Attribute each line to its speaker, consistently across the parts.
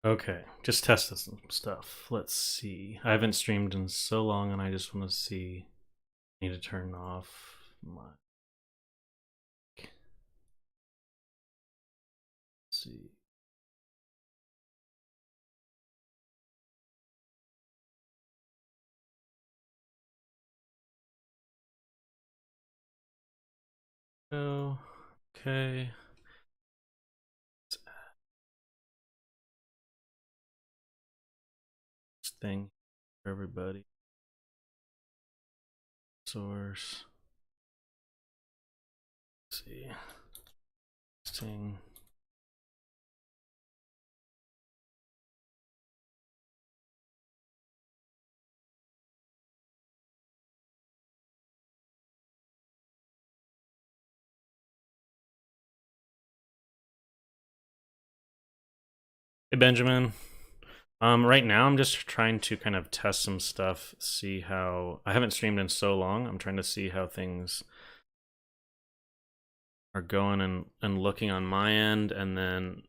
Speaker 1: Okay, just tested some stuff. Let's see. I haven't streamed in so long, and I just want to see. I need to turn off my. Let's see. Oh, okay. This thing for everybody. Source. Let's see. Thing. Hey Benjamin. Right now I'm just trying to kind of test some stuff, see how I haven't streamed in so long. I'm trying to see how things are going and looking on my end, and then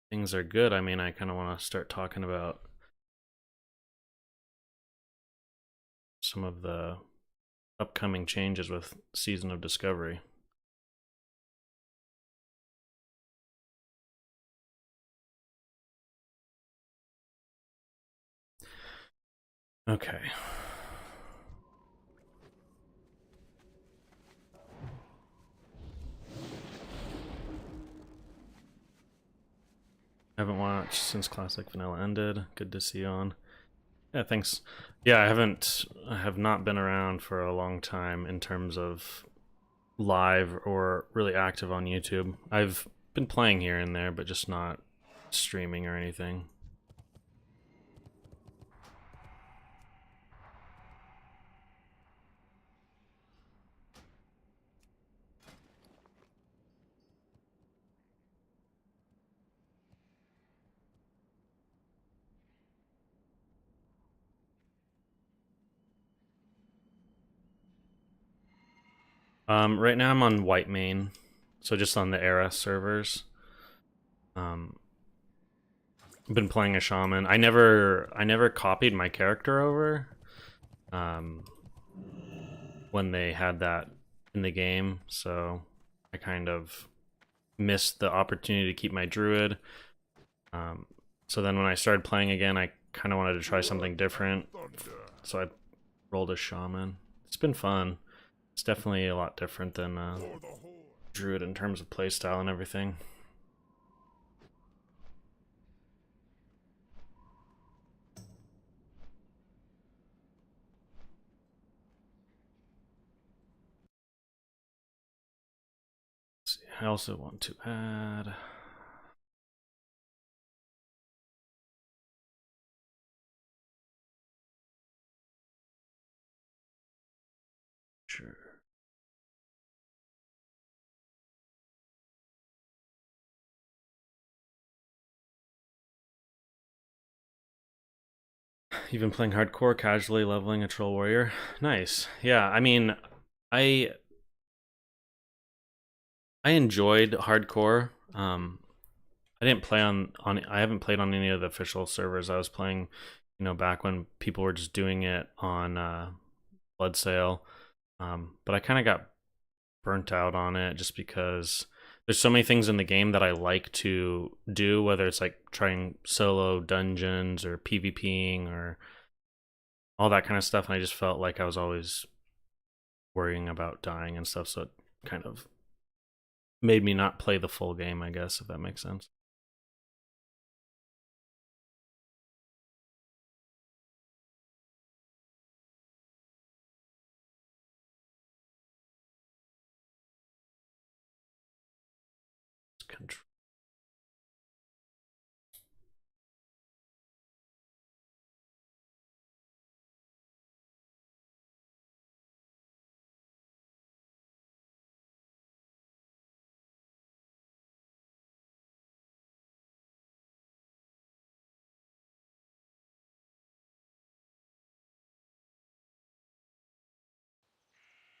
Speaker 1: things are good. I mean, I kind of want to start talking about some of the upcoming changes with Season of Discovery. Okay. Haven't watched since Classic Vanilla ended. Good to see you on. Yeah, thanks. Yeah, I have not been around for a long time in terms of live or really active on YouTube. I've been playing here and there, but just not streaming or anything. Right now I'm on White Main, so just on the Era servers. Um, I've been playing a shaman. I never copied my character over. Um, when they had that in the game, so I kind of missed the opportunity to keep my druid. Um, so then when I started playing again, I kind of wanted to try something different, so I rolled a shaman. It's been fun. It's definitely a lot different than druid in terms of playstyle and everything. Let's see. I also want to add. Sure. You've been playing hardcore, casually leveling a troll warrior. Nice. Yeah, I mean, I I enjoyed hardcore. I didn't play on. I haven't played on any of the official servers. I was playing, back when people were just doing it on Blood Sale. But I kind of got burnt out on it just because there's so many things in the game that I like to do, whether it's like trying solo dungeons or PvPing or all that kind of stuff. And I just felt like I was always worrying about dying and stuff. So it kind of made me not play the full game, I guess, if that makes sense. Control.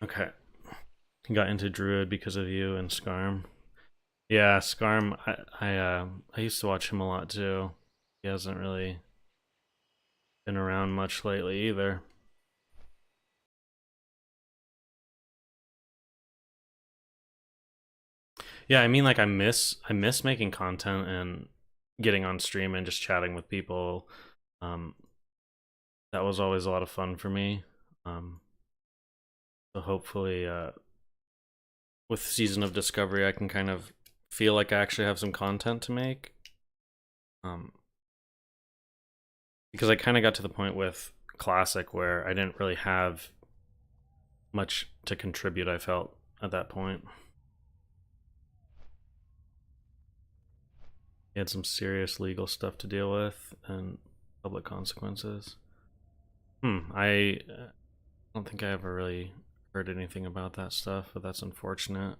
Speaker 1: Okay. Got into Druid because of you and Skarm. Yeah, Skarm. I used to watch him a lot too. He hasn't really been around much lately either. Yeah, I mean, like I miss making content and getting on stream and just chatting with people. Um, that was always a lot of fun for me. Um, so hopefully, with Season of Discovery, I can kind of feel like I actually have some content to make. Um, because I kind of got to the point with Classic where I didn't really have much to contribute, I felt, at that point. He had some serious legal stuff to deal with and public consequences. I don't think I ever really heard anything about that stuff, but that's unfortunate.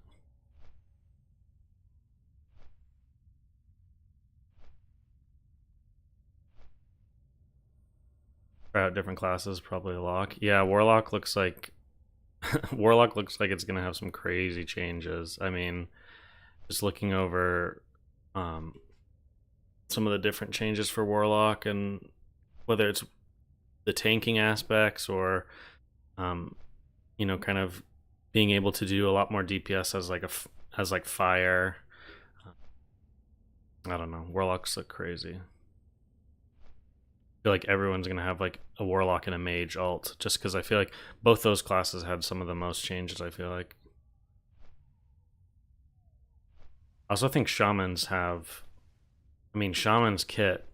Speaker 1: Try out different classes, probably a lock. Yeah, Warlock looks like Warlock looks like it's gonna have some crazy changes. I mean, just looking over um, some of the different changes for Warlock and whether it's the tanking aspects or um, kind of being able to do a lot more DPS as like as like fire. I don't know. Warlocks look crazy. I feel like everyone's gonna have like a warlock and a mage alt, just because I feel like both those classes had some of the most changes. I feel like. I also think shamans have. I mean, shaman's kit.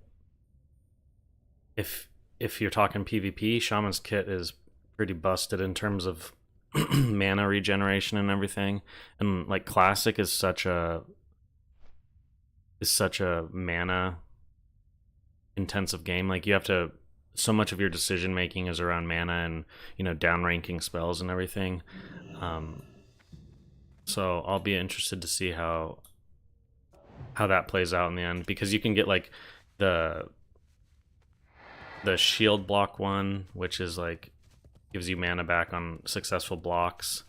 Speaker 1: If if you're talking PvP, shaman's kit is pretty busted in terms of mana regeneration and everything. And like classic is such a mana intensive game. Like you have to so much of your decision making is around mana and downranking spells and everything. Um, so I'll be interested to see how that plays out in the end, because you can get like the shield block one, which is like gives you mana back on successful blocks.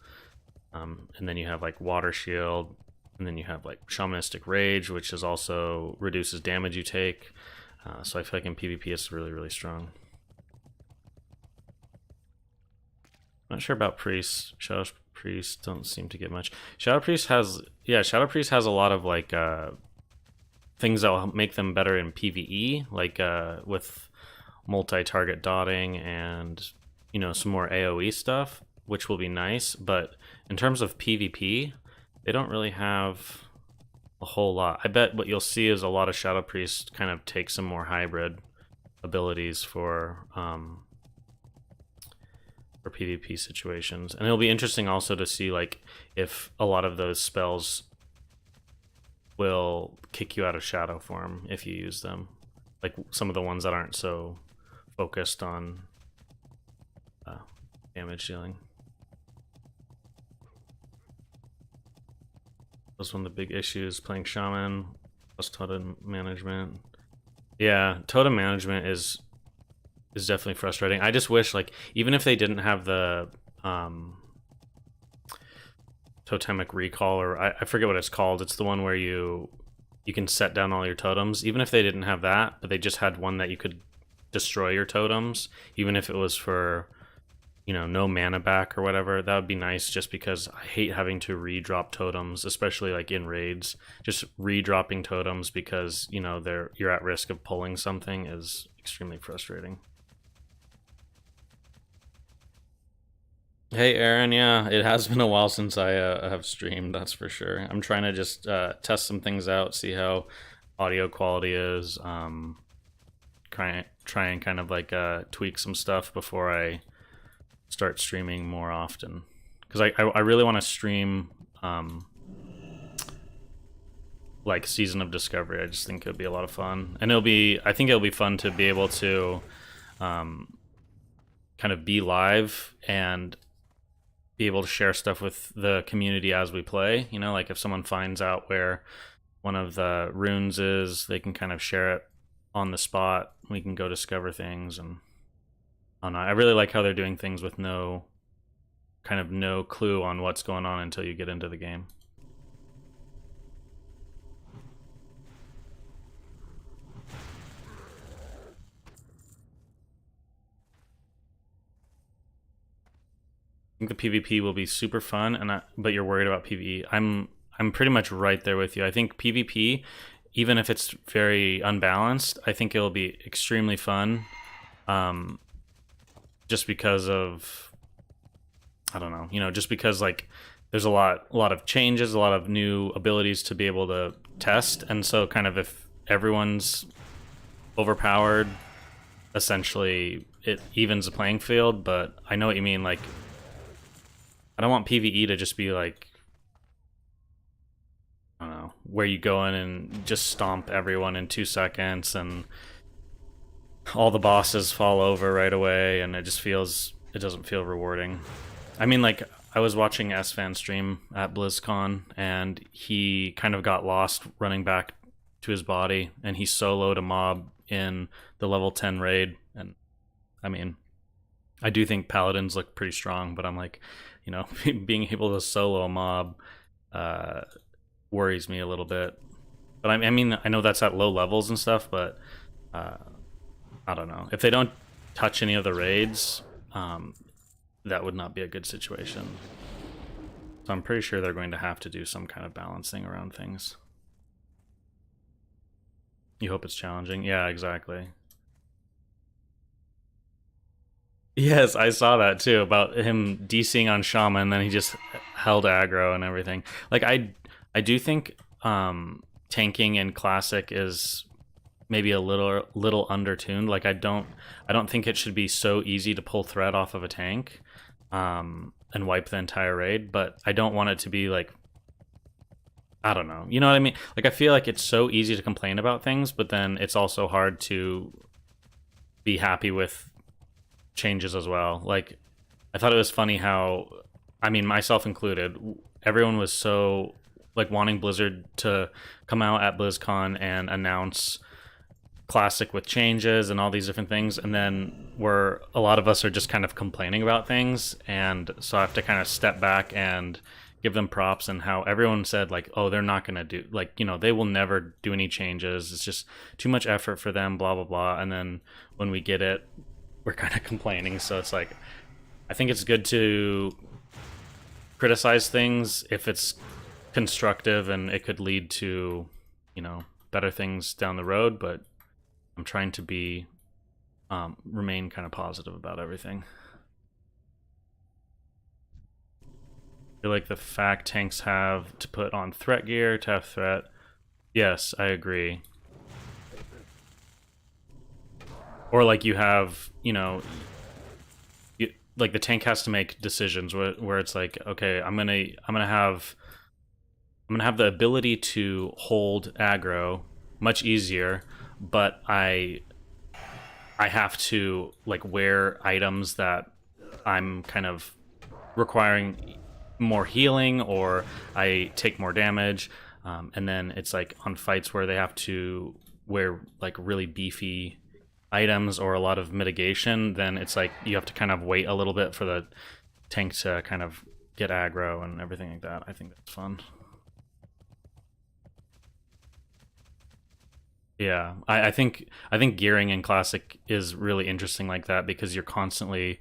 Speaker 1: And then you have like water shield, and then you have like shamanistic rage, which is also reduces damage you take. So I feel like in PvP it's really, really strong. Not sure about priest. Shadow priest don't seem to get much. Shadow priest has a lot of like things that will make them better in PvE, like with multi-target dotting and some more AoE stuff, which will be nice. But in terms of PvP, they don't really have a whole lot. I bet what you'll see is a lot of Shadow Priest kind of take some more hybrid abilities for PvP situations, and it'll be interesting also to see like if a lot of those spells will kick you out of shadow form if you use them, like some of the ones that aren't so focused on damage dealing. That's one of the big issues playing shaman plus totem management. Yeah, totem management is definitely frustrating. I just wish, like, even if they didn't have the totemic recall, or I forget what it's called. It's the one where you can set down all your totems. Even if they didn't have that, but they just had one that you could destroy your totems, even if it was for no mana back or whatever, that would be nice, just because I hate having to re-drop totems, especially like in raids. Just re-dropping totems because you're at risk of pulling something is extremely frustrating. Hey Aaron, yeah, it has been a while since I have streamed, that's for sure. I'm trying to just test some things out, see how audio quality is, try and kind of like tweak some stuff before I start streaming more often, because I really want to stream like Season of Discovery. I just think it would be a lot of fun, and I think it'll be fun to be able to kind of be live and be able to share stuff with the community as we play. Like if someone finds out where one of the runes is, they can kind of share it on the spot. We can go discover things, and I don't know. I really like how they're doing things with no clue on what's going on until you get into the game. think the PvP will be super fun, but you're worried about PvE. I'm pretty much right there with you. I think PvP, even if it's very unbalanced, I think it'll be extremely fun. Just because of, I don't know, just because like there's a lot of changes, a lot of new abilities to be able to test, and so kind of if everyone's overpowered, essentially it evens the playing field. But I know what you mean. Like, I don't want PvE to just be like, I don't know, where you go in and just stomp everyone in 2 seconds and all the bosses fall over right away, and it doesn't feel rewarding. I mean, like, I was watching S-Fan stream at BlizzCon, and he kind of got lost running back to his body, and he soloed a mob in the level 10 raid. And I mean, I do think paladins look pretty strong, but I'm like, being able to solo a mob worries me a little bit. But I mean, I know that's at low levels and stuff, but I don't know. If they don't touch any of the raids, that would not be a good situation. So I'm pretty sure they're going to have to do some kind of balancing around things. You hope it's challenging? Yeah, exactly. Yes, I saw that too, about him DCing on Shaman, and then he just held aggro and everything. Like, I do think tanking in Classic is maybe a little undertuned. Like, I don't think it should be so easy to pull threat off of a tank and wipe the entire raid, but I don't want it to be like, I don't know, you know what I mean? Like, I feel like it's so easy to complain about things, but then it's also hard to be happy with changes as well. Like, I thought it was funny how, I mean, myself included, everyone was so like wanting Blizzard to come out at BlizzCon and announce Classic with changes and all these different things, and then a lot of us are just kind of complaining about things, and so I have to kind of step back and give them props, and how everyone said like, oh, they're not going to do, like, they will never do any changes, it's just too much effort for them, blah blah blah. And then when we get it, we're kind of complaining. So it's like, I think it's good to criticize things if it's constructive and it could lead to, better things down the road, but I'm trying to be remain kind of positive about everything. I feel like the fact tanks have to put on threat gear to have threat. Yes, I agree. Or like you have, like the tank has to make decisions where it's like, okay, I'm gonna have the ability to hold aggro much easier, but I have to like wear items that I'm kind of requiring more healing, or I take more damage, and then it's like on fights where they have to wear like really beefy items or a lot of mitigation, then it's like you have to kind of wait a little bit for the tank to kind of get aggro and everything like that. I think that's fun. Yeah, I think gearing in Classic is really interesting like that, because you're constantly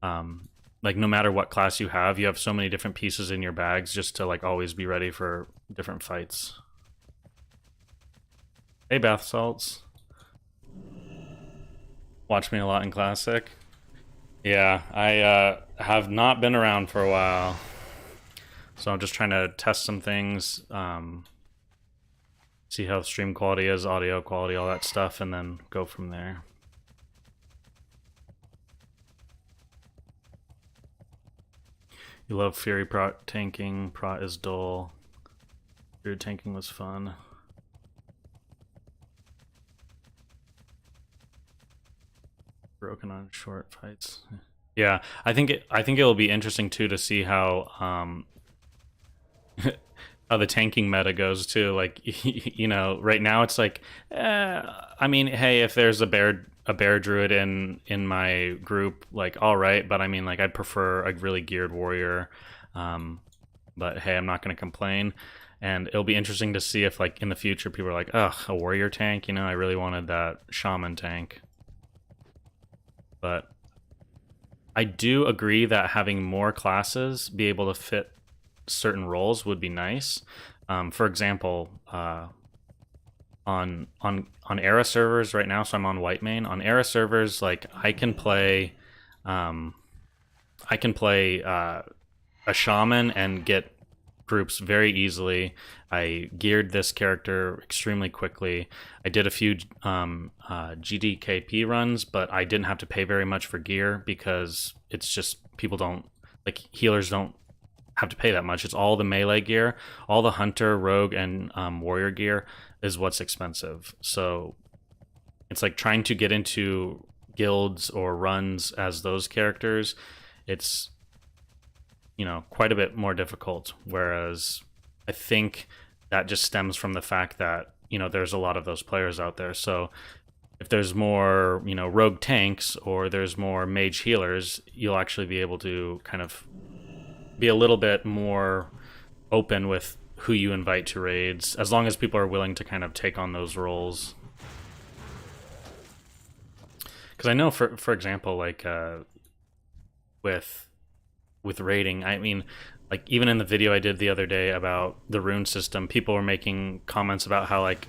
Speaker 1: like, no matter what class you have so many different pieces in your bags just to like always be ready for different fights. Hey, bath salts. Watch me a lot in Classic. Yeah, I have not been around for a while, so I'm just trying to test some things, see how stream quality is, audio quality, all that stuff, and then go from there. You love Fury prot tanking. Prot is dull. Fury tanking was fun. Broken on short fights. Yeah, I think it will be interesting too to see how how the tanking meta goes too. Like, right now it's like, I mean, hey, if there's a bear druid in my group, like, all right, but I mean, like, I'd prefer a really geared warrior. But hey, I'm not going to complain. And it'll be interesting to see if, like, in the future people are like, ugh, a warrior tank, I really wanted that shaman tank. But I do agree that having more classes be able to fit certain roles would be nice. For example, on era servers right now, so I'm on white main. On era servers, like um, I can play a shaman and get groups very easily. I geared this character extremely quickly. I did a few GDKP runs, but I didn't have to pay very much for gear because it's just people don't like healers don't have to pay that much. It's all the melee gear, all the hunter, rogue, and warrior gear is what's expensive. So it's like trying to get into guilds or runs as those characters. It's quite a bit more difficult. Whereas I think that just stems from the fact that there's a lot of those players out there. So if there's more rogue tanks or there's more mage healers, you'll actually be able to kind of be a little bit more open with who you invite to raids, as long as people are willing to kind of take on those roles. Because I know, for example, like with raiding, I mean, like even in the video I did the other day about the rune system, people were making comments about how like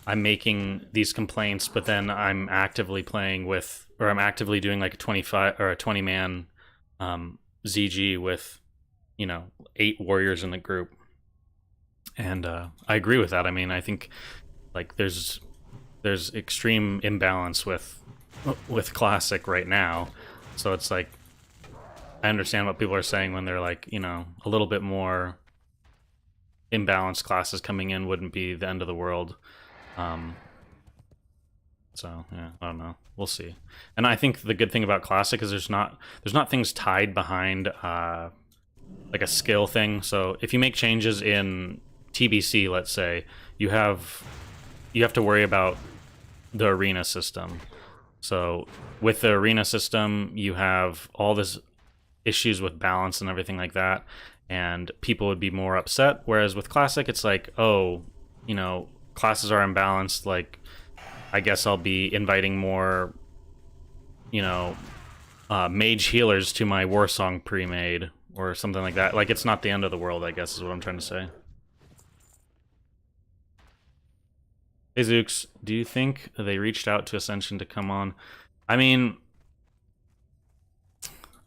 Speaker 1: I'm making these complaints, but then I'm actively playing with, or I'm actively doing like a 25 or a 20 man ZG with 8 warriors in the group. And I agree with that. I mean, I think like there's extreme imbalance with classic right now. So it's like I understand what people are saying when they're like, a little bit more imbalanced classes coming in wouldn't be the end of the world. So yeah, I don't know. We'll see. And I think the good thing about classic is there's not things tied behind like a skill thing. So if you make changes in TBC, let's say, you have to worry about the arena system. So with the arena system, you have all this issues with balance and everything like that, and people would be more upset. Whereas with classic, it's like, oh, classes are imbalanced. Like, I guess I'll be inviting more, mage healers to my war song pre-made or something like that. Like, it's not the end of the world, I guess, is what I'm trying to say. Hey Zooks, do you think they reached out to Ascension to come on? I mean,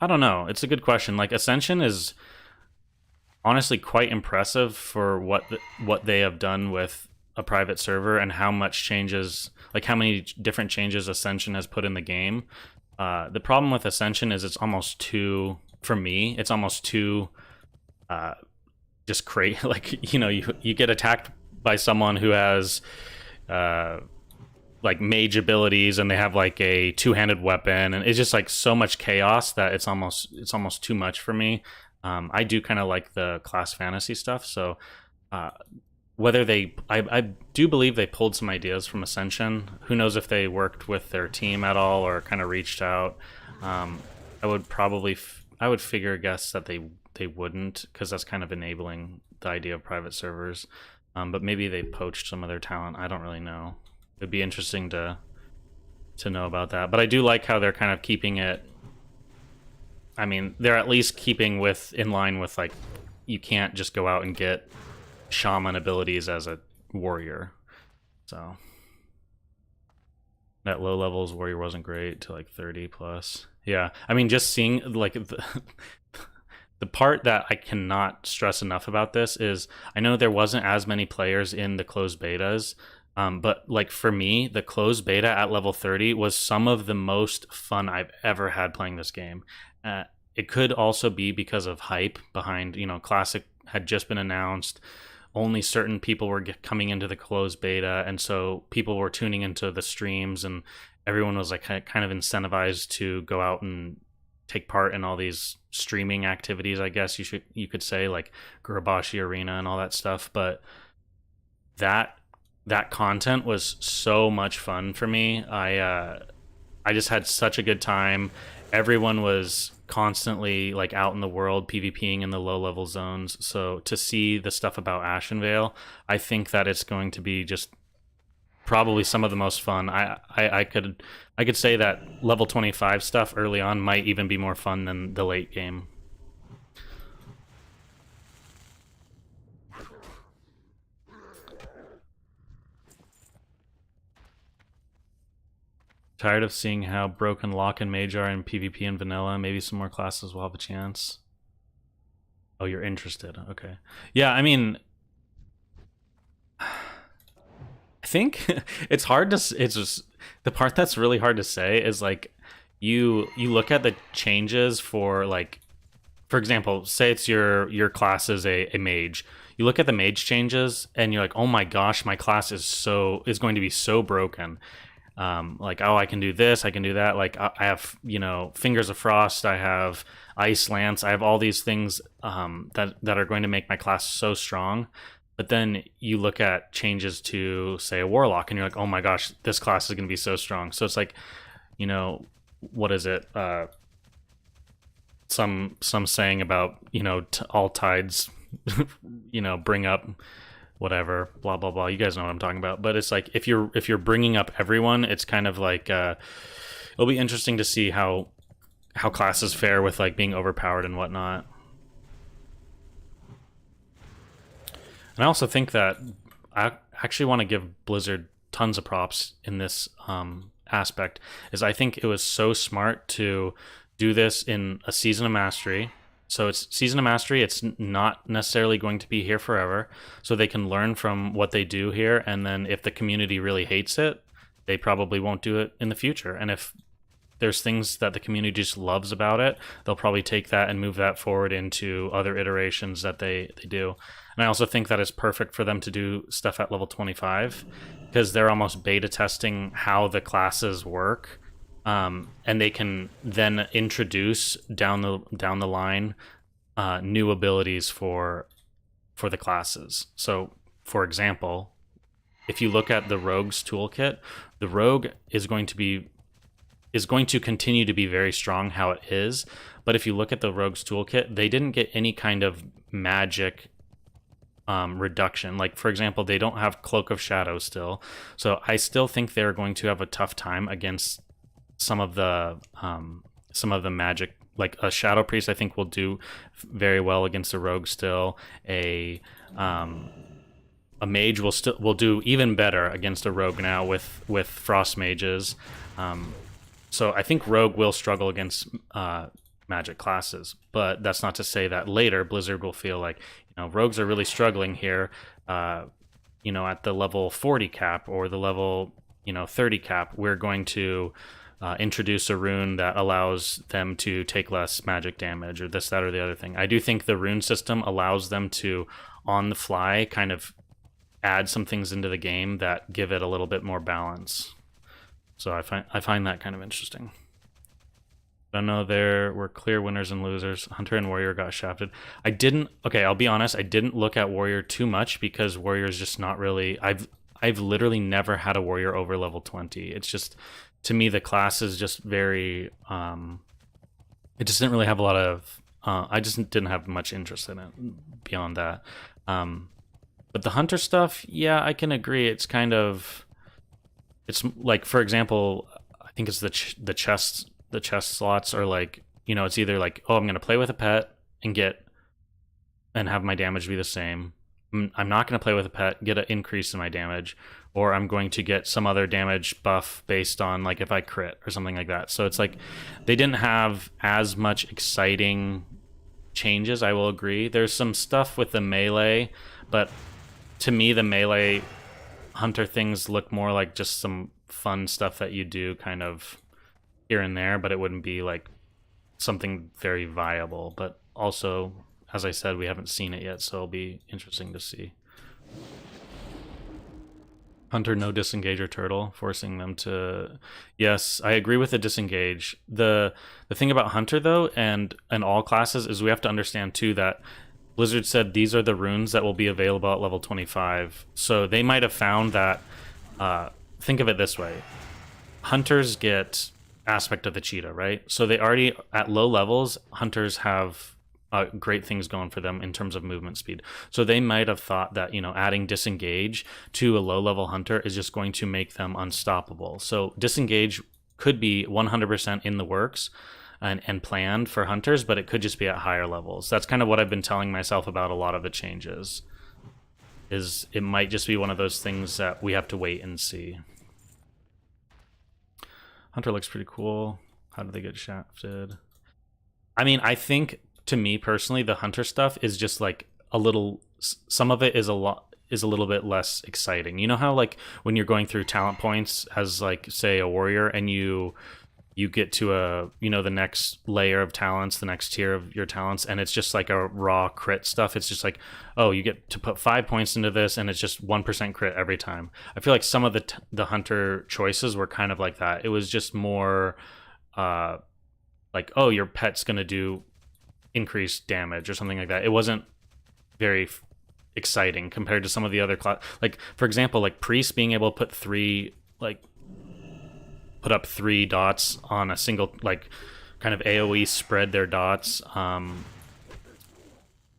Speaker 1: I don't know. It's a good question. Like, Ascension is honestly quite impressive for what they have done with a private server and how much changes, like how many different changes Ascension has put in the game. The problem with Ascension is it's almost too, for me, it's almost too just crazy. Like, you get attacked by someone who has like mage abilities and they have like a two-handed weapon, and it's just like so much chaos that it's almost too much for me. I do kind of like the class fantasy stuff, so whether I do believe they pulled some ideas from Ascension. Who knows if they worked with their team at all or kind of reached out. I would guess that they wouldn't, because that's kind of enabling the idea of private servers. But maybe they poached some of their talent. I don't really know. It'd be interesting to know about that. But I do like how they're kind of keeping it. I mean, they're at least keeping in line with, like, you can't just go out and get shaman abilities as a warrior. So that low levels warrior wasn't great to like 30 plus. Yeah, I mean, just seeing like the part that I cannot stress enough about this is I know there wasn't as many players in the closed betas, but like for me, the closed beta at level 30 was some of the most fun I've ever had playing this game. It could also be because of hype behind, Classic had just been announced. Only certain people were coming into the closed beta, and so people were tuning into the streams, and everyone was like kind of incentivized to go out and take part in all these streaming activities, I guess you could say, like Gurabashi Arena and all that stuff. But that content was so much fun for me. I just had such a good time. Everyone was constantly like out in the world PvPing in the low level zones. So to see the stuff about Ashenvale, I think that it's going to be just probably some of the most fun. I could say that level 25 stuff early on might even be more fun than the late game. Tired of seeing how broken Lock and Mage are in PvP and vanilla. Maybe some more classes will have a chance. Oh, you're interested. Okay. Yeah, I mean, I think it's hard to. It's just the part that's really hard to say is like you look at the changes for like, for example, say it's your class is a mage. You look at the mage changes and you're like, oh my gosh, my class is going to be so broken. Like, oh, I can do this, I can do that. Like, I have, you know, Fingers of Frost, I have Ice Lance, I have all these things that are going to make my class so strong. But then you look at changes to, say, a Warlock, and you're like, oh my gosh, this class is going to be so strong. So it's like, you know, what is it? Some saying about, you know, all tides, you know, bring up whatever, blah blah blah. You guys know what I'm talking about. But it's like if you're bringing up everyone, it's kind of like it'll be interesting to see how classes fare with like being overpowered and whatnot. And I also think that I actually want to give Blizzard tons of props in this aspect. Is I think it was so smart to do this in a Season of Mastery. So it's Season of Mastery. It's not necessarily going to be here forever. So they can learn from what they do here. And then if the community really hates it, they probably won't do it in the future. And if there's things that the community just loves about it, they'll probably take that and move that forward into other iterations that they do. And I also think that it's perfect for them to do stuff at level 25 because they're almost beta testing how the classes work. And they can then introduce down the line new abilities for the classes. So, for example, if you look at the Rogue's toolkit, the Rogue is going to continue to be very strong how it is. But if you look at the Rogue's toolkit, they didn't get any kind of magic reduction. Like, for example, they don't have Cloak of Shadow still. So I still think they're going to have a tough time against some of the magic. Like a Shadow Priest, I think will do very well against a Rogue still. A Mage will do even better against a Rogue now with Frost Mages. So I think Rogue will struggle against magic classes, but that's not to say that later Blizzard will feel like, you know, Rogues are really struggling here, you know, at the level 40 cap or the level, you know, 30 cap. We're going to introduce a rune that allows them to take less magic damage or this, that, or the other thing. I do think the rune system allows them to, on the fly, kind of add some things into the game that give it a little bit more balance. So I find that kind of interesting. I know there were clear winners and losers. Hunter and Warrior got shafted. I'll be honest, I didn't look at Warrior too much because Warrior is just not really, I've literally never had a Warrior over level 20. It's just, to me, the class is just very, it just didn't really have a lot of, I just didn't have much interest in it beyond that. But the Hunter stuff, yeah, I can agree. It's kind of, it's like, for example, I think it's the chest slots are like, you know, it's either like, oh, I'm going to play with a pet and have my damage be the same. I'm not going to play with a pet, get an increase in my damage, or I'm going to get some other damage buff based on like if I crit or something like that. So it's like they didn't have as much exciting changes, I will agree. There's some stuff with the melee, but to me the melee Hunter things look more like just some fun stuff that you do kind of here and there, but it wouldn't be like something very viable. But also, as I said, we haven't seen it yet, so it'll be interesting to see. Hunter, no disengage or turtle, forcing them to... Yes, I agree with the disengage. The thing about Hunter, though, and all classes, is we have to understand, too, that Blizzard said these are the runes that will be available at level 25. So they might have found that... think of it this way. Hunters get Aspect of the Cheetah, right? So they already, at low levels, Hunters have great things going for them in terms of movement speed. So they might have thought that, you know, adding disengage to a low level hunter is just going to make them unstoppable. So disengage could be 100% in the works and planned for hunters, but it could just be at higher levels. That's kind of what I've been telling myself about a lot of the changes. Is it might just be one of those things that we have to wait and see. Hunter looks pretty cool. How did they get shafted? I mean, I think, to me personally, the hunter stuff is just like a little, some of it is a little bit less exciting. You know how like when you're going through talent points as like say a warrior, and you get to a, you know, the next layer of talents, the next tier of your talents, and it's just like a raw crit stuff. It's just like, oh, you get to put 5 points into this and it's just 1% crit every time. I feel like some of the hunter choices were kind of like that. It was just more like, oh, your pet's gonna do increased damage or something like that. It wasn't very exciting compared to some of the other like, for example, like priest being able to put up 3 dots on a single, like, kind of AoE spread their dots.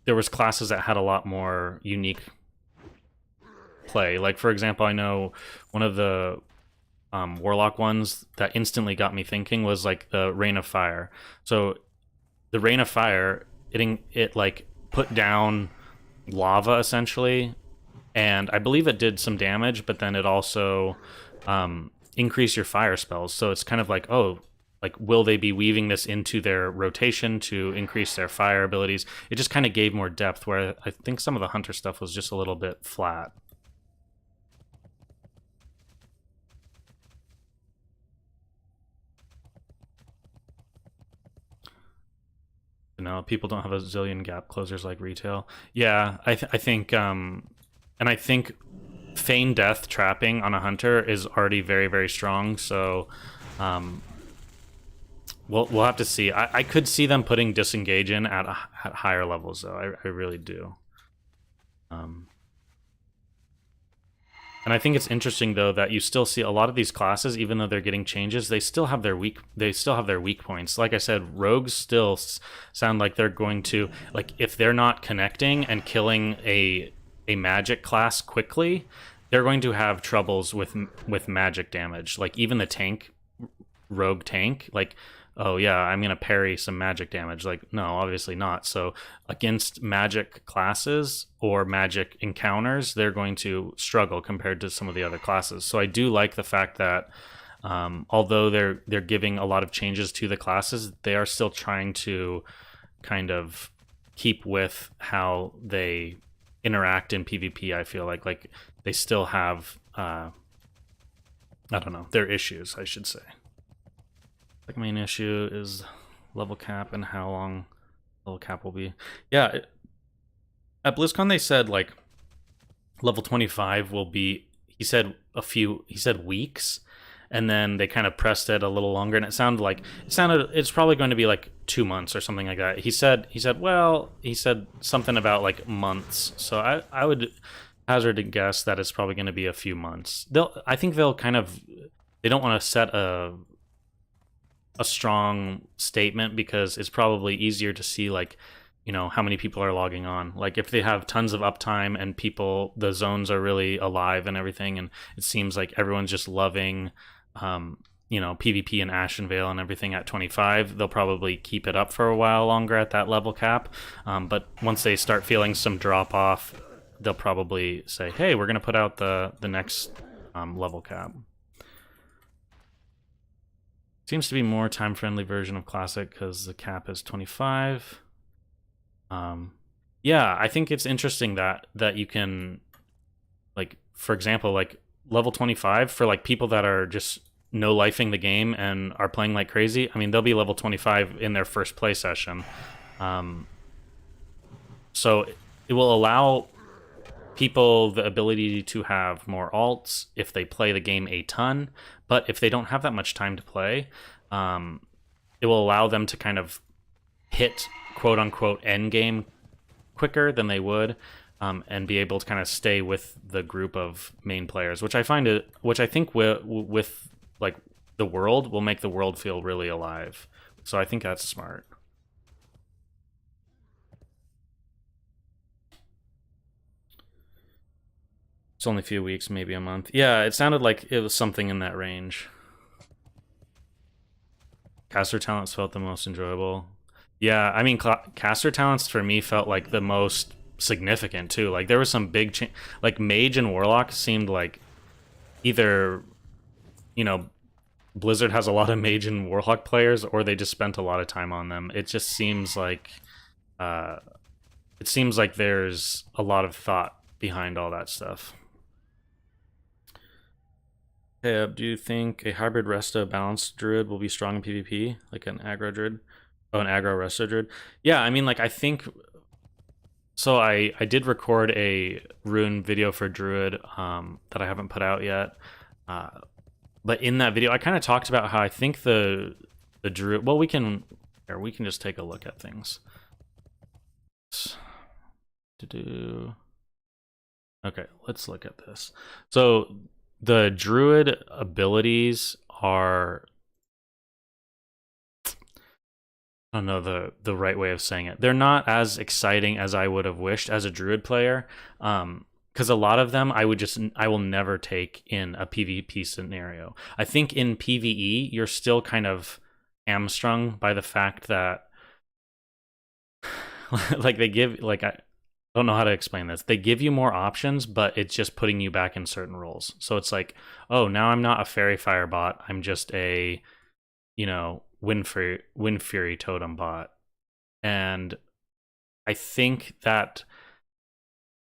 Speaker 1: There was classes that had a lot more unique play. Like, for example, I know one of the warlock ones that instantly got me thinking was like the Rain of Fire. So the Rain of Fire, it like put down lava essentially, and I believe it did some damage, but then it also increased your fire spells. So it's kind of like, oh, like, will they be weaving this into their rotation to increase their fire abilities? It just kind of gave more depth, where I think some of the hunter stuff was just a little bit flat. You know, people don't have a zillion gap closers like retail. Yeah, I think, and I think feign death trapping on a hunter is already very, very strong. So, we'll have to see. I could see them putting disengage in at higher levels, though. I really do. And I think it's interesting, though, that you still see a lot of these classes, even though they're getting changes, they still have their weak points. Like I said, rogues still sound like they're going to, like, if they're not connecting and killing a magic class quickly, they're going to have troubles with magic damage. Like, even the rogue tank, like, oh yeah, I'm gonna parry some magic damage. Like, no, obviously not. So against magic classes or magic encounters, they're going to struggle compared to some of the other classes. So I do like the fact that although they're giving a lot of changes to the classes, they are still trying to kind of keep with how they interact in PvP. I feel like they still have I don't know, their issues, I should say. Like, main issue is level cap and how long level cap will be. Yeah, at BlizzCon they said like level 25 will be, he said weeks, and then they kind of pressed it a little longer, and it sounded it's probably going to be like 2 months or something like that. He said something about like months. So I would hazard a guess that it's probably going to be a few months. I think they don't want to set a strong statement, because it's probably easier to see, like, you know, how many people are logging on. Like, if they have tons of uptime and the zones are really alive and everything, and it seems like everyone's just loving, you know, PvP and Ashenvale and everything at 25, they'll probably keep it up for a while longer at that level cap. But once they start feeling some drop off, they'll probably say, hey, we're going to put out the next level cap. Seems to be more time-friendly version of Classic because the cap is 25. Yeah, I think it's interesting that you can, like, for example, like level 25 for like people that are just no-lifing the game and are playing like crazy. I mean, they'll be level 25 in their first play session. So it will allow people the ability to have more alts if they play the game a ton. But if they don't have that much time to play, it will allow them to kind of hit quote-unquote end game quicker than they would, and be able to kind of stay with the group of main players, which I think with like the world will make the world feel really alive. So I think that's smart. only a few weeks, maybe a month. Yeah, it sounded like it was something in that range. Caster talents felt the most enjoyable. Yeah, I mean, caster talents for me felt like the most significant too. Like there was some big change. Like mage and warlock seemed like either, you know, Blizzard has a lot of mage and warlock players, or they just spent a lot of time on them. It just seems like, uh, there's a lot of thought behind all that stuff. Hey, do you think a hybrid resto balanced druid will be strong in PvP, like an aggro druid? Oh, an aggro resto druid. Yeah, I mean, like I think. So I did record a rune video for druid that I haven't put out yet. But in that video, I kind of talked about how I think the druid. Well, we can just take a look at things. Okay, let's look at this. So the druid abilities are, I don't know the right way of saying it. They're not as exciting as I would have wished as a druid player. Because a lot of them I will never take in a PvP scenario. I think in PvE you're still kind of hamstrung by the fact that like they give, like, I don't know how to explain this. They give you more options, but it's just putting you back in certain roles. So it's like, oh, now I'm not a fairy fire bot. I'm just a, Wind Fury totem bot. And I think that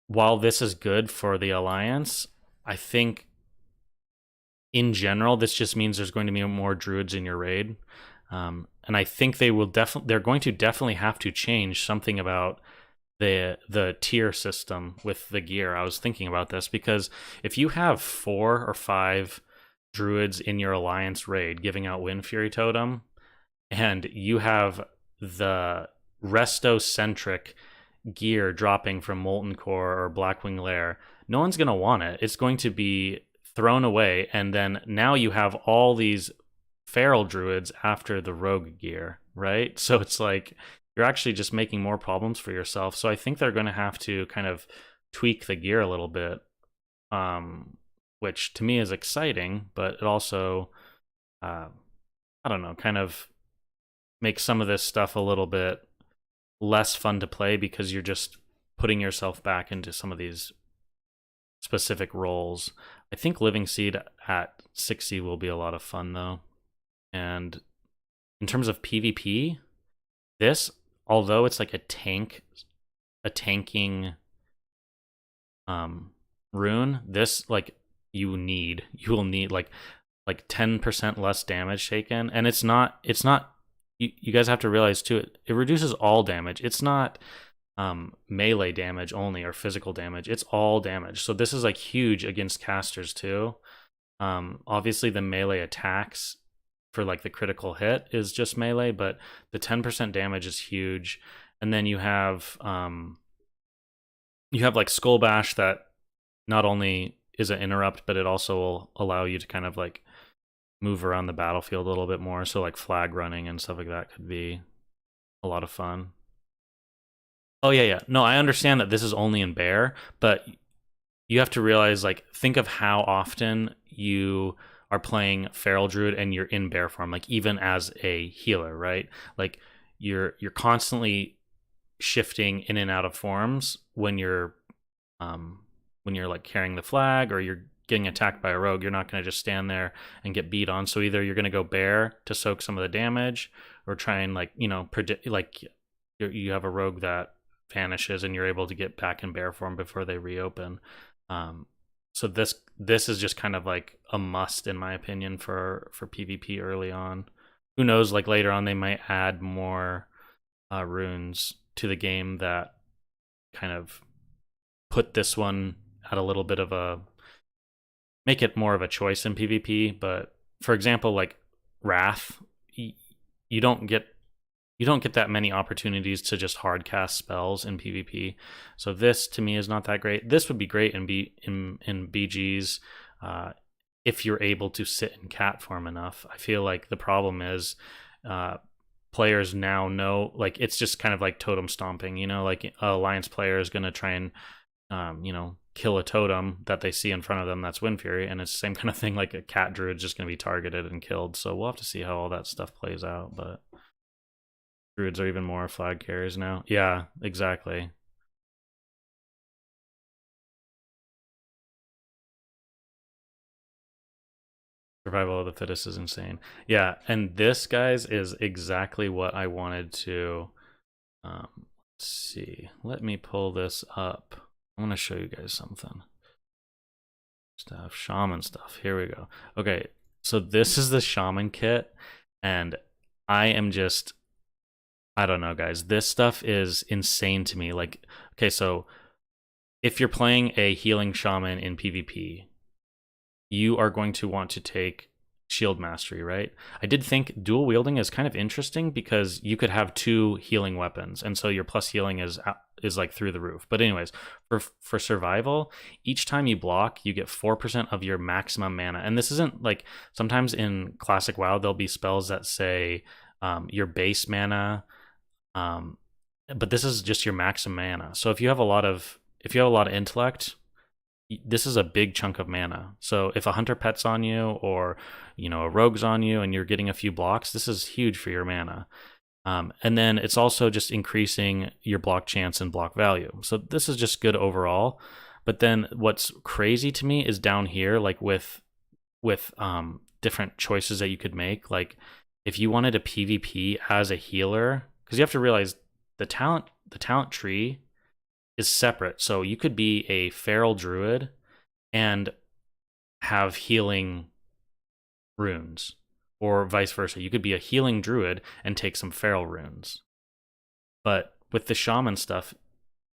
Speaker 1: while this is good for the Alliance, I think in general this just means there's going to be more druids in your raid. And I think they're going to definitely have to change something about the tier system with the gear. I was thinking about this because if you have 4 or 5 druids in your Alliance raid giving out Wind Fury totem, and you have the resto-centric gear dropping from Molten Core or Blackwing Lair, no one's going to want it. It's going to be thrown away, and then now you have all these feral druids after the rogue gear, right? So it's like you're actually just making more problems for yourself. So I think they're going to have to kind of tweak the gear a little bit, which to me is exciting, but it also, I don't know, kind of makes some of this stuff a little bit less fun to play because you're just putting yourself back into some of these specific roles. I think Living Seed at 60 will be a lot of fun though. And in terms of PvP, this, although it's like a tanking rune, this, like, you will need like 10% less damage taken. And it's not you guys have to realize too, it reduces all damage. It's not melee damage only or physical damage. It's all damage. So this is like huge against casters too. Obviously the melee attacks for like the critical hit is just melee, but the 10% damage is huge. And then you have like Skull Bash that not only is an interrupt, but it also will allow you to kind of like move around the battlefield a little bit more. So like flag running and stuff like that could be a lot of fun. Oh yeah. No, I understand that this is only in bear, but you have to realize, like, think of how often you are playing Feral Druid and you're in bear form, like even as a healer, right? Like you're constantly shifting in and out of forms when you're like carrying the flag or you're getting attacked by a rogue. You're not going to just stand there and get beat on. So either you're going to go bear to soak some of the damage, or try and predict, like you have a rogue that vanishes and you're able to get back in bear form before they reopen. So this is just kind of like a must in my opinion for PvP early on. Who knows, like later on they might add more runes to the game that kind of put this one at a little bit of a, make it more of a choice in PvP. But for example, like Wrath, you don't get that many opportunities to just hard cast spells in PvP. So this to me is not that great. This would be great in BGs if you're able to sit in cat form enough. I feel like the problem is players now know, like, it's just kind of like totem stomping, like a Alliance player is going to try and kill a totem that they see in front of them that's Wind Fury, and it's the same kind of thing. Like a cat druid just going to be targeted and killed. So we'll have to see how all that stuff plays out. But druids are even more flag carriers now. Yeah, exactly. Survival of the fittest is insane. Yeah, and this, guys, is exactly what I wanted to. Let's see. Let me pull this up. I want to show you guys something. Stuff, shaman stuff. Here we go. Okay, so this is the shaman kit, and I am just, I don't know, guys. This stuff is insane to me. Like, okay, so if you're playing a healing shaman in PvP, you are going to want to take shield mastery, right? I did think dual wielding is kind of interesting because you could have 2 healing weapons, and so your plus healing is like through the roof. But anyways, for survival, each time you block, you get 4% of your maximum mana. And this isn't like, sometimes in classic WoW there'll be spells that say your base mana, but this is just your maximum mana. So if you have a lot of intellect, this is a big chunk of mana. So if a hunter pet's on you, or a rogue's on you, and you're getting a few blocks, this is huge for your mana. And then it's also just increasing your block chance and block value. So this is just good overall. But then what's crazy to me is down here, like with different choices that you could make. Like if you wanted a PvP as a healer, because you have to realize the talent tree is separate. So you could be a feral druid and have healing runes, or vice versa. You could be a healing druid and take some feral runes. But with the shaman stuff,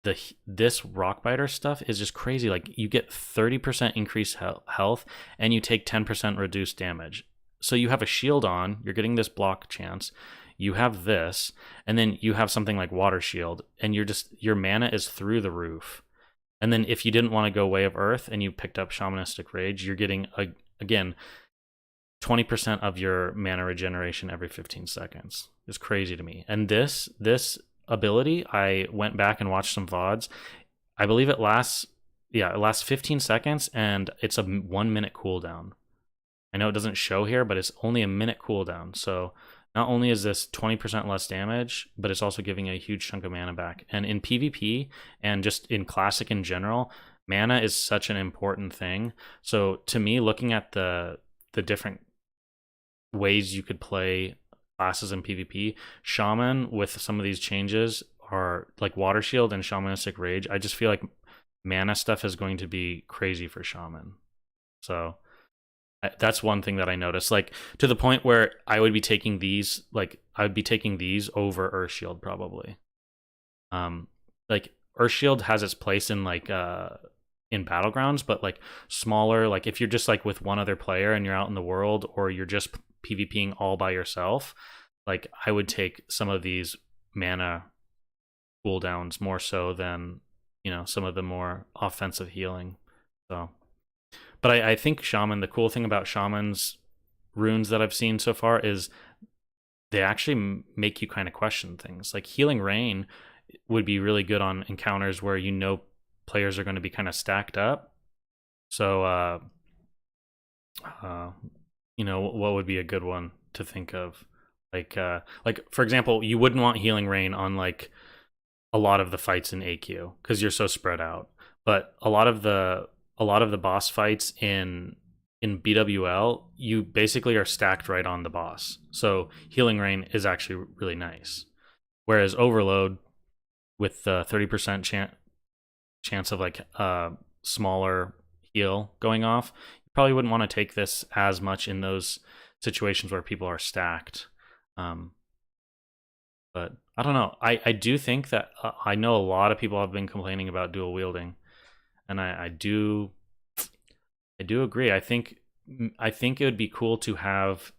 Speaker 1: this rockbiter stuff is just crazy. Like you get 30% increased health, and you take 10% reduced damage. So you have a shield on, you're getting this block chance. You have this, and then you have something like Water Shield, and your mana is through the roof. And then if you didn't want to go Way of Earth and you picked up Shamanistic Rage, you're getting, again, 20% of your mana regeneration every 15 seconds. It's crazy to me. And this ability, I went back and watched some VODs. I believe it lasts 15 seconds, and it's a 1 minute cooldown. I know it doesn't show here, but it's only a minute cooldown. So not only is this 20% less damage, but it's also giving a huge chunk of mana back. And in PvP, and just in Classic in general, mana is such an important thing. So to me, looking at the different ways you could play classes in PvP, Shaman with some of these changes are like Water Shield and Shamanistic Rage. I just feel like mana stuff is going to be crazy for Shaman. So that's one thing that I noticed, like to the point where I would be taking these, over Earthshield probably. Like Earthshield has its place in like in Battlegrounds, but like smaller, like if you're just like with one other player and you're out in the world, or you're just PvPing all by yourself, like I would take some of these mana cooldowns more so than some of the more offensive healing. So. But I think Shaman, the cool thing about Shaman's runes that I've seen so far is they actually make you kind of question things. Like Healing Rain would be really good on encounters where players are going to be kind of stacked up. So, what would be a good one to think of? Like for example, you wouldn't want Healing Rain on like a lot of the fights in AQ because you're so spread out. But a lot of the boss fights in BWL, you basically are stacked right on the boss. So Healing Rain is actually really nice. Whereas Overload, with the 30% chance of like smaller heal going off, you probably wouldn't want to take this as much in those situations where people are stacked. But I don't know. I do think that I know a lot of people have been complaining about dual wielding. And I do agree. I think it would be cool to have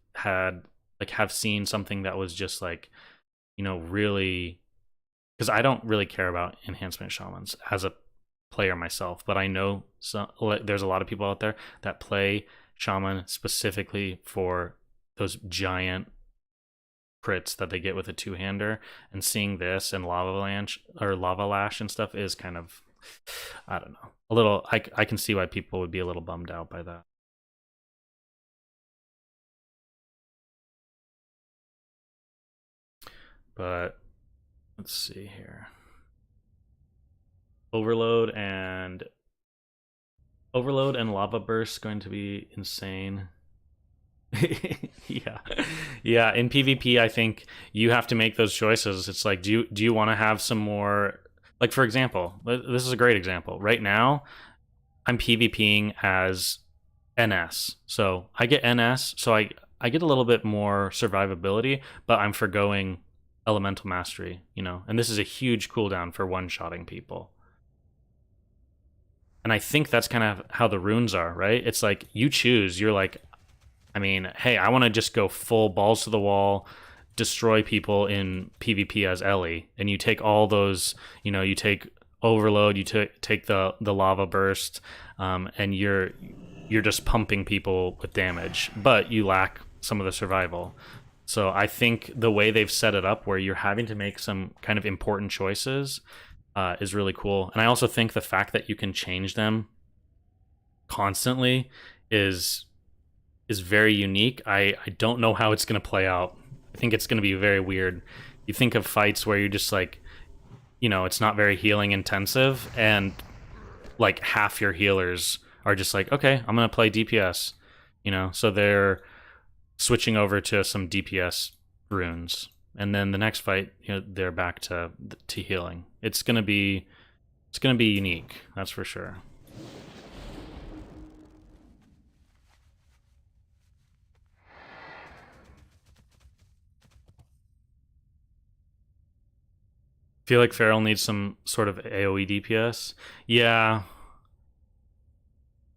Speaker 1: seen something that was just like, really, because I don't really care about enhancement shamans as a player myself, but I know there's a lot of people out there that play shaman specifically for those giant crits that they get with a two-hander, and seeing this and lava lash and stuff is kind of I don't know. A little. I can see why people would be a little bummed out by that. But let's see here. Overload and lava burst going to be insane. Yeah. Yeah, in PvP I think you have to make those choices. It's like do you want to have some more, like for example, this is a great example. Right now I'm PvPing as NS. So I get NS, so I get a little bit more survivability, but I'm forgoing elemental mastery, you know. And this is a huge cooldown for one-shotting people. And I think that's kind of how the runes are, right? It's like you choose. You're like, I mean, hey, I want to just go full balls to the wall, destroy people in PvP as Ellie, and you take all those, you know, you take overload, you take the lava burst, and you're just pumping people with damage, but you lack some of the survival. So I think the way they've set it up, where you're having to make some kind of important choices, is really cool. And I also think the fact that you can change them constantly is very unique. I don't know how it's going to play out. I think it's going to be very weird. You think of fights where you're just like, you know, it's not very healing intensive, and like half your healers are just like, okay, I'm going to play DPS, you know, so they're switching over to some DPS runes. And then the next fight, you know, they're back to healing. It's going to be unique. That's for sure. Feel like Feral needs some sort of AoE DPS. Yeah.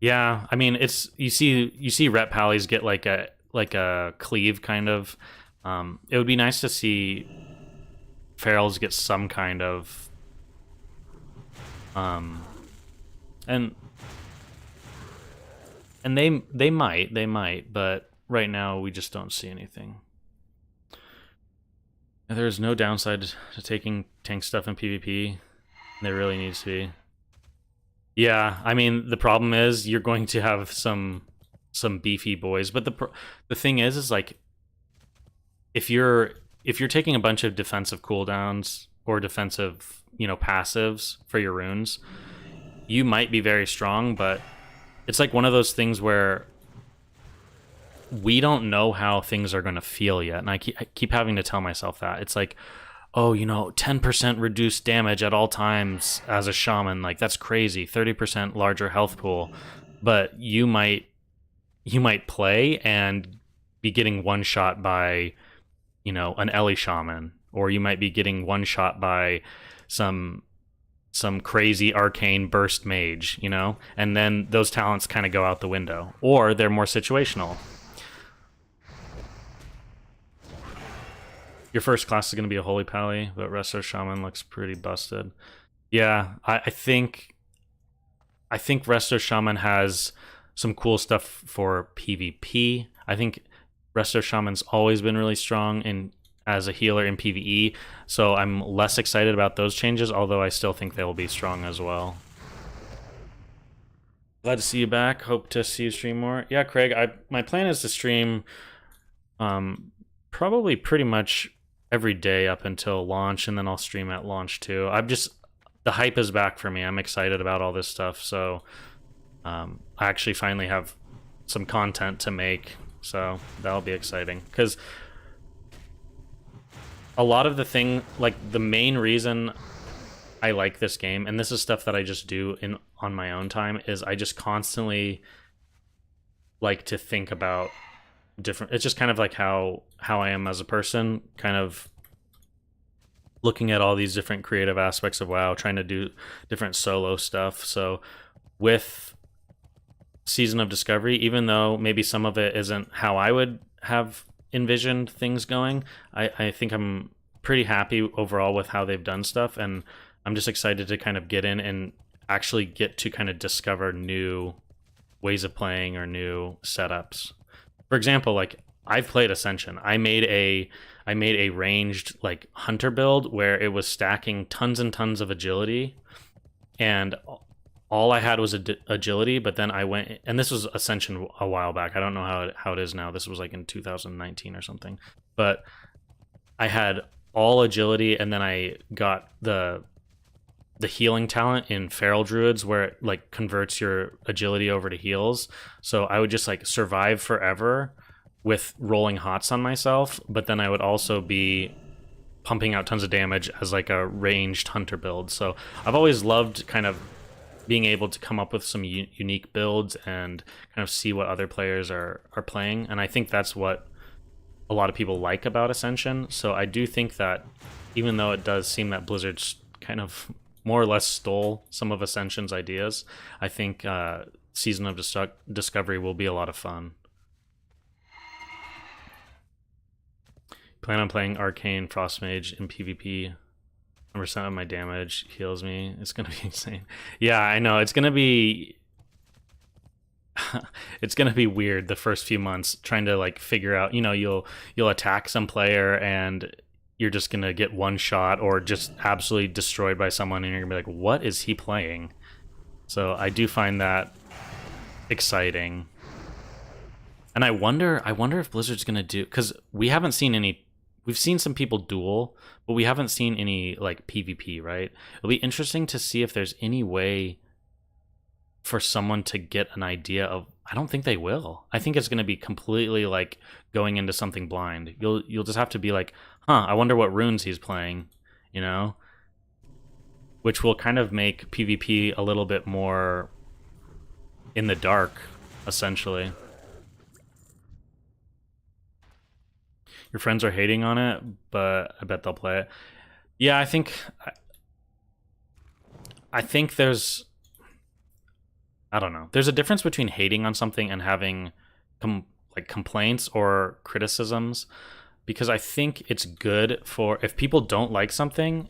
Speaker 1: Yeah, I mean, it's you see rep pallies get like a cleave kind of. It would be nice to see Ferals get some kind of um and they might, but right now we just don't see anything. There's no downside to taking tank stuff in PvP. There really needs to be. Yeah, I mean, the problem is you're going to have some beefy boys, but the thing is like if you're taking a bunch of defensive cooldowns or defensive, you know, passives for your runes, you might be very strong, but it's like one of those things where we don't know how things are going to feel yet. And I keep having to tell myself that. It's like, oh, you know, 10% reduced damage at all times as a shaman. Like, that's crazy. 30% larger health pool. But you might play and be getting one shot by, you know, an Ellie shaman. Or you might be getting one shot by some crazy arcane burst mage, you know? And then those talents kind of go out the window. Or they're more situational. Your first class is going to be a Holy Pally, but Resto Shaman looks pretty busted. Yeah, I think Resto Shaman has some cool stuff for PvP. I think Resto Shaman's always been really strong as a healer in PvE, so I'm less excited about those changes, although I still think they will be strong as well. Glad to see you back. Hope to see you stream more. Yeah, Craig, my plan is to stream probably pretty much every day up until launch, and then I'll stream at launch too. The hype is back for me. I'm excited about all this stuff, so I actually finally have some content to make, so that'll be exciting. Because a lot of the main reason I like this game, and this is stuff that I just do on my own time, is I just constantly like to think about different. It's just kind of like how I am as a person, kind of looking at all these different creative aspects of WoW, trying to do different solo stuff. So with Season of Discovery, even though maybe some of it isn't how I would have envisioned things going, I think I'm pretty happy overall with how they've done stuff, and I'm just excited to kind of get in and actually get to kind of discover new ways of playing or new setups. For example, like I've played Ascension. I made a ranged like hunter build where it was stacking tons and tons of agility and all I had was agility. But then I went, and this was Ascension a while back. I don't know how it is now. This was like in 2019 or something. But I had all agility, and then I got the healing talent in Feral Druids where it like converts your agility over to heals. So I would just like survive forever with rolling hots on myself, but then I would also be pumping out tons of damage as like a ranged hunter build. So I've always loved kind of being able to come up with some unique builds and kind of see what other players are playing. And I think that's what a lot of people like about Ascension. So I do think that even though it does seem that Blizzard's kind of more or less stole some of Ascension's ideas, I think Season of Discovery will be a lot of fun. Plan on playing Arcane Frostmage in PvP. 100% of my damage heals me. It's gonna be insane. Yeah, I know. It's gonna be it's gonna be weird the first few months trying to like figure out, you know, you'll attack some player and you're just gonna get one shot or just absolutely destroyed by someone, and you're gonna be like, what is he playing? So I do find that exciting. And I wonder if Blizzard's gonna do, because we haven't seen any. We've seen some people duel, but we haven't seen any like PvP, right? It'll be interesting to see if there's any way for someone to get an idea of. I don't think they will. I think it's going to be completely like going into something blind. You'll just have to be like, I wonder what runes he's playing, you know? Which will kind of make PvP a little bit more in the dark, essentially. Your friends are hating on it, but I bet they'll play it. Yeah, I think there's, I don't know. There's a difference between hating on something and having complaints or criticisms, because I think it's good for, if people don't like something,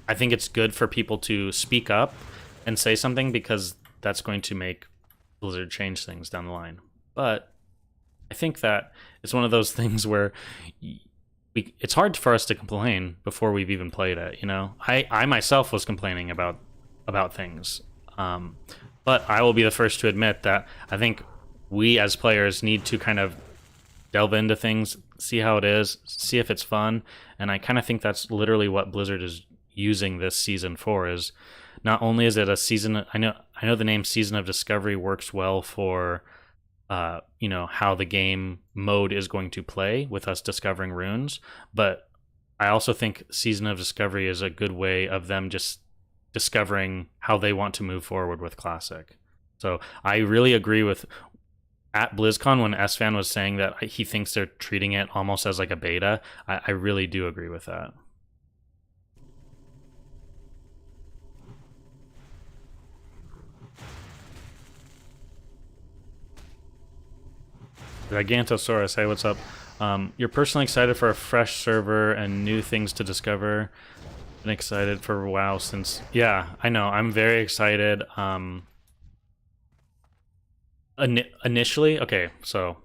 Speaker 1: I think it's good for people to speak up and say something, because that's going to make Blizzard change things down the line. But I think that it's one of those things where it's hard for us to complain before we've even played it, you know? I myself was complaining about things. But I will be the first to admit that I think we as players need to kind of delve into things, see how it is, see if it's fun. And I kind of think that's literally what Blizzard is using this season for, is not only is it a season, I know the name Season of Discovery works well for you know, how the game mode is going to play with us discovering runes, but I also think Season of Discovery is a good way of them just discovering how they want to move forward with Classic. So I really agree with, at BlizzCon when SFan was saying that he thinks they're treating it almost as like a beta, I really do agree with that. Gigantosaurus, hey, what's up? You're personally excited for a fresh server and new things to discover. Been excited for WoW since... Yeah, I know. I'm very excited. Initially, okay, so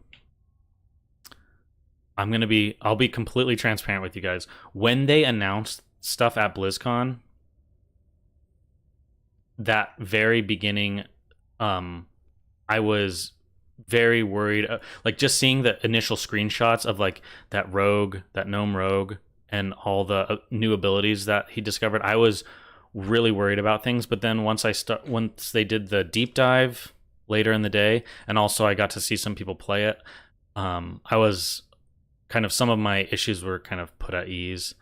Speaker 1: I'll be completely transparent with you guys. When they announced stuff at BlizzCon, that very beginning, I was very worried, like just seeing the initial screenshots of like that gnome rogue and all the new abilities that he discovered. I was really worried about things, but then once they did the deep dive later in the day, and also I got to see some people play it, I was kind of, some of my issues were kind of put at ease,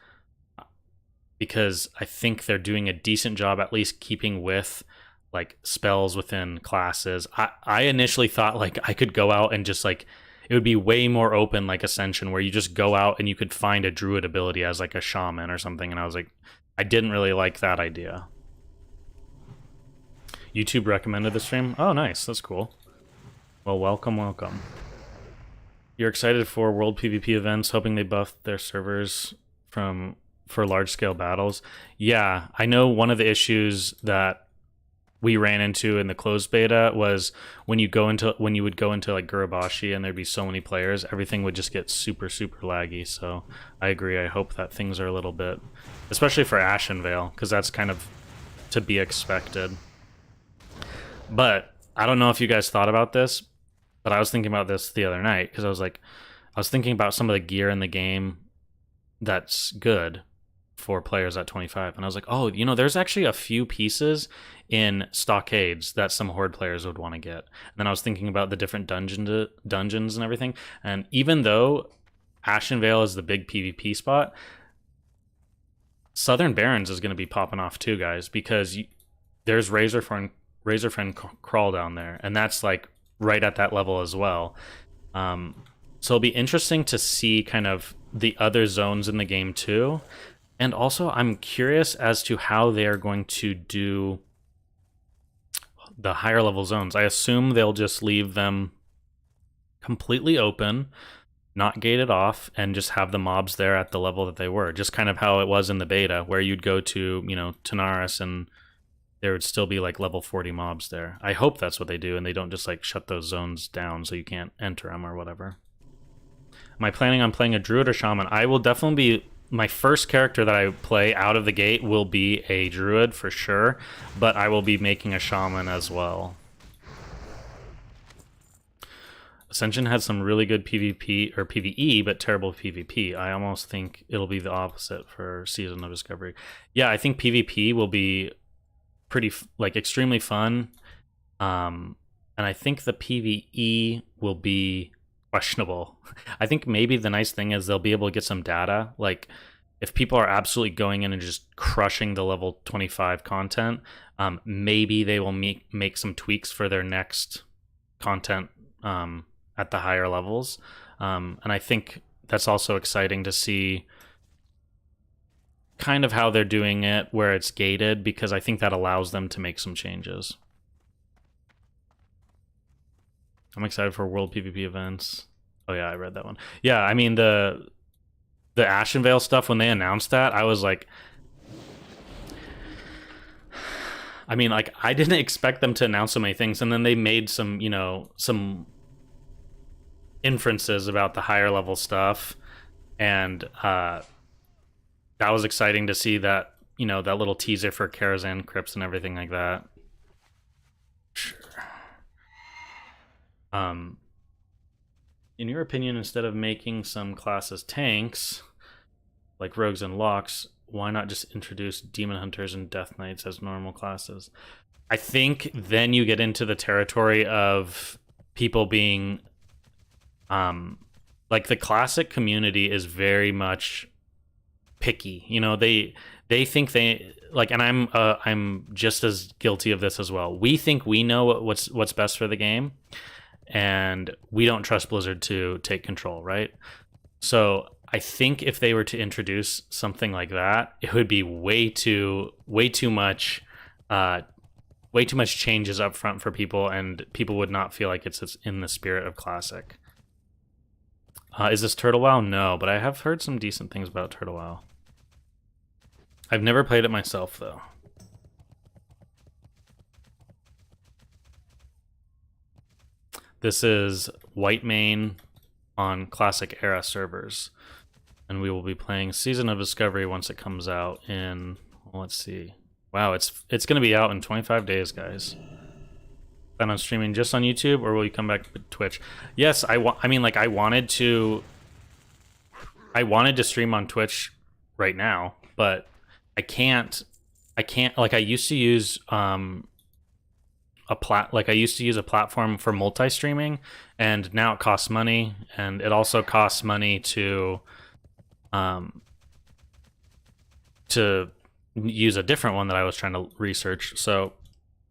Speaker 1: because I think they're doing a decent job at least keeping with like spells within classes. I initially thought like I could go out and just like, it would be way more open like Ascension, where you just go out and you could find a druid ability as like a shaman or something, and I was like, I didn't really like that idea. YouTube recommended the stream. Oh, nice. That's cool. Well, welcome. You're excited for World PvP events, hoping they buff their servers for large-scale battles. Yeah, I know one of the issues that we ran into in the closed beta was when you would go into like Gurabashi and there'd be so many players, everything would just get super laggy. So I agree. I hope that things are a little bit, especially for Ashenvale, because that's kind of to be expected. But I don't know if you guys thought about this, but I was thinking about this the other night because I was thinking about some of the gear in the game that's good for players at 25, and I was like, oh, you know, there's actually a few pieces in stockades that some horde players would want to get. And then I was thinking about the different dungeons and everything, and even though Ashenvale is the big PvP spot, Southern Barrens is going to be popping off too, guys, because there's Razorfen Crawl down there, and that's like right at that level as well. So it'll be interesting to see kind of the other zones in the game too. And also, I'm curious as to how they're going to do the higher level zones. I assume they'll just leave them completely open, not gated off, and just have the mobs there at the level that they were. Just kind of how it was in the beta, where you'd go to, you know, Tanaris and there would still be like level 40 mobs there. I hope that's what they do, and they don't just like shut those zones down so you can't enter them or whatever. Am I planning on playing a druid or shaman? I will definitely be... My first character that I play out of the gate will be a druid for sure, but I will be making a shaman as well. Ascension had some really good PvP or PvE, but terrible PvP. I almost think it'll be the opposite for Season of Discovery. Yeah, I think PvP will be pretty like extremely fun, and I think the PvE will be questionable. I think maybe the nice thing is they'll be able to get some data. Like if people are absolutely going in and just crushing the level 25 content, maybe they will make some tweaks for their next content at the higher levels. And I think that's also exciting to see kind of how they're doing it where it's gated, because I think that allows them to make some changes. I'm excited for World PvP events. Oh yeah, I read that one. Yeah, I mean the Ashenvale stuff, when they announced that, I was like, I mean, like, I didn't expect them to announce so many things, and then they made some, you know, some inferences about the higher level stuff, and that was exciting to see that, you know, that little teaser for Karazhan Crypts and everything like that. Sure. In your opinion, instead of making some classes tanks, like rogues and locks, why not just introduce demon hunters and death knights as normal classes? I think then you get into the territory of people being, like the classic community is very much picky. You know, they think they like, and I'm just as guilty of this as well. We think we know what's best for the game, and we don't trust Blizzard to take control, right? So I think if they were to introduce something like that, it would be way too much changes up front for people, and people would not feel like it's in the spirit of Classic. Is this Turtle WoW? No, but I have heard some decent things about Turtle WoW. I've never played it myself, though. This is Whitemane on Classic Era servers, and we will be playing Season of Discovery once it comes out in, well, let's see. Wow, it's going to be out in 25 days, guys. Plan on streaming just on YouTube, or will you come back to Twitch? Yes, I mean, like, I wanted to stream on Twitch right now, but I can't, like, I used to use I used to use a platform for multi-streaming, and now it costs money, and it also costs money to use a different one that I was trying to research. So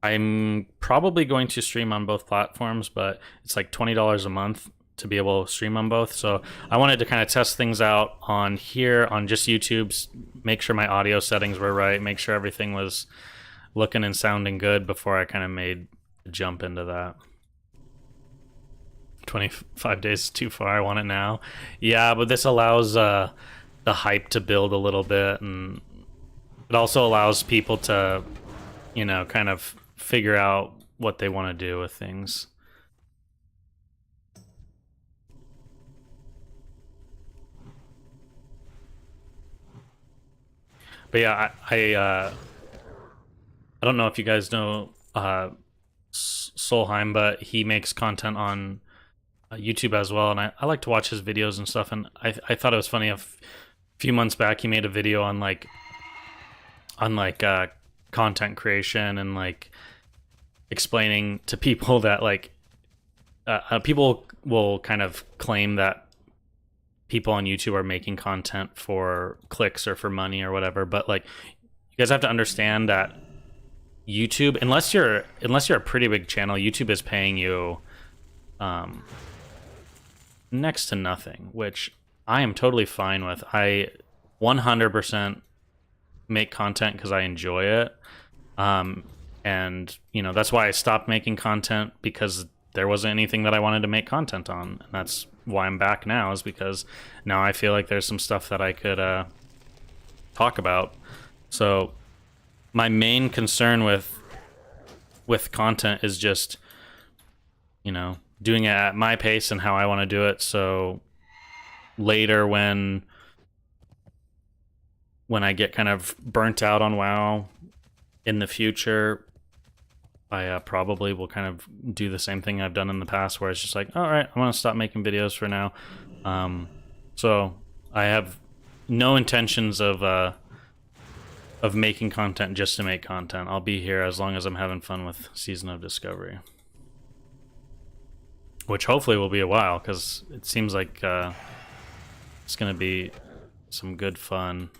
Speaker 1: I'm probably going to stream on both platforms, but it's like $20 a month to be able to stream on both. So I wanted to kind of test things out on here on just YouTube, make sure my audio settings were right, make sure everything was looking and sounding good before I kind of made the jump into that. 25 days is too far. I want it now. Yeah, but this allows the hype to build a little bit, and it also allows people to, you know, kind of figure out what they want to do with things. But yeah, I don't know if you guys know Solheim, but he makes content on YouTube as well, and I like to watch his videos and stuff. And I thought it was funny. A few months back, he made a video on content creation and like explaining to people that like people will kind of claim that people on YouTube are making content for clicks or for money or whatever, but like you guys have to understand that YouTube, unless you're a pretty big channel, YouTube is paying you next to nothing, which I am totally fine with. I 100% make content because I enjoy it, and you know that's why I stopped making content, because there wasn't anything that I wanted to make content on, and that's why I'm back now, is because now I feel like there's some stuff that I could talk about. So my main concern with content is just, you know, doing it at my pace and how I want to do it. So later when I get kind of burnt out on WoW in the future, I probably will kind of do the same thing I've done in the past, where it's just like, all right, I want to stop making videos for now. So I have no intentions of making content just to make content. I'll be here as long as I'm having fun with Season of Discovery, which hopefully will be a while, because it seems like it's going to be some good fun,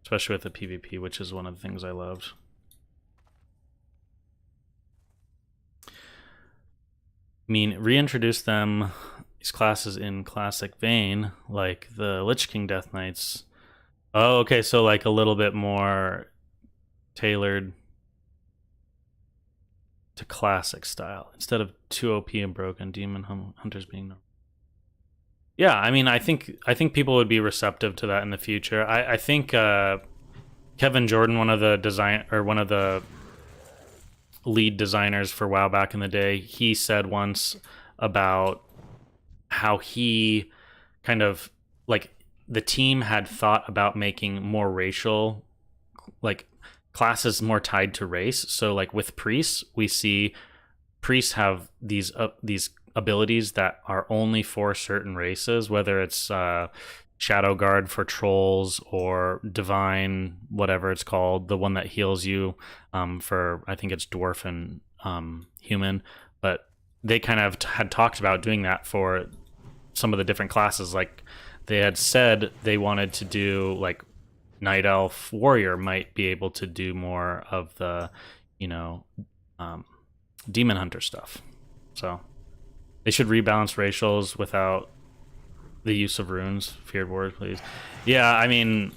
Speaker 1: especially with the PvP, which is one of the things I loved. I mean, reintroduce these classes in classic vein, like the Lich King Death Knights. Oh, okay, so like a little bit more tailored to classic style, instead of too OP and broken demon hunters being no. Yeah, I mean, I think people would be receptive to that in the future. I think Kevin Jordan, one of the lead designers for WoW back in the day, he said once about how he kind of like the team had thought about making more racial, like classes more tied to race. So like with priests, we see priests have these abilities that are only for certain races, whether it's Shadow Guard for trolls or Divine, whatever it's called, the one that heals you for, I think it's Dwarf and Human. But they kind of had talked about doing that for some of the different classes. Like they had said they wanted to do like Night Elf Warrior might be able to do more of the, you know, Demon Hunter stuff. So they should rebalance racials without the use of runes. Feared Warriors, please. Yeah, I mean,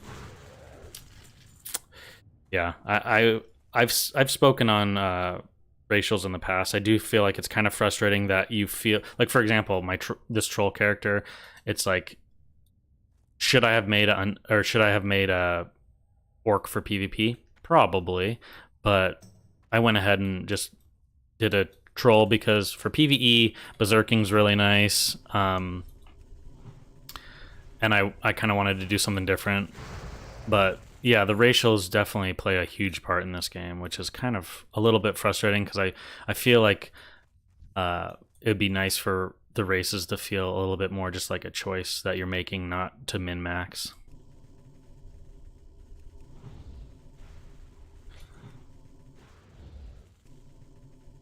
Speaker 1: yeah, I've spoken on racials in the past. I do feel like it's kind of frustrating that you feel like, for example, this troll character, it's like, should I have made a orc for PvP? Probably, but I went ahead and just did a troll because for PvE, berserking's really nice. And I kind of wanted to do something different. But yeah, the racials definitely play a huge part in this game, which is kind of a little bit frustrating, because I feel like it would be nice for the races to feel a little bit more just like a choice that you're making, not to min-max.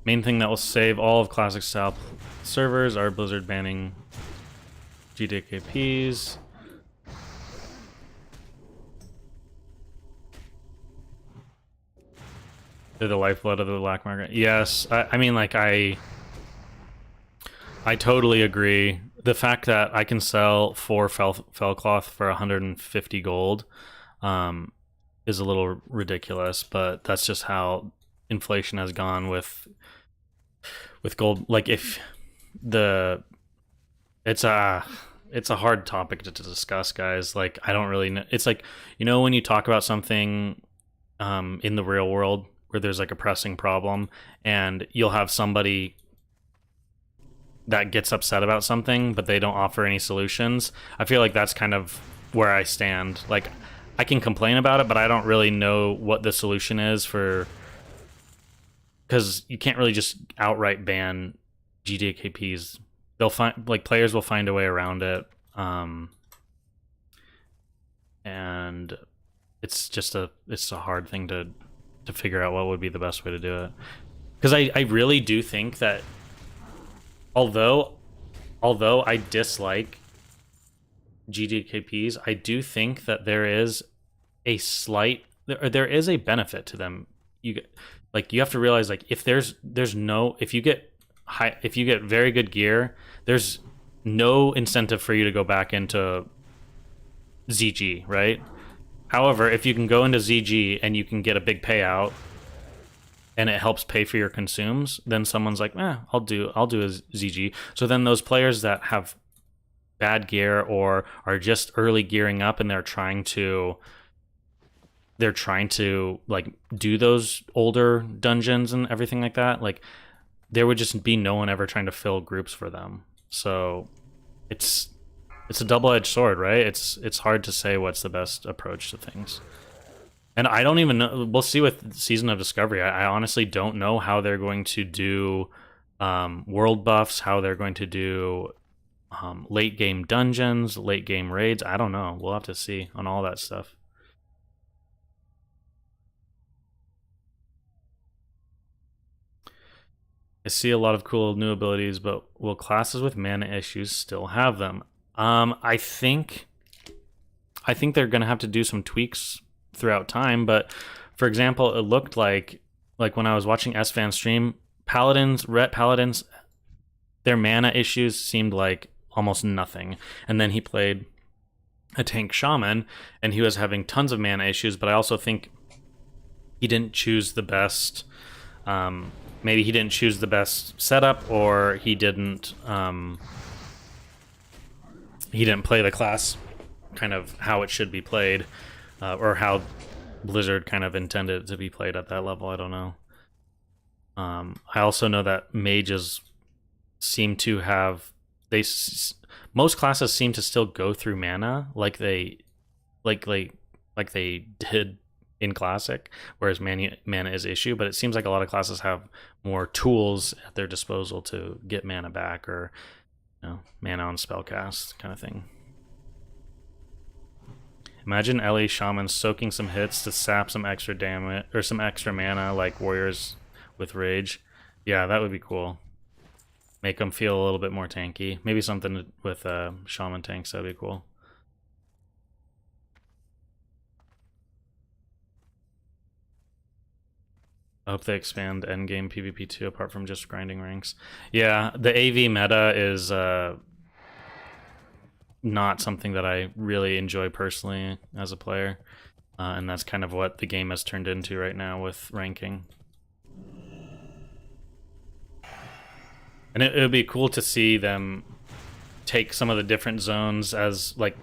Speaker 1: Main thing that will save all of classic style servers are Blizzard banning GDKPs. They're the lifeblood of the black market. Yes, I mean, like, I totally agree. The fact that I can sell 4 fell cloth for 150 gold is a little ridiculous, but that's just how inflation has gone with gold. Like, if it's a hard topic to discuss, guys. Like, I don't really know. It's like, you know, when you talk about something in the real world where there's like a pressing problem, and you'll have somebody that gets upset about something, but they don't offer any solutions. I feel like that's kind of where I stand. Like, I can complain about it, but I don't really know what the solution is for because you can't really just outright ban GDKPs. They'll find, like, players will find a way around it, and it's a hard thing to figure out what would be the best way to do it. Because I really do think that although I dislike GDKPs, I do think that there is a slight there is a benefit to them. You have to realize, like, if if you get very good gear, there's no incentive for you to go back into ZG, right? However, if you can go into ZG and you can get a big payout and it helps pay for your consumes, then someone's like, I'll do a ZG. So then those players that have bad gear or are just early gearing up and they're trying to like do those older dungeons and everything like that, like, there would just be no one ever trying to fill groups for them. So it's a double-edged sword, right? It's hard to say what's the best approach to things. And I don't even know. We'll see with Season of Discovery. I honestly don't know how they're going to do world buffs, how they're going to do late game dungeons, late game raids. I don't know. We'll have to see on all that stuff. I see a lot of cool new abilities, but will classes with mana issues still have them? I think they're gonna have to do some tweaks throughout time. But for example, it looked like when I was watching SFan stream, Ret Paladins, their mana issues seemed like almost nothing. And then he played a tank shaman, and he was having tons of mana issues. But I also think he didn't choose the best. Maybe he didn't choose the best setup, or he didn't play the class kind of how it should be played, or how Blizzard kind of intended it to be played at that level. I don't know. I also know that mages seem to have most classes seem to still go through mana like they did in Classic, whereas mana is issue. But it seems like a lot of classes have more tools at their disposal to get mana back, or mana on spellcast kind of thing. Imagine Ellie Shaman soaking some hits to sap some extra damage or some extra mana, like warriors with rage. Yeah, that would be cool. Make them feel a little bit more tanky. Maybe something with shaman tanks, that'd be cool. I hope they expand endgame PvP too, apart from just grinding ranks. Yeah, the AV meta is not something that I really enjoy personally as a player, and that's kind of what the game has turned into right now with ranking. And it would be cool to see them take some of the different zones, as like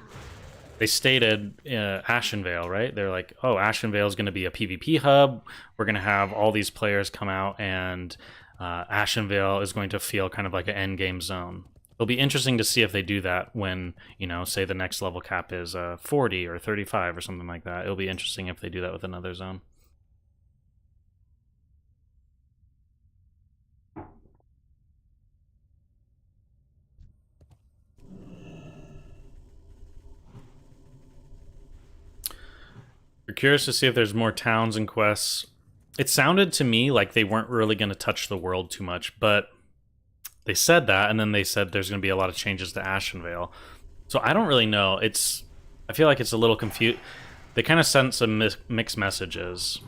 Speaker 1: they stated Ashenvale, right? They're like, oh, Ashenvale is going to be a PvP hub. We're going to have all these players come out, and Ashenvale is going to feel kind of like an end game zone. It'll be interesting to see if they do that when, say the next level cap is 40 or 35 or something like that. It'll be interesting if they do that with another zone. You're curious to see if there's more towns and quests. It sounded to me like they weren't really going to touch the world too much, but they said that, and then they said there's going to be a lot of changes to Ashenvale. So I don't really know. I feel like it's a little confused. They kind of sent some mixed messages.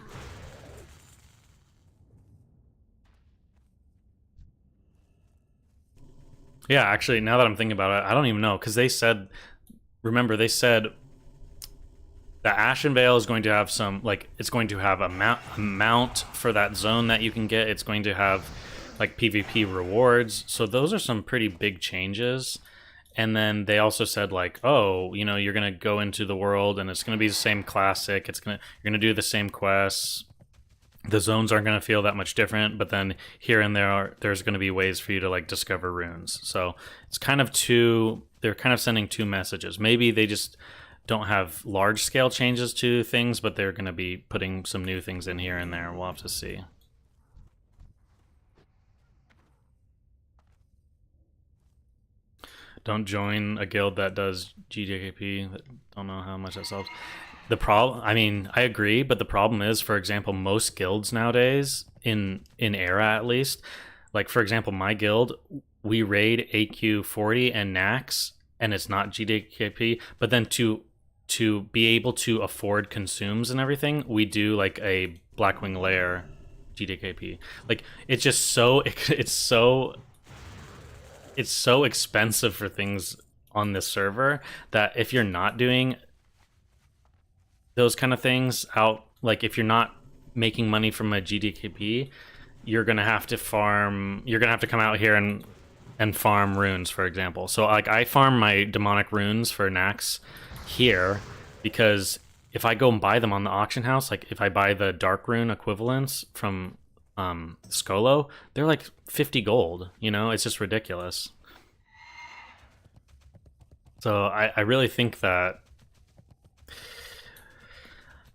Speaker 1: Yeah, actually, now that I'm thinking about it, I don't even know, because they said that Ashenvale is going to have some, like, it's going to have a mount for that zone that you can get. It's going to have like PvP rewards. So those are some pretty big changes. And then they also said, like, oh, you're going to go into the world and it's going to be the same Classic. You're going to do the same quests. The zones aren't going to feel that much different, but then here and there's going to be ways for you to like discover runes. So it's kind of they're kind of sending two messages. Maybe they just don't have large scale changes to things, but they're going to be putting some new things in here and there. We'll have to see. don't join a guild that does GDKP. Don't know how much that solves. The problem, I mean, I agree, but the problem is, for example, most guilds nowadays, in era at least, like for example, my guild, we raid AQ 40 and Nax, and it's not GDKP. But then to be able to afford consumes and everything, we do like a Blackwing Lair GDKP. Like it's just so it's so expensive for things on this server that if you're not doing those kind of things out, like if you're not making money from a GDKP, you're gonna have to farm. You're gonna have to come out here and farm runes, for example. So like I farm my demonic runes for Nax here because if I go and buy them on the auction house, like if I buy the dark rune equivalents from Skolo, they're like 50 gold. You know, it's just ridiculous. So I really think that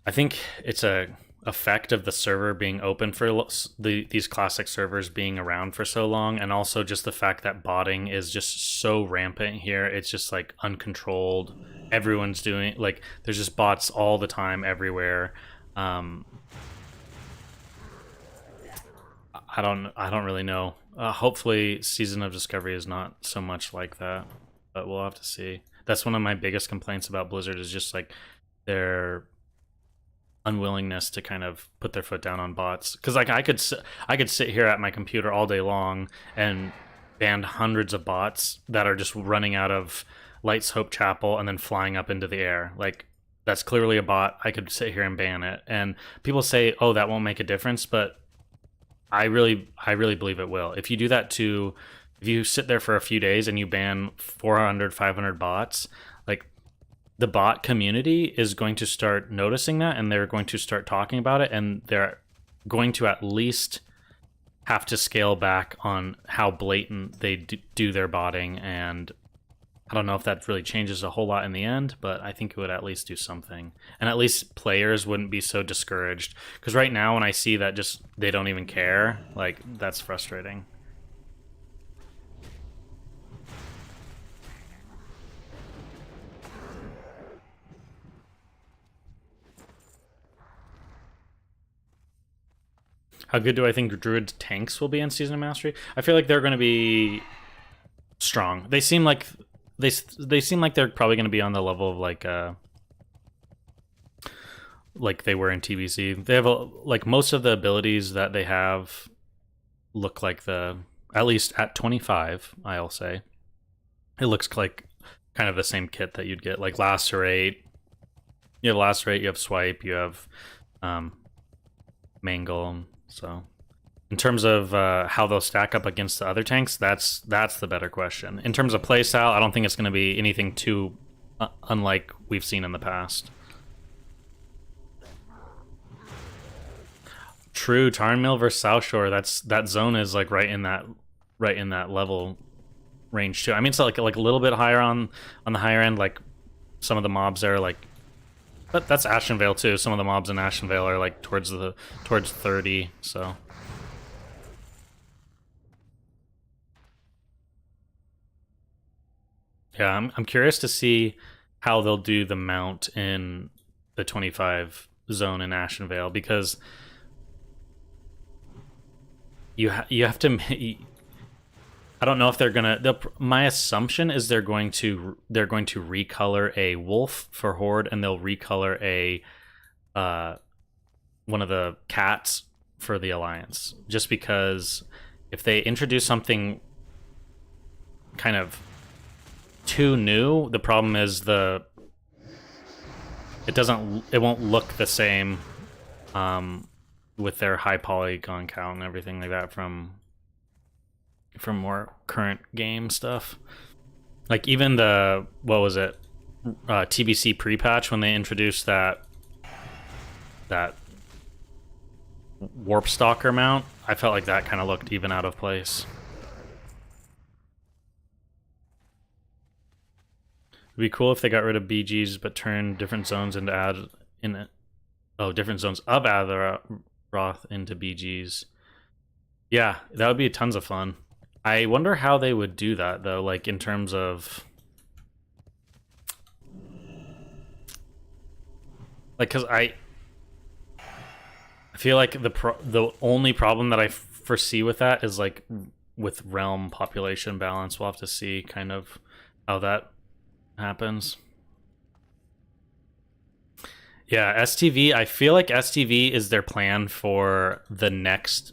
Speaker 1: it's a effect of the server being open for these classic servers being around for so long, and also just the fact that botting is just so rampant here. It's just like uncontrolled. Everyone's doing, like, there's just bots all the time everywhere. I don't really know. Hopefully Season of Discovery is not so much like that, but we'll have to see. That's one of my biggest complaints about Blizzard, is just like their unwillingness to kind of put their foot down on bots. Because like I could sit here at my computer all day long and ban hundreds of bots that are just running out of Light's Hope Chapel and then flying up into the air. Like that's clearly a bot. I could sit here and ban it. And people say, "Oh, that won't make a difference," but I really believe it will. If you do that if you sit there for a few days and you ban 400, 500 bots, like the bot community is going to start noticing that, and they're going to start talking about it, and they're going to at least have to scale back on how blatant they do their botting. And I don't know if that really changes a whole lot in the end, but I think it would at least do something. And at least players wouldn't be so discouraged. Because right now when I see that just they don't even care, like that's frustrating. How good do I think Druid tanks will be in Season of Mastery? I feel like they're going to be strong. They seem like they seem like they're probably going to be on the level of like they were in TBC. They have like most of the abilities that they have look like at least at 25, I'll say. It looks like kind of the same kit that you'd get, like Lacerate. You have Lacerate, you have Swipe, you have Mangle. So in terms of how they'll stack up against the other tanks, that's the better question. In terms of playstyle, I don't think it's going to be anything too unlike we've seen in the past. True, Tarnmill versus South Shore. That zone is like right in that level range too. I mean, it's like a little bit higher on the higher end. Like some of the mobs there, like. But that's Ashenvale too. Some of the mobs in Ashenvale are like towards 30, so. Yeah, I'm curious to see how they'll do the mount in the 25 zone in Ashenvale, because you have to. I don't know if they're gonna. My assumption is they're going to recolor a wolf for Horde, and they'll recolor a one of the cats for the Alliance. Just because if they introduce something kind of too new, the problem is it won't look the same with their high polygon count and everything like that from more current game stuff. Like even the, what was it, TBC pre-patch, when they introduced that Warp Stalker mount, I felt like that kind of looked even out of place. It'd be cool if they got rid of BGs but turned different zones into different zones of Azeroth into BGs. Yeah, that would be tons of fun. I wonder how they would do that though, like in terms of like, because I feel like the only problem that I foresee with that is like with realm population balance. We'll have to see kind of how that happens. Yeah, STV. I feel like STV is their plan for the next.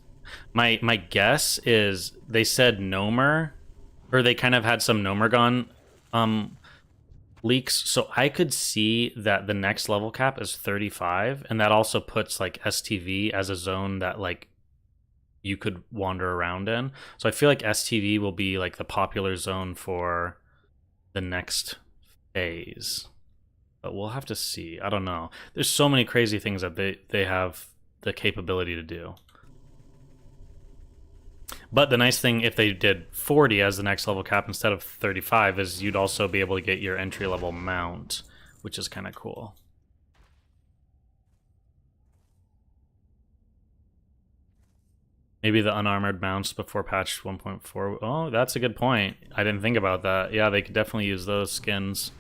Speaker 1: My guess is they said Nomer, or they kind of had some Nomergon leaks, so I could see that the next level cap is 35, and that also puts like STV as a zone that like you could wander around in. So I feel like STV will be like the popular zone for the next phase. But we'll have to see. I don't know. There's so many crazy things that they have the capability to do. But the nice thing, if they did 40 as the next level cap instead of 35, is you'd also be able to get your entry level mount, which is kind of cool. Maybe the unarmored mounts before patch 1.4. Oh, that's a good point. I didn't think about that. Yeah, they could definitely use those skins.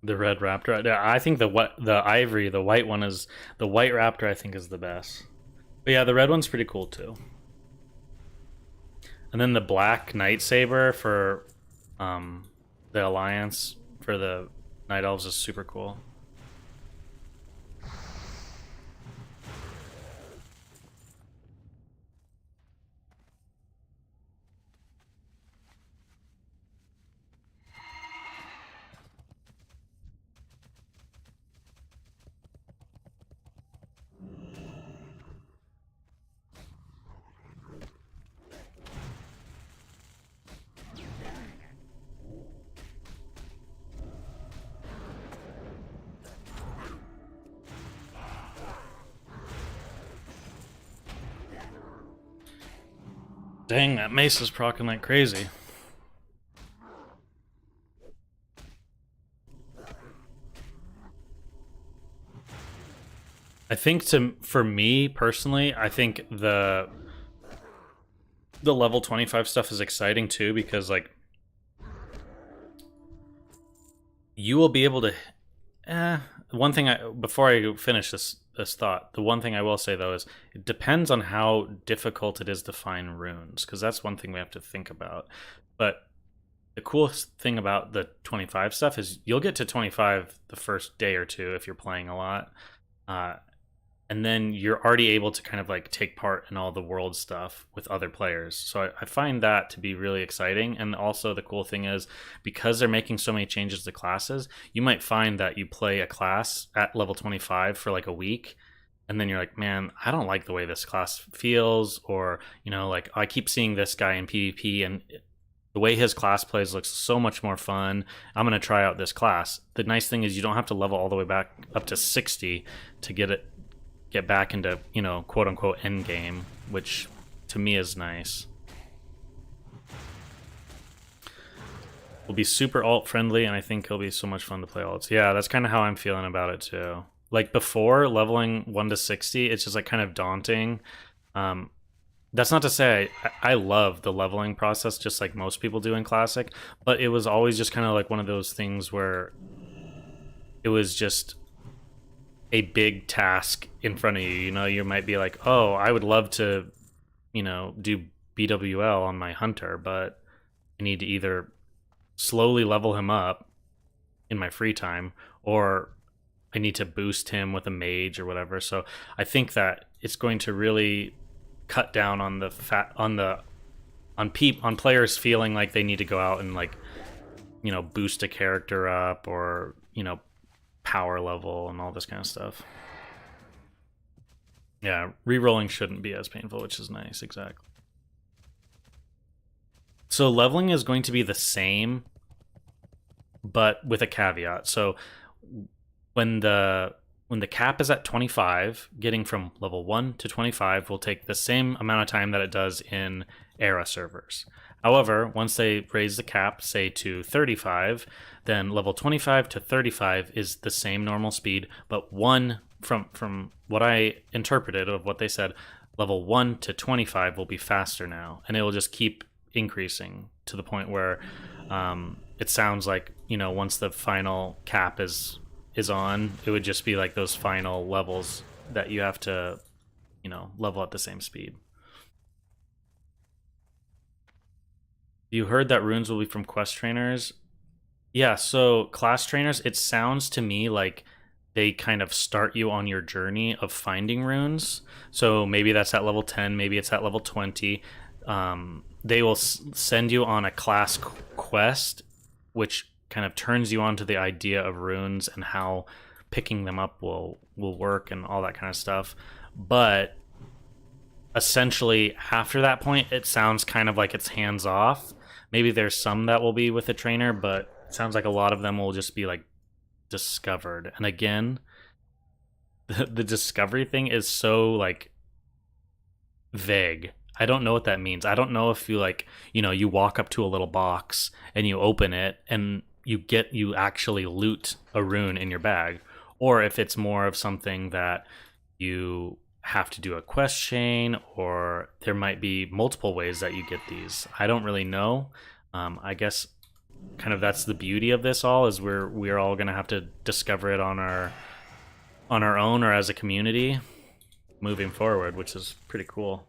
Speaker 1: The red raptor. I think the ivory, the white one is the white raptor. I think is the best. But yeah, the red one's pretty cool too. And then the black night saber for the alliance for the night elves is super cool. Dang, that mace is proccing like crazy. I think for me personally, I think the level 25 stuff is exciting too, because like you will be able to one thing before I finish this thought, the one thing I will say though is it depends on how difficult it is to find runes, because that's one thing we have to think about. But the coolest thing about the 25 stuff is you'll get to 25 the first day or two if you're playing a lot, and then you're already able to kind of like take part in all the world stuff with other players. So I find that to be really exciting. And also the cool thing is, because they're making so many changes to classes, you might find that you play a class at level 25 for like a week, and then you're like, man, I don't like the way this class feels, or you know, like I keep seeing this guy in PvP and the way his class plays looks so much more fun. I'm going to try out this class. The nice thing is you don't have to level all the way back up to 60 to get back into, you know, quote unquote end game, which to me is nice. Will be super alt friendly, and I think it'll be so much fun to play alts. Yeah, that's kind of how I'm feeling about it too. Like before, leveling 1 to 60, it's just like kind of daunting. That's not to say I love the leveling process just like most people do in Classic, but it was always just kind of like one of those things where it was just a big task in front of you. You know, you might be like, oh, I would love to, you know, do BWL on my hunter, but I need to either slowly level him up in my free time, or I need to boost him with a mage or whatever. So I think that it's going to really cut down on the on players feeling like they need to go out and like, you know, boost a character up, or you know, power level and all this kind of stuff. Yeah, re-rolling shouldn't be as painful, which is nice. Exactly. So leveling is going to be the same, but with a caveat. So when the cap is at 25, getting from level 1 to 25 will take the same amount of time that it does in era servers. However, once they raise the cap, say to 35, then level 25 to 35 is the same normal speed, but from what I interpreted of what they said, level 1 to 25 will be faster now, and it will just keep increasing to the point where it sounds like, once the final cap is on, it would just be like those final levels that you have to, level at the same speed. You heard that runes will be from quest trainers? Yeah, so class trainers, it sounds to me like they kind of start you on your journey of finding runes. So maybe that's at level 10, maybe it's at level 20. They will send you on a class quest, which kind of turns you on to the idea of runes and how picking them up will work and all that kind of stuff. But essentially, after that point, it sounds kind of like it's hands off. Maybe there's some that will be with a trainer, but it sounds like a lot of them will just be like discovered. And again, the discovery thing is so like vague. I don't know what that means. I don't know if you like, you walk up to a little box and you open it and you actually loot a rune in your bag, or if it's more of something that you have to do a quest chain, or there might be multiple ways that you get these. I don't really know. I guess kind of that's the beauty of this all, is we're all gonna have to discover it on our own or as a community moving forward, which is pretty cool.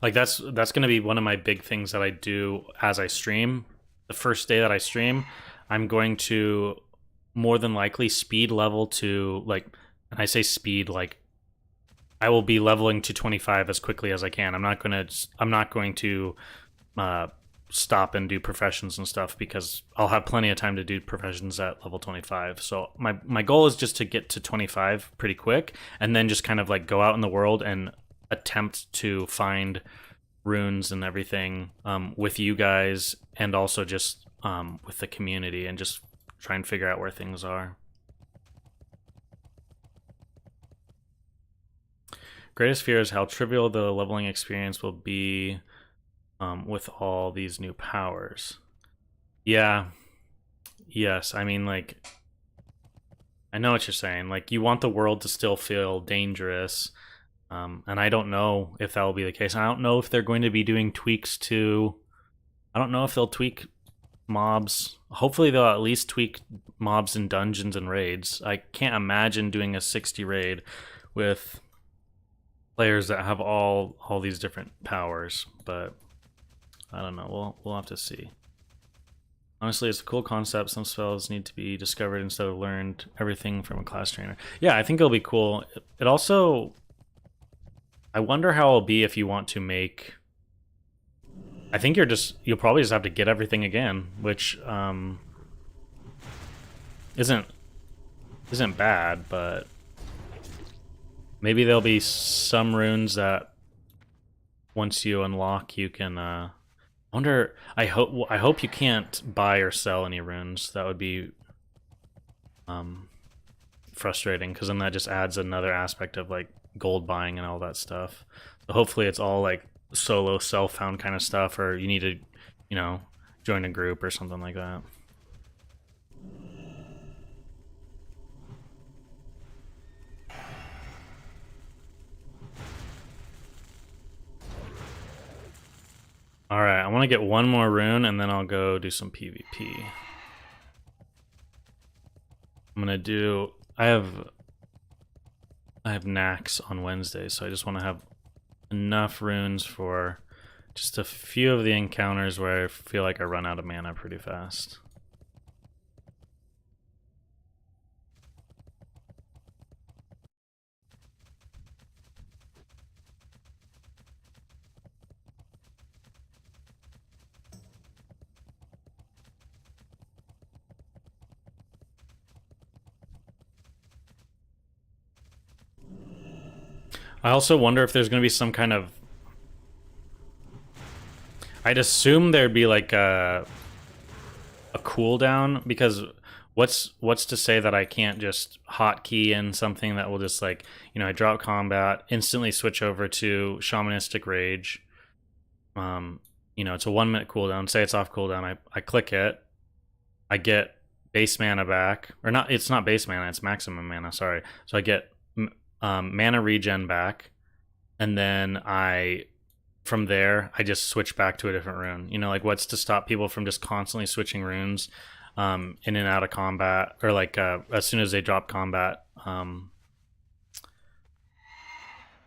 Speaker 1: Like that's gonna be one of my big things that I do as I stream. The first day that I stream, I'm going to more than likely speed level to, like, and I say speed, like I will be leveling to 25 as quickly as I can. I'm not going to stop and do professions and stuff, because I'll have plenty of time to do professions at level 25. So my goal is just to get to 25 pretty quick, and then just kind of like go out in the world and attempt to find runes and everything with you guys, and also just with the community, and just try and figure out where things are. Greatest fear is how trivial the leveling experience will be with all these new powers. Yeah. Yes. I mean, like, I know what you're saying. Like, you want the world to still feel dangerous. And I don't know if that will be the case. I don't know if they're going to be doing tweaks to... I don't know if they'll tweak mobs. Hopefully they'll at least tweak mobs in dungeons and raids. I can't imagine doing a 60 raid with players that have all these different powers, but I don't know. We'll have to see. Honestly, it's a cool concept. Some spells need to be discovered instead of learned. Everything from a class trainer. Yeah, I think it'll be cool. It also... I wonder how it'll be if you want to make... I think you'll probably just have to get everything again, which isn't bad, but maybe there'll be some runes that once you unlock, you can wonder. I hope you can't buy or sell any runes. That would be frustrating, because then that just adds another aspect of like gold buying and all that stuff. So hopefully it's all like solo self-found kind of stuff, or you need to, join a group or something like that. Alright, I want to get one more rune and then I'll go do some PvP. I'm gonna do... I have knacks on Wednesday, so I just want to have enough runes for just a few of the encounters where I feel like I run out of mana pretty fast. I also wonder if there's going to be some kind of... I'd assume there'd be like a cooldown, because what's to say that I can't just hotkey in something that will just like, you know, I drop combat, instantly switch over to Shamanistic Rage. You know, it's a 1 minute cooldown. Say it's off cooldown. I click it. I get base mana back, or not. It's not base mana. It's maximum mana. Sorry. So I get mana regen back, and then from there I just switch back to a different rune. You know, like what's to stop people from just constantly switching runes in and out of combat, or like as soon as they drop combat.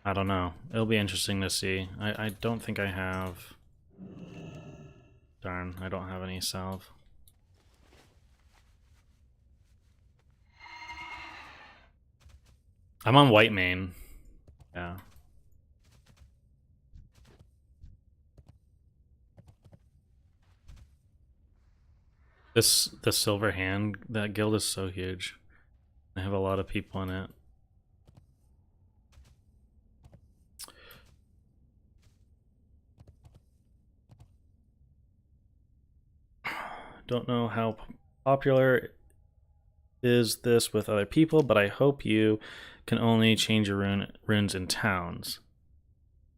Speaker 1: I don't know. It'll be interesting to see. I don't think I have. Darn, I don't have any salve. I'm on white main. Yeah. The Silver Hand, that guild is so huge. I have a lot of people in it. Don't know how popular is this with other people, but I hope you can only change your runes in towns.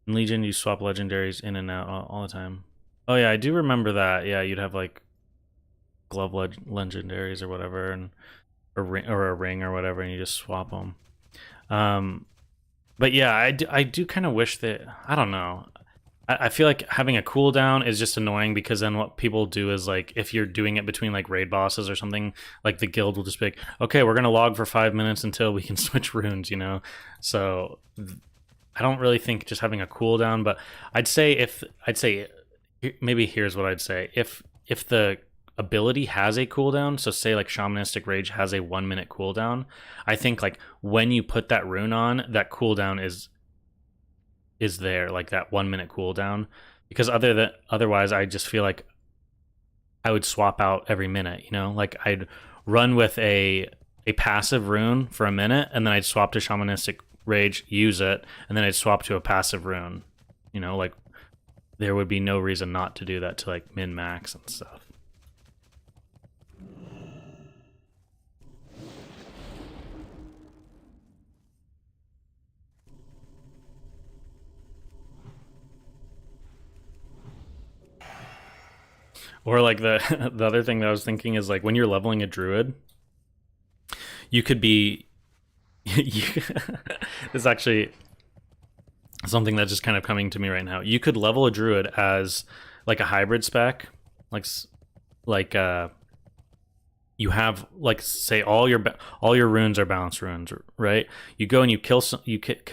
Speaker 1: In Legion, you swap legendaries in and out all the time. Oh yeah, I do remember that. Yeah, you'd have like glove legendaries or whatever, and or a ring or whatever, and you just swap them. But yeah, I do kind of wish that, I don't know. I feel like having a cooldown is just annoying, because then what people do is, like, if you're doing it between like raid bosses or something, like the guild will just be like, okay, we're gonna log for 5 minutes until we can switch runes, you know. So I don't really think just having a cooldown, but I'd say maybe here's what I'd say: if the ability has a cooldown, so say like Shamanistic Rage has a 1 minute cooldown, I think like when you put that rune on, that cooldown is there, like that 1 minute cooldown, because otherwise I just feel like I would swap out every minute, you know, like I'd run with a passive rune for a minute, and then I'd swap to Shamanistic Rage, use it, and then I'd swap to a passive rune, you know, like there would be no reason not to do that to like min max and stuff. Or like the other thing that I was thinking is like when you're leveling a druid, you could be it's actually something that's just kind of coming to me right now. You could level a druid as like a hybrid spec, like you have, like, say all your runes are balanced runes, right? You go and you kill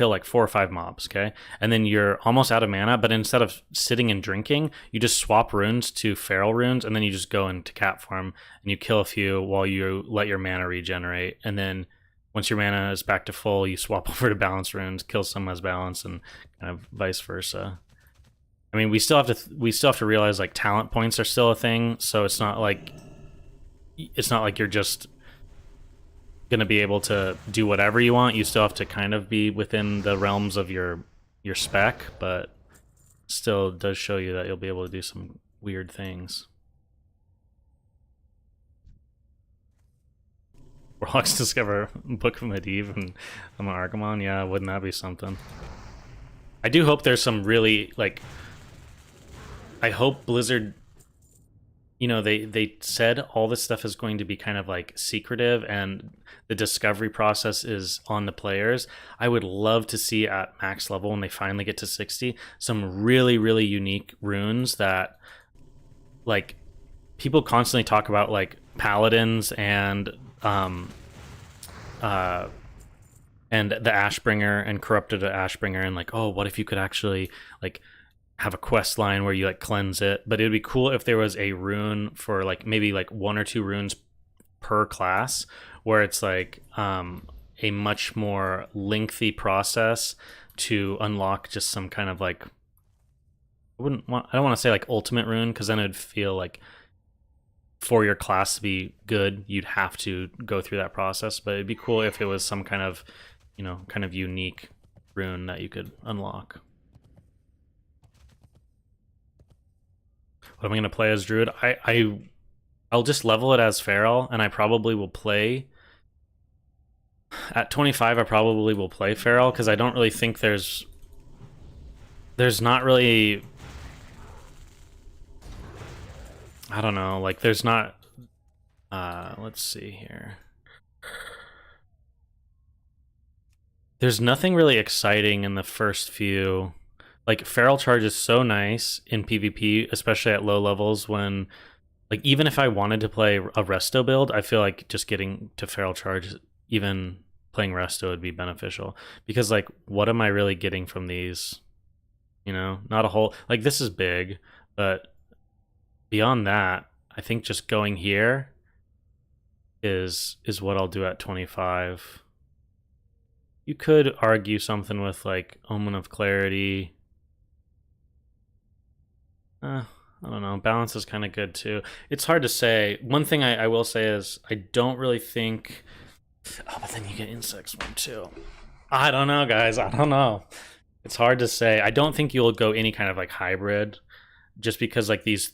Speaker 1: like 4 or 5 mobs, okay? And then you're almost out of mana, but instead of sitting and drinking, you just swap runes to feral runes, and then you just go into cat farm and you kill a few while you let your mana regenerate. And then once your mana is back to full, you swap over to balanced runes, kill some as balance, and kind of vice versa. I mean, we still have to realize like talent points are still a thing, so it's not like you're just gonna be able to do whatever you want. You still have to kind of be within the realms of your spec, but still does show you that you'll be able to do some weird things. Warlocks discover Book of Medivh and I'm an Archimon. Yeah, wouldn't that be something? I do hope there's some really, like, I hope Blizzard, you know, they said all this stuff is going to be kind of like secretive and the discovery process is on the players. I would love to see at max level, when they finally get to 60, some really, really unique runes that, like, people constantly talk about, like paladins and the Ashbringer and corrupted Ashbringer, and like, oh, what if you could actually like have a quest line where you like cleanse it? But it'd be cool if there was a rune for like maybe like 1 or 2 runes per class, where it's like a much more lengthy process to unlock just some kind of like, I don't want to say like ultimate rune, because then it'd feel like for your class to be good, you'd have to go through that process. But it'd be cool if it was some kind of, you know, kind of unique rune that you could unlock. What am I going to play as Druid? I I'll just level it as feral, and I probably will play at 25. I probably will play feral because I don't really think there's not really, I don't know, like there's not. Let's see here. There's nothing really exciting in the first few. Like feral charge is so nice in PvP, especially at low levels when, like, even if I wanted to play a resto build, I feel like just getting to feral charge, even playing resto would be beneficial because, like, what am I really getting from these? You know, not a whole, like, this is big, but beyond that, I think just going here is what I'll do at 25. You could argue something with like Omen of Clarity. I don't know. Balance is kind of good too. It's hard to say. One thing I will say is I don't really think. Oh, but then you get insects one too. I don't know, guys. I don't know. It's hard to say. I don't think you'll go any kind of like hybrid, just because like these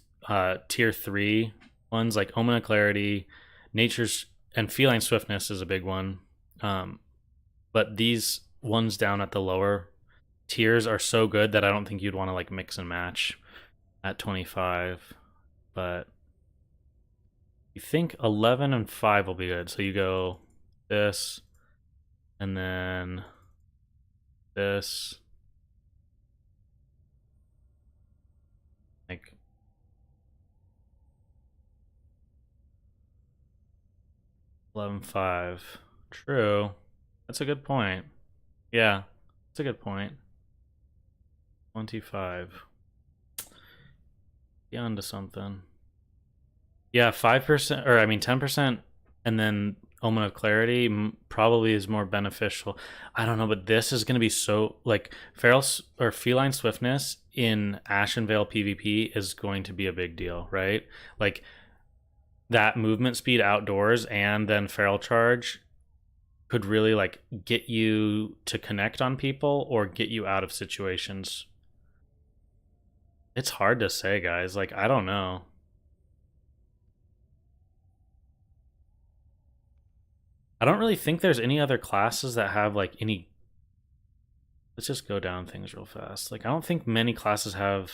Speaker 1: tier 3 ones, like Omen of Clarity, Nature's, and Feline Swiftness is a big one. But these ones down at the lower tiers are so good that I don't think you'd want to like mix and match at 25. But you think 11 and 5 will be good. So you go this, and then this. Like 11-5. True. That's a good point. Yeah, that's a good point. 25. Be onto something. Yeah, 5%, or I mean 10%, and then Omen of Clarity probably is more beneficial. I don't know, but this is going to be so, like, feral or Feline Swiftness in Ashenvale PvP is going to be a big deal, right? Like, that movement speed outdoors and then feral charge could really like get you to connect on people or get you out of situations. It's hard to say, guys. Like, I don't know. I don't really think there's any other classes that have like any. Let's just go down things real fast. Like, I don't think many classes have.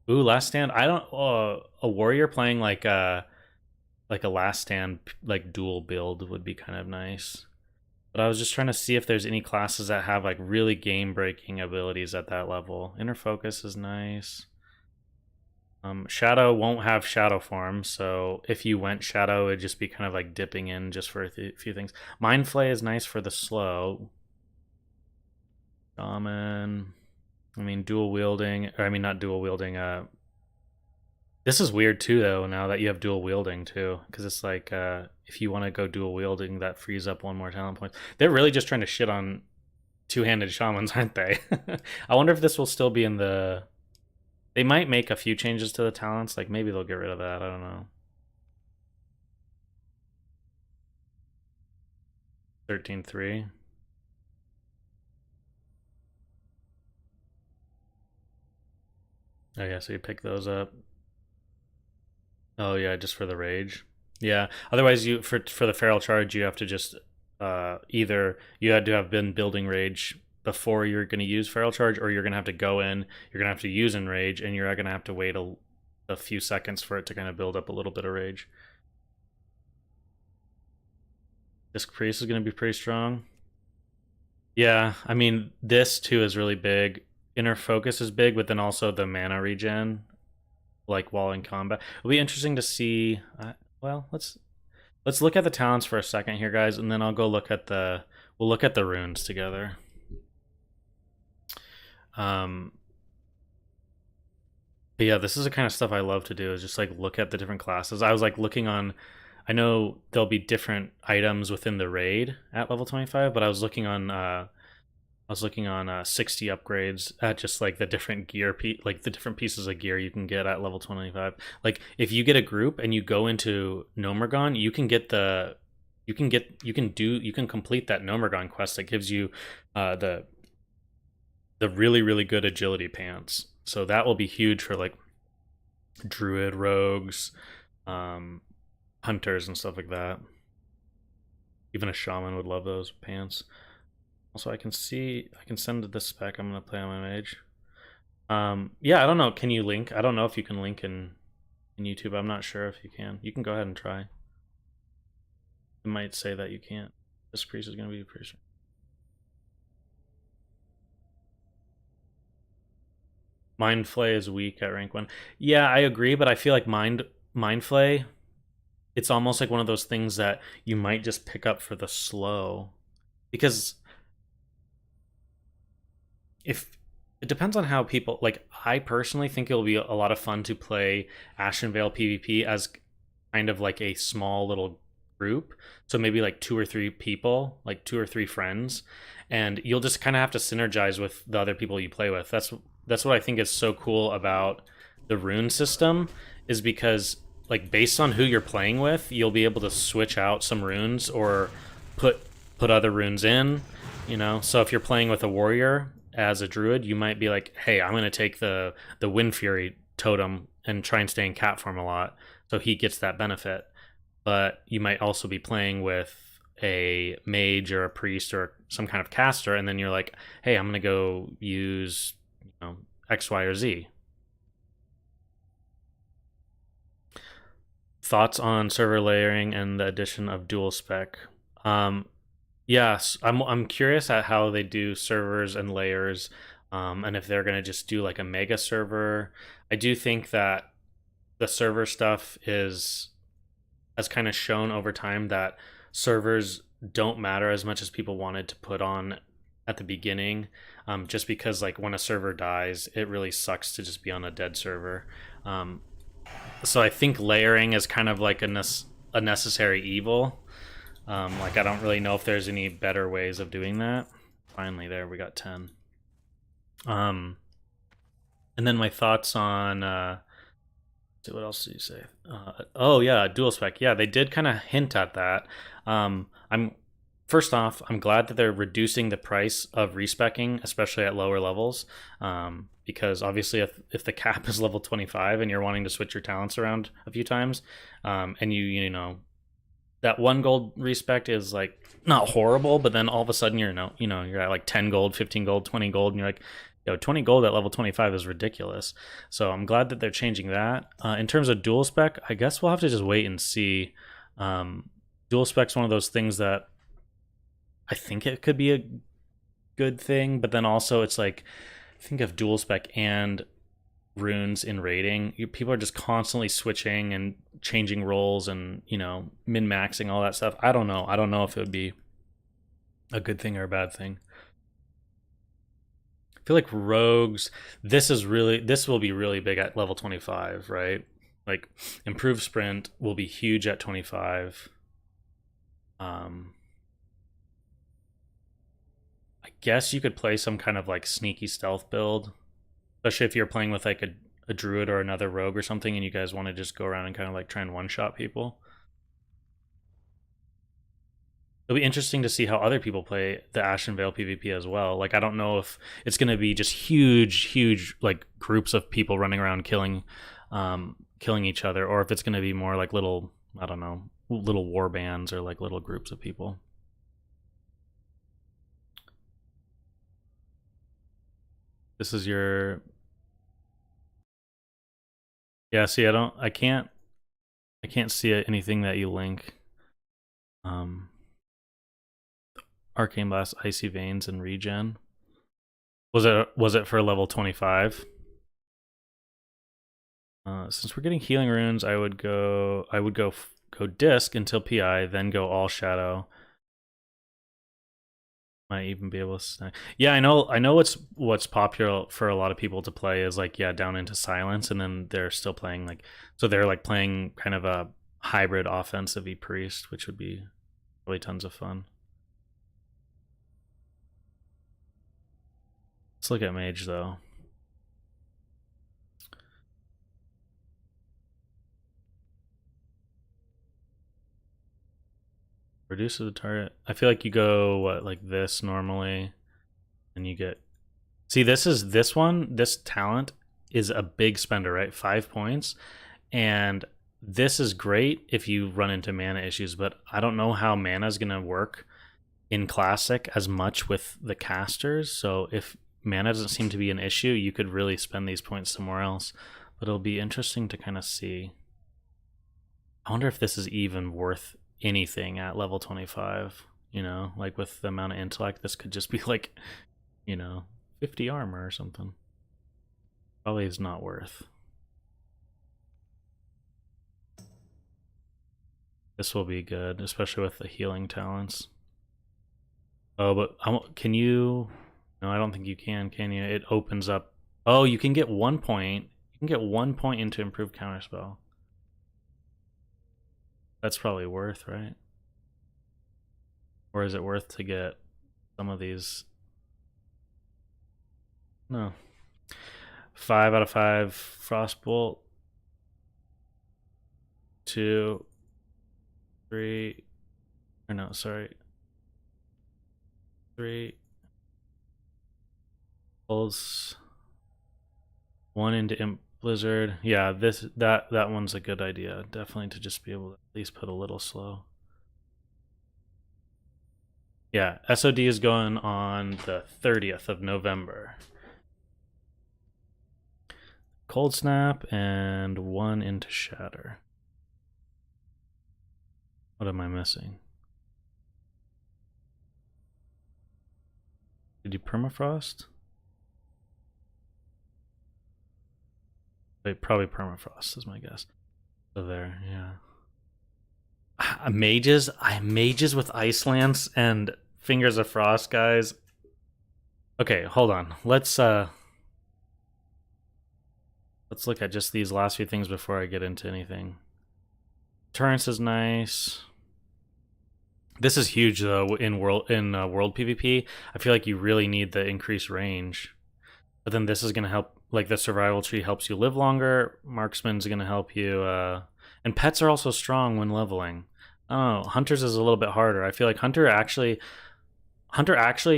Speaker 1: Ooh, Last Stand. I don't. A warrior playing like a Last Stand like dual build would be kind of nice. But I was just trying to see if there's any classes that have like really game breaking abilities at that level. Inner Focus is nice. Shadow won't have Shadow form, so if you went Shadow, it'd just be kind of like dipping in just for a few things. Mind Flay is nice for the slow. Shaman. I mean, dual wielding. Or I mean, not dual wielding. This is weird too, though. Now that you have dual wielding too, because it's like if you want to go dual wielding, that frees up one more talent point. They're really just trying to shit on two-handed shamans, aren't they? I wonder if this will still be in the. They might make a few changes to the talents. Like maybe they'll get rid of that. I don't know. 13-3. Oh yeah, so you pick those up. Oh yeah, just for the rage. Yeah. Otherwise, you for the feral charge, you have to just either you had to have been building rage before you're going to use feral charge, or you're going to have to go in. You're going to have to use enrage, and you're going to have to wait a few seconds for it to kind of build up a little bit of rage. Disc Priest is going to be pretty strong. Yeah, I mean this too is really big. Inner Focus is big, but then also the mana regen, like while in combat. It'll be interesting to see. Well, let's look at the talents for a second here, guys, and then I'll go look at we'll look at the runes together. But yeah, this is the kind of stuff I love to do, is just like look at the different classes. I was like looking on, I know there'll be different items within the raid at level 25, but I was looking on 60 upgrades at just like the different gear, like the different pieces of gear you can get at level 25. Like if you get a group and you go into Nomergon, you can complete that Nomergon quest that gives you the really, really good agility pants. So that will be huge for like druid, rogues, hunters, and stuff like that. Even a shaman would love those pants. Also, I can send this spec. I'm gonna play on my mage. Yeah, I don't know. Can you link? I don't know if you can link in YouTube. I'm not sure if you can. You can go ahead and try. It might say that you can't. This priest is gonna be a priest. Mind Flay is weak at rank 1. Yeah, I agree, but I feel like Mind Flay, it's almost like one of those things that you might just pick up for the slow. Because if it depends on how people like, I personally think it'll be a lot of fun to play Ashenvale PvP as kind of like a small little group. So maybe like 2 or 3 people, like 2 or 3 friends, and you'll just kind of have to synergize with the other people you play with. That's what I think is so cool about the rune system, is because like based on who you're playing with, you'll be able to switch out some runes or put other runes in, you know. So if you're playing with a warrior as a druid, you might be like, hey, I'm going to take the Wind Fury totem and try and stay in cat form a lot, so he gets that benefit. But you might also be playing with a mage or a priest or some kind of caster, and then you're like, hey, I'm going to go use, you know, X, Y, or Z. Thoughts on server layering and the addition of dual spec? Yes, I'm curious at how they do servers and layers, and if they're gonna just do like a mega server. I do think that the server stuff has kind of shown over time that servers don't matter as much as people wanted to put on at the beginning. Just because like when a server dies, it really sucks to just be on a dead server. So I think layering is kind of like a necessary evil. Like I don't really know if there's any better ways of doing that. Finally, there we got 10. And then my thoughts on what else did you say? Oh yeah, dual spec. Yeah, they did kind of hint at that. I'm First off, I'm glad that they're reducing the price of respecking, especially at lower levels. Because obviously, if the cap is level 25 and you're wanting to switch your talents around a few times, and you know that 1 gold respect is like not horrible, but then all of a sudden you're you're at like 10 gold, 15 gold, 20 gold, and you're like, yo, 20 gold at level 25 is ridiculous. So I'm glad that they're changing that. In terms of dual spec, I guess we'll have to just wait and see. Dual spec's one of those things that I think it could be a good thing, but then also it's like, think of dual spec and runes in raiding. People are just constantly switching and changing roles and, min maxing all that stuff. I don't know if it would be a good thing or a bad thing. I feel like rogues, this will be really big at level 25, right? Like improved sprint will be huge at 25. I guess you could play some kind of like sneaky stealth build, especially if you're playing with like a druid or another rogue or something, and you guys want to just go around and kind of like try and one-shot people. It'll be interesting to see how other people play the Ashenvale PvP as well. Like I don't know if it's going to be just huge like groups of people running around killing each other, or if it's going to be more like little, I don't know, little war bands or like little groups of people. This is your... Yeah, see, I can't see anything that you link. Arcane Blast, Icy Veins, and Regen. Was it for level 25? Since we're getting healing runes, I would go disc until PI, then go all shadow. Might even be able to... Yeah, I know what's popular for a lot of people to play is like, yeah, down into silence, and then they're still playing like, so they're like playing kind of a hybrid offensive priest, which would be really tons of fun. Let's look at mage though. Reduces the target. I feel like you go like this normally, and you get... See, this talent is a big spender, right? 5 points. And this is great if you run into mana issues, but I don't know how mana is going to work in Classic as much with the casters. So if mana doesn't seem to be an issue, you could really spend these points somewhere else. But it'll be interesting to kind of see. I wonder if this is even worth anything at level 25. You know, like with the amount of intellect, this could just be like, you know, 50 armor or something. Probably is not worth. This will be good, especially with the healing talents. Oh, but can you? No, I don't think you can you? It opens up. Oh, you can get 1 point. You can get 1 point into improved counterspell. That's probably worth, right? Or is it worth to get some of these? No. 5 out of 5 Frostbolt. 2, 3. Or no, sorry. 3. Pulls 1 into Imp Blizzard. Yeah, that one's a good idea. Definitely to just be able to at least put a little slow. Yeah, SOD is going on the 30th of November. Cold Snap and 1 into Shatter. What am I missing? Did you permafrost? Wait, probably permafrost is my guess. So there, yeah. Mages with Ice Lance and Fingers of Frost, guys. Okay, hold on. Let's look at just these last few things before I get into anything. Torrance is nice. This is huge though in world PvP. I feel like you really need the increased range. But then this is gonna help, like the survival tree helps you live longer. Marksman's gonna help you, and pets are also strong when leveling. I don't know. Hunters is a little bit harder. I feel like Hunter actually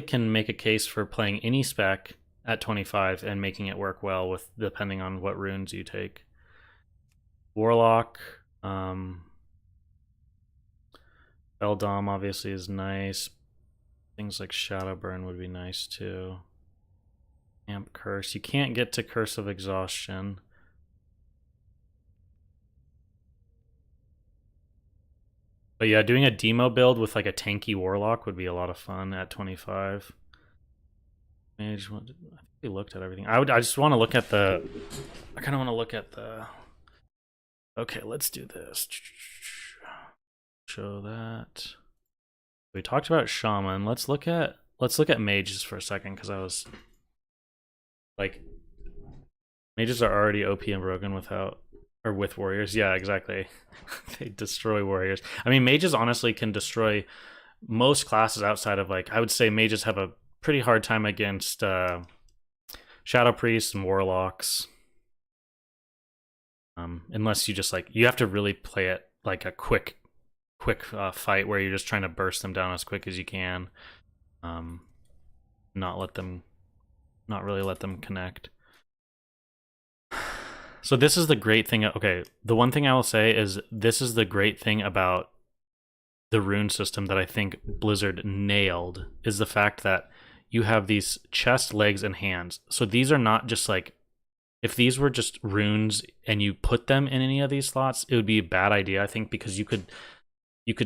Speaker 1: can make a case for playing any spec at 25 and making it work well with depending on what runes you take. Warlock, Beldom obviously is nice. Things like Shadowburn would be nice too. Amp Curse. You can't get to Curse of Exhaustion. But yeah, doing a demo build with like a tanky Warlock would be a lot of fun at 25. Mage, I think we looked at everything. I just want to look at the... I kind of want to look at the... Okay, let's do this. Show that. We talked about Shaman. Let's look at mages for a second, because I was like, mages are already OP and broken without or with warriors. Yeah, exactly. They destroy warriors. I mean, mages honestly can destroy most classes outside of, like, I would say mages have a pretty hard time against shadow priests and warlocks. Unless you just like, you have to really play it like a quick fight where you're just trying to burst them down as quick as you can. Not really let them connect. So this is the great thing. Okay, the one thing I will say is this is the great thing about the rune system that I think Blizzard nailed, is the fact that you have these chest, legs, and hands. So these are not just like, if these were just runes and you put them in any of these slots, it would be a bad idea, I think, because you could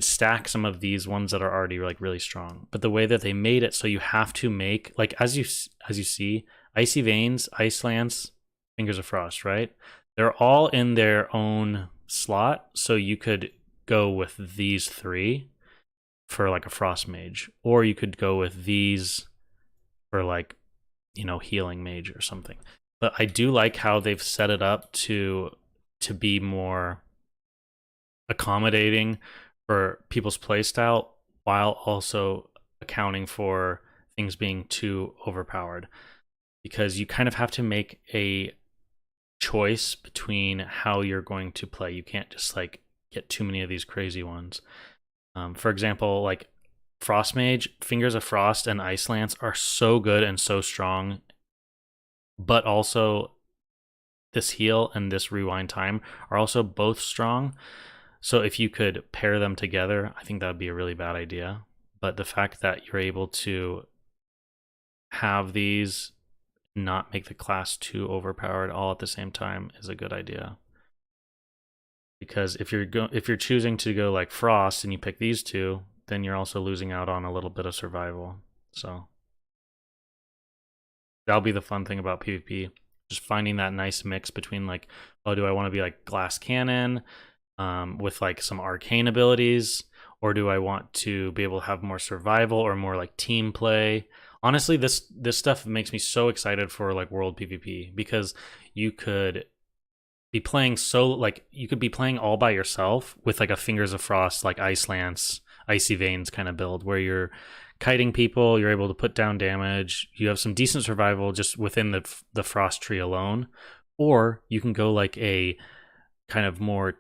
Speaker 1: stack some of these ones that are already like really strong. But the way that they made it, so you have to make, like, as you see, Icy Veins, Ice Lance, Fingers of Frost, right? They're all in their own slot, so you could go with these 3 for like a Frost Mage, or you could go with these for, like, you know, Healing Mage or something. But I do like how they've set it up to be more accommodating for people's playstyle, while also accounting for things being too overpowered, because you kind of have to make a choice between how you're going to play. You can't just like get too many of these crazy ones. For example, like Frost Mage, Fingers of Frost, and Ice Lance are so good and so strong, but also this heal and this rewind time are also both strong. So if you could pair them together, I think that would be a really bad idea. But the fact that you're able to have these not make the class too overpowered all at the same time is a good idea. Because if you're choosing to go like Frost and you pick these two, then you're also losing out on a little bit of survival. So that'll be the fun thing about PvP. Just finding that nice mix between like, oh, do I want to be like glass cannon with like some arcane abilities, or do I want to be able to have more survival or more like team play? Honestly, this stuff makes me so excited for like world PvP, because you could be playing you could be playing all by yourself with like a Fingers of Frost, like Ice Lance, Icy Veins kind of build, where you're kiting people, you're able to put down damage, you have some decent survival just within the Frost tree alone. Or you can go like a kind of more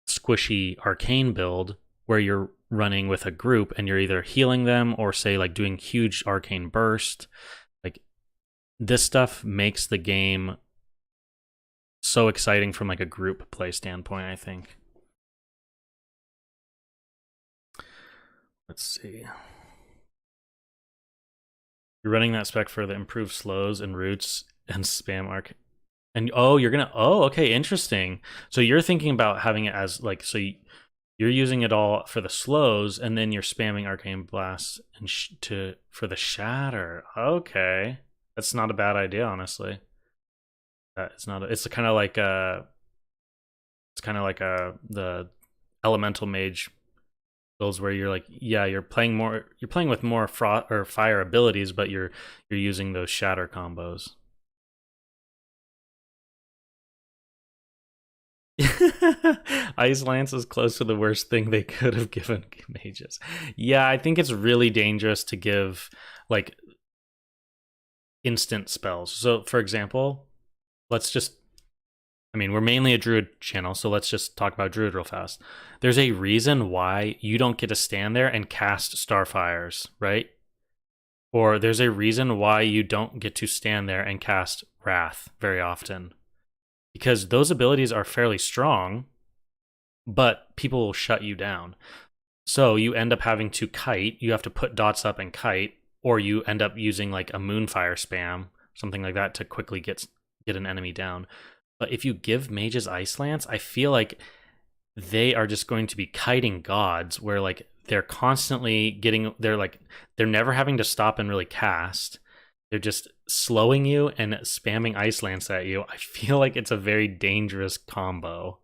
Speaker 1: squishy arcane build where you're running with a group and you're either healing them or say like doing huge arcane burst. Like this stuff makes the game so exciting from like a group play standpoint, I think. Let's see. You're running that spec for the improved slows and roots and spam arc. And okay, interesting. So you're thinking about having it as like, so you're using it all for the slows, and then you're spamming arcane blasts and for the shatter. Okay, that's not a bad idea, honestly. It's not. It's kind of like the elemental mage builds where you're like, yeah, you're playing with more frost or fire abilities, but you're using those shatter combos. Ice Lance is close to the worst thing they could have given mages. Yeah, I think it's really dangerous to give like instant spells. So for example, we're mainly a druid channel, so let's just talk about druid real fast. There's a reason why you don't get to stand there and cast Starfires, right? Or there's a reason why you don't get to stand there and cast Wrath very often. Because those abilities are fairly strong, but people will shut you down. So you end up having to kite, you have to put dots up and kite, or you end up using like a Moonfire spam, something like that, to quickly get an enemy down. But if you give mages Ice Lance, I feel like they are just going to be kiting gods, where like they're constantly they're never having to stop and really cast. They're just slowing you and spamming Ice Lance at you. I feel like it's a very dangerous combo.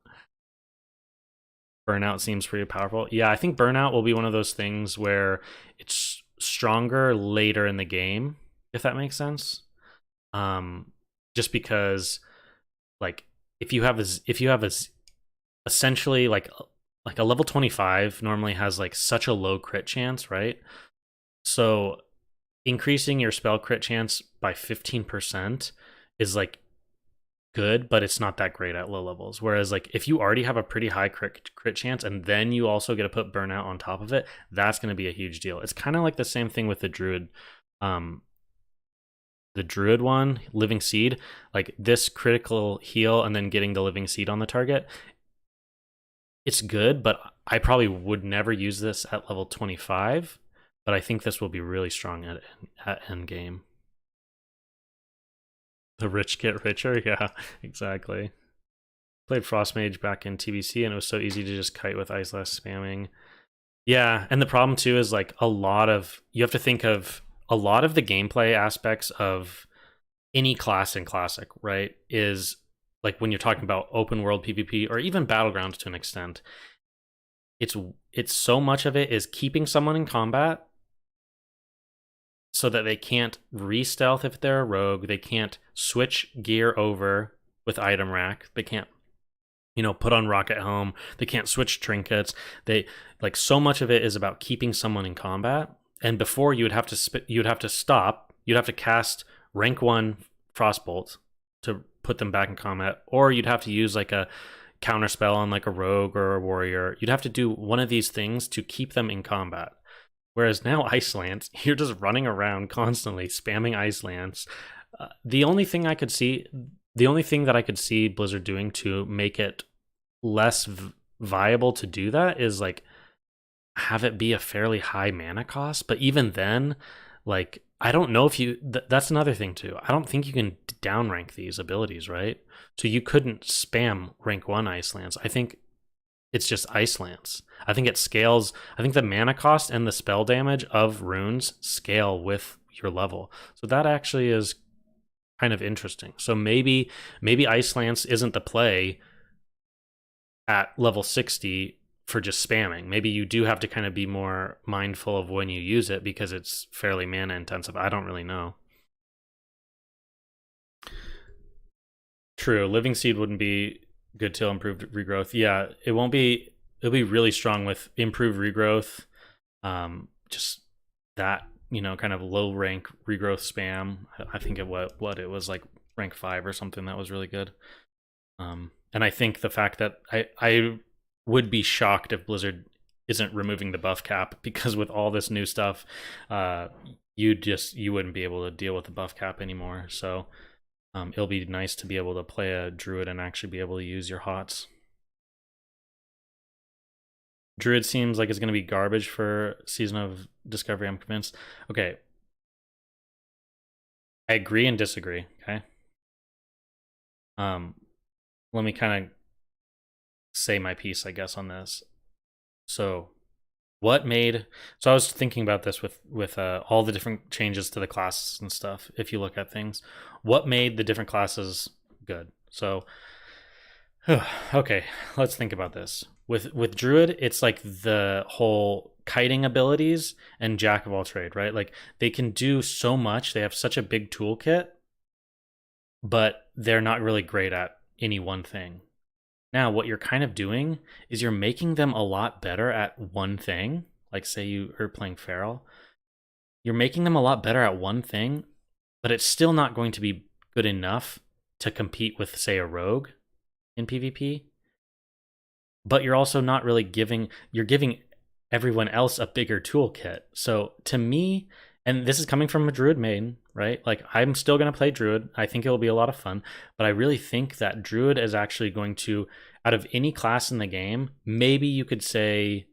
Speaker 1: Burnout seems pretty powerful. Yeah, I think Burnout will be one of those things where it's stronger later in the game, if that makes sense. Just because, like, if you have essentially like a level 25 normally has like such a low crit chance, right? So increasing your spell crit chance by 15% is like good, but it's not that great at low levels. Whereas like if you already have a pretty high crit chance and then you also get to put Burnout on top of it, that's going to be a huge deal. It's kind of like the same thing with the druid. The druid one, Living Seed, like this critical heal and then getting the Living Seed on the target, it's good, but I probably would never use this at level 25. But I think this will be really strong at end game. The rich get richer? Yeah, exactly. Played Frost Mage back in TBC, and it was so easy to just kite with Ice Lance spamming. Yeah, and the problem too is like you have to think of a lot of the gameplay aspects of any class in Classic, right? Is like when you're talking about open world PvP or even Battlegrounds to an extent, it's so much of it is keeping someone in combat so that they can't re-stealth if they're a rogue, they can't switch gear over with item rack, they can't put on rocket helm, they can't switch trinkets. They like so much of it is about keeping someone in combat. And before you'd have to stop, you'd have to cast rank 1 Frostbolt to put them back in combat, or you'd have to use like a counter spell on like a rogue or a warrior. You'd have to do one of these things to keep them in combat. Whereas now Ice Lance, you're just running around constantly spamming Ice Lance. The only thing I could see the only thing that I could see Blizzard doing to make it less viable to do that is like have it be a fairly high mana cost. But even then, like I don't know if you. That's another thing too. I don't think you can downrank these abilities, right? So you couldn't spam rank 1 Ice Lance. I think it's just Ice Lance. I think it scales. I think the mana cost and the spell damage of runes scale with your level. So that actually is kind of interesting. So maybe Ice Lance isn't the play at level 60 for just spamming. Maybe you do have to kind of be more mindful of when you use it because it's fairly mana intensive. I don't really know. True, Living Seed wouldn't be good till improved regrowth. Yeah, it won't be. It'll be really strong with improved regrowth. Just that, kind of low rank regrowth spam. I think it what it was like rank 5 or something that was really good. And I think the fact that I would be shocked if Blizzard isn't removing the buff cap, because with all this new stuff, you wouldn't be able to deal with the buff cap anymore. So it'll be nice to be able to play a druid and actually be able to use your hots. Druid seems like it's going to be garbage for Season of Discovery, I'm convinced. Okay. I agree and disagree, okay? Let me kind of say my piece, I guess, on this. So I was thinking about this with all the different changes to the classes and stuff. If you look at things, what made the different classes good? So okay, let's think about this. With Druid, it's like the whole kiting abilities and Jack of all trade, right? Like they can do so much. They have such a big toolkit, but they're not really great at any one thing. Now, what you're kind of doing is you're making them a lot better at one thing. Like say you are playing Feral. You're making them a lot better at one thing, but it's still not going to be good enough to compete with, say, a rogue in PvP. But you're also not really giving everyone else a bigger toolkit. So to me, and this is coming from a Druid main, right? Like I'm still going to play Druid. I think it will be a lot of fun, but I really think that Druid is actually going to, out of any class in the game, maybe you could say,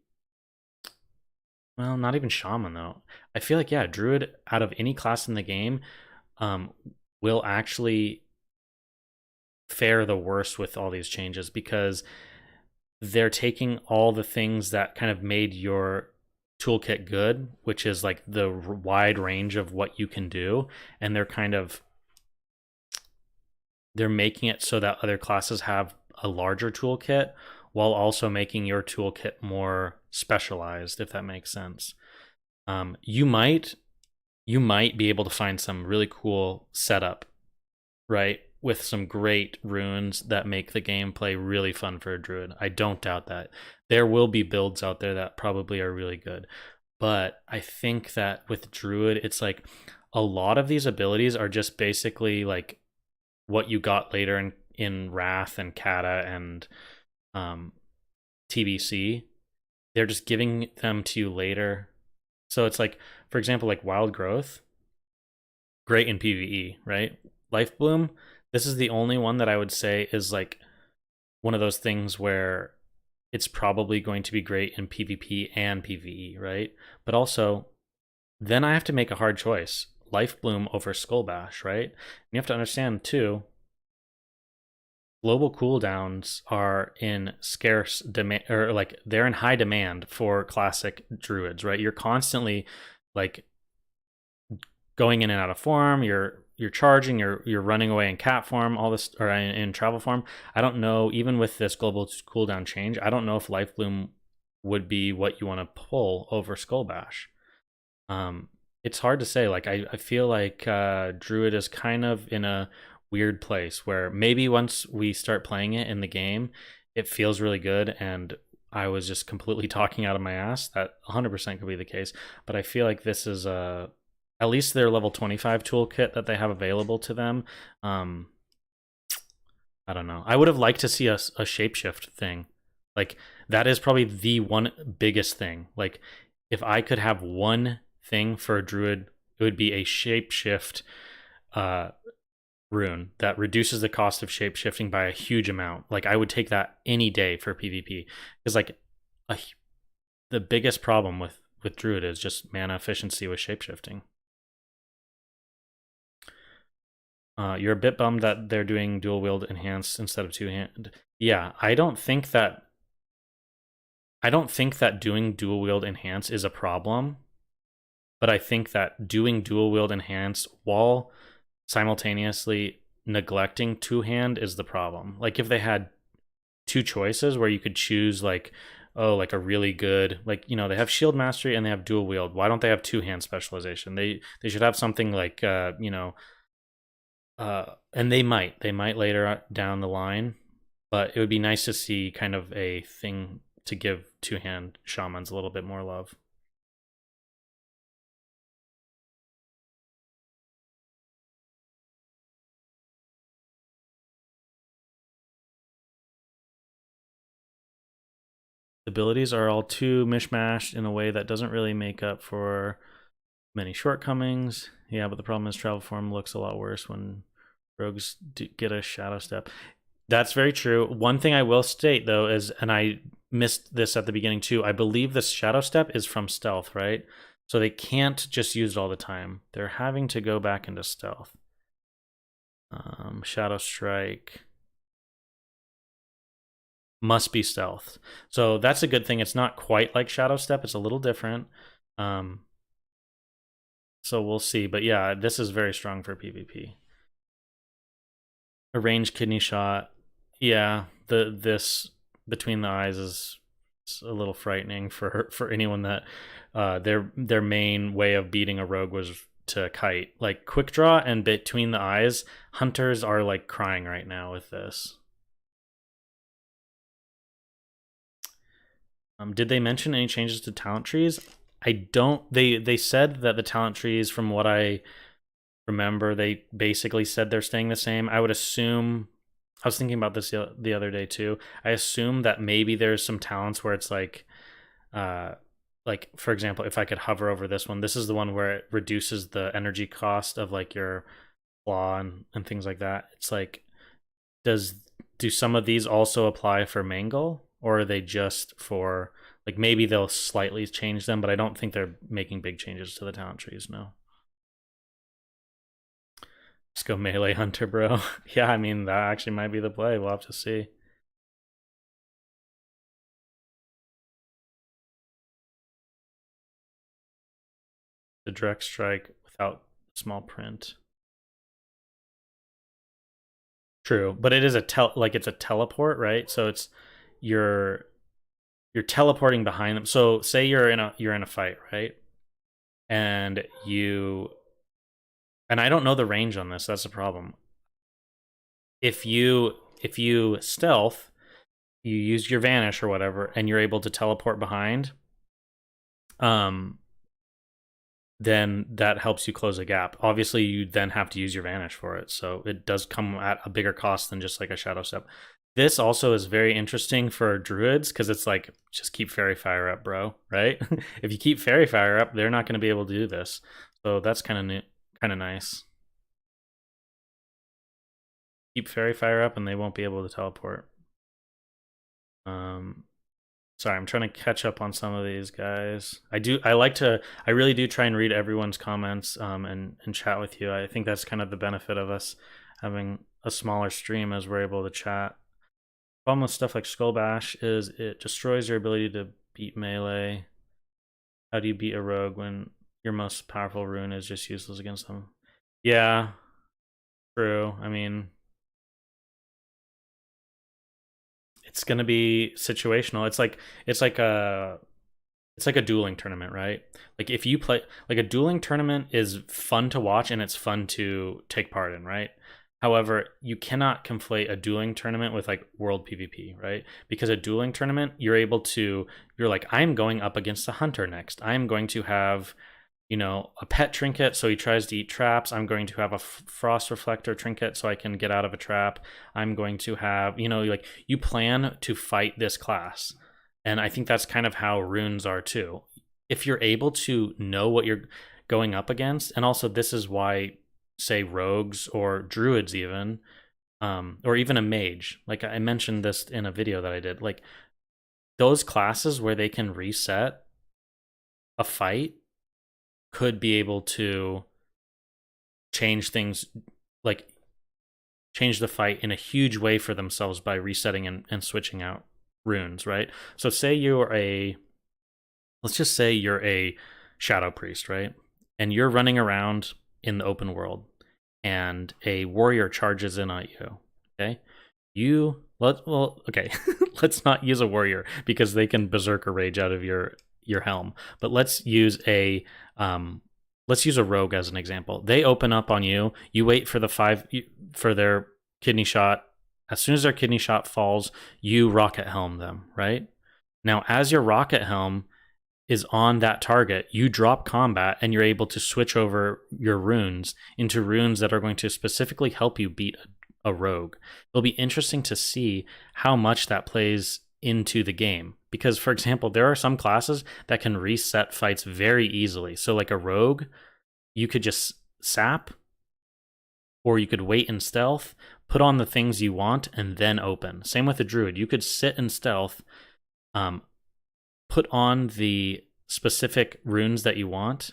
Speaker 1: well, not even Shaman though. I feel like, yeah, Druid out of any class in the game will actually fare the worst with all these changes, because they're taking all the things that kind of made your toolkit good, which is like the wide range of what you can do, and they're making it so that other classes have a larger toolkit while also making your toolkit more specialized, if that makes sense. You might be able to find some really cool setup, right, with some great runes that make the gameplay really fun for a druid. I don't doubt that. There will be builds out there that probably are really good. But I think that with druid, it's like a lot of these abilities are just basically like what you got later in Wrath and Kata and TBC. They're just giving them to you later. So it's like, for example, like Wild Growth, great in PvE, right? Life Bloom, this is the only one that I would say is like one of those things where it's probably going to be great in PvP and PvE, right? But also, then I have to make a hard choice. Life Bloom over Skull Bash, right? And you have to understand too, global cooldowns are in scarce demand, or like they're in high demand for classic druids, right? You're constantly like going in and out of form, you're charging, you're running away in cat form, all this, or in travel form. I don't know, even with this global cooldown change, I don't know if Life Bloom would be what you want to pull over Skull Bash. It's hard to say. Like I feel like Druid is kind of in a weird place where maybe once we start playing it in the game, it feels really good, and I was just completely talking out of my ass. That 100% could be the case, but I feel like this is at least their level 25 toolkit that they have available to them. I don't know. I would have liked to see a shapeshift thing. Like that is probably the one biggest thing. Like if I could have one thing for a druid, it would be a shapeshift rune that reduces the cost of shape shifting by a huge amount. Like I would take that any day for PvP because like a, the biggest problem with Druid is just mana efficiency with shape shifting. You're a bit bummed that they're doing dual wield enhanced instead of two hand. Yeah, I don't think that doing dual wield enhance is a problem, but I think that doing dual wield enhance while simultaneously neglecting two hand is the problem. Like if they had two choices where you could choose like, oh, like a really good, like, you know, they have shield mastery and they have dual wield. Why don't they have two hand specialization? They should have something like you know, and they might later down the line, but it would be nice to see kind of a thing to give two hand shamans a little bit more love. The abilities are all too mishmashed in a way that doesn't really make up for many shortcomings. Yeah, but the problem is travel form looks a lot worse when rogues get a shadow step. That's very true. One thing I will state though is, and I missed this at the beginning too, I believe this shadow step is from stealth, right? So they can't just use it all the time. They're having to go back into stealth. Shadow strike must be stealth. So that's a good thing. It's not quite like shadow step. It's a little different. So we'll see. But yeah, this is very strong for PvP. A ranged kidney shot. Yeah, this between the eyes is a little frightening for anyone that their main way of beating a rogue was to kite. Like quick draw and between the eyes, hunters are like crying right now with this. Did they mention any changes to talent trees? I don't. They said that the talent trees, from what I remember, they basically said they're staying the same. I would assume. I was thinking about this the other day too. I assume that maybe there's some talents where it's like for example, if I could hover over this one, this is the one where it reduces the energy cost of like your claw and things like that. It's like, do some of these also apply for Mangle? Or are they just for, like, maybe they'll slightly change them, but I don't think they're making big changes to the talent trees, no. Just go melee hunter, bro. Yeah, I mean, that actually might be the play. We'll have to see. The direct strike without small print. True, but it is it's a teleport, right? So it's you're teleporting behind them. So say you're in a fight, right? And I don't know the range on this. That's a problem. If you stealth, you use your vanish or whatever, and you're able to teleport behind, then that helps you close a gap. Obviously, you then have to use your vanish for it, so it does come at a bigger cost than just like a shadow step. This also is very interesting for druids because it's like, just keep fairy fire up, bro, right? If you keep fairy fire up, they're not going to be able to do this. So that's kind of nice. Keep fairy fire up and they won't be able to teleport. Sorry, I'm trying to catch up on some of these guys. I really do try and read everyone's comments and chat with you. I think that's kind of the benefit of us having a smaller stream, as we're able to chat. Problem with stuff like Skull Bash is it destroys your ability to beat melee. How do you beat a rogue when your most powerful rune is just useless against them? Yeah, true. I mean, it's gonna be situational. It's like a dueling tournament, right? Like if you play, like, a dueling tournament is fun to watch and it's fun to take part in, right? However, you cannot conflate a dueling tournament with like world PvP, right? Because a dueling tournament, you're like, I'm going up against a hunter next. I'm going to have, you know, a pet trinket, so he tries to eat traps. I'm going to have a frost reflector trinket so I can get out of a trap. I'm going to have, you know, like, you plan to fight this class. And I think that's kind of how runes are too. If you're able to know what you're going up against, and also this is why say rogues or druids even, or even a mage. Like I mentioned this in a video that I did. Like those classes where they can reset a fight could be able to change things, like change the fight in a huge way for themselves by resetting and switching out runes, right? So say you're a, let's just say you're a shadow priest, right? And you're running around in the open world and a warrior charges in on you, okay? Okay, let's not use a warrior because they can berserker rage out of your helm. But let's use a rogue as an example. They open up on you. You wait for for their kidney shot. As soon as their kidney shot falls, you rocket helm them, right? Now, as your rocket helm is on that target, you drop combat and you're able to switch over your runes into runes that are going to specifically help you beat a rogue. It'll be interesting to see how much that plays into the game. Because, for example, there are some classes that can reset fights very easily. So, like a rogue, you could just sap, or you could wait in stealth, put on the things you want, and then open. Same with a druid. You could sit in stealth, put on the specific runes that you want.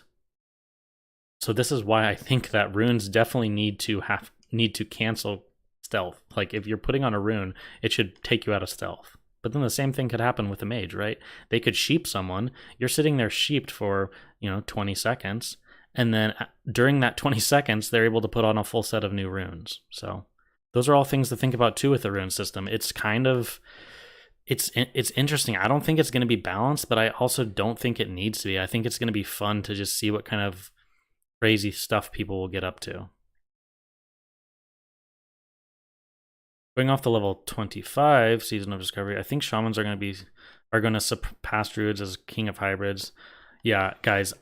Speaker 1: So this is why I think that runes definitely need to cancel stealth. Like if you're putting on a rune, it should take you out of stealth. But then the same thing could happen with a mage, right? They could sheep someone. You're sitting there sheeped for, 20 seconds. And then during that 20 seconds, they're able to put on a full set of new runes. So those are all things to think about too with the rune system. It's kind of, it's interesting. I don't think it's going to be balanced, but I also don't think it needs to be. I think it's going to be fun to just see what kind of crazy stuff people will get up to. Going off the level 25 Season of Discovery, I think shamans are going to surpass druids as king of hybrids. Yeah, guys.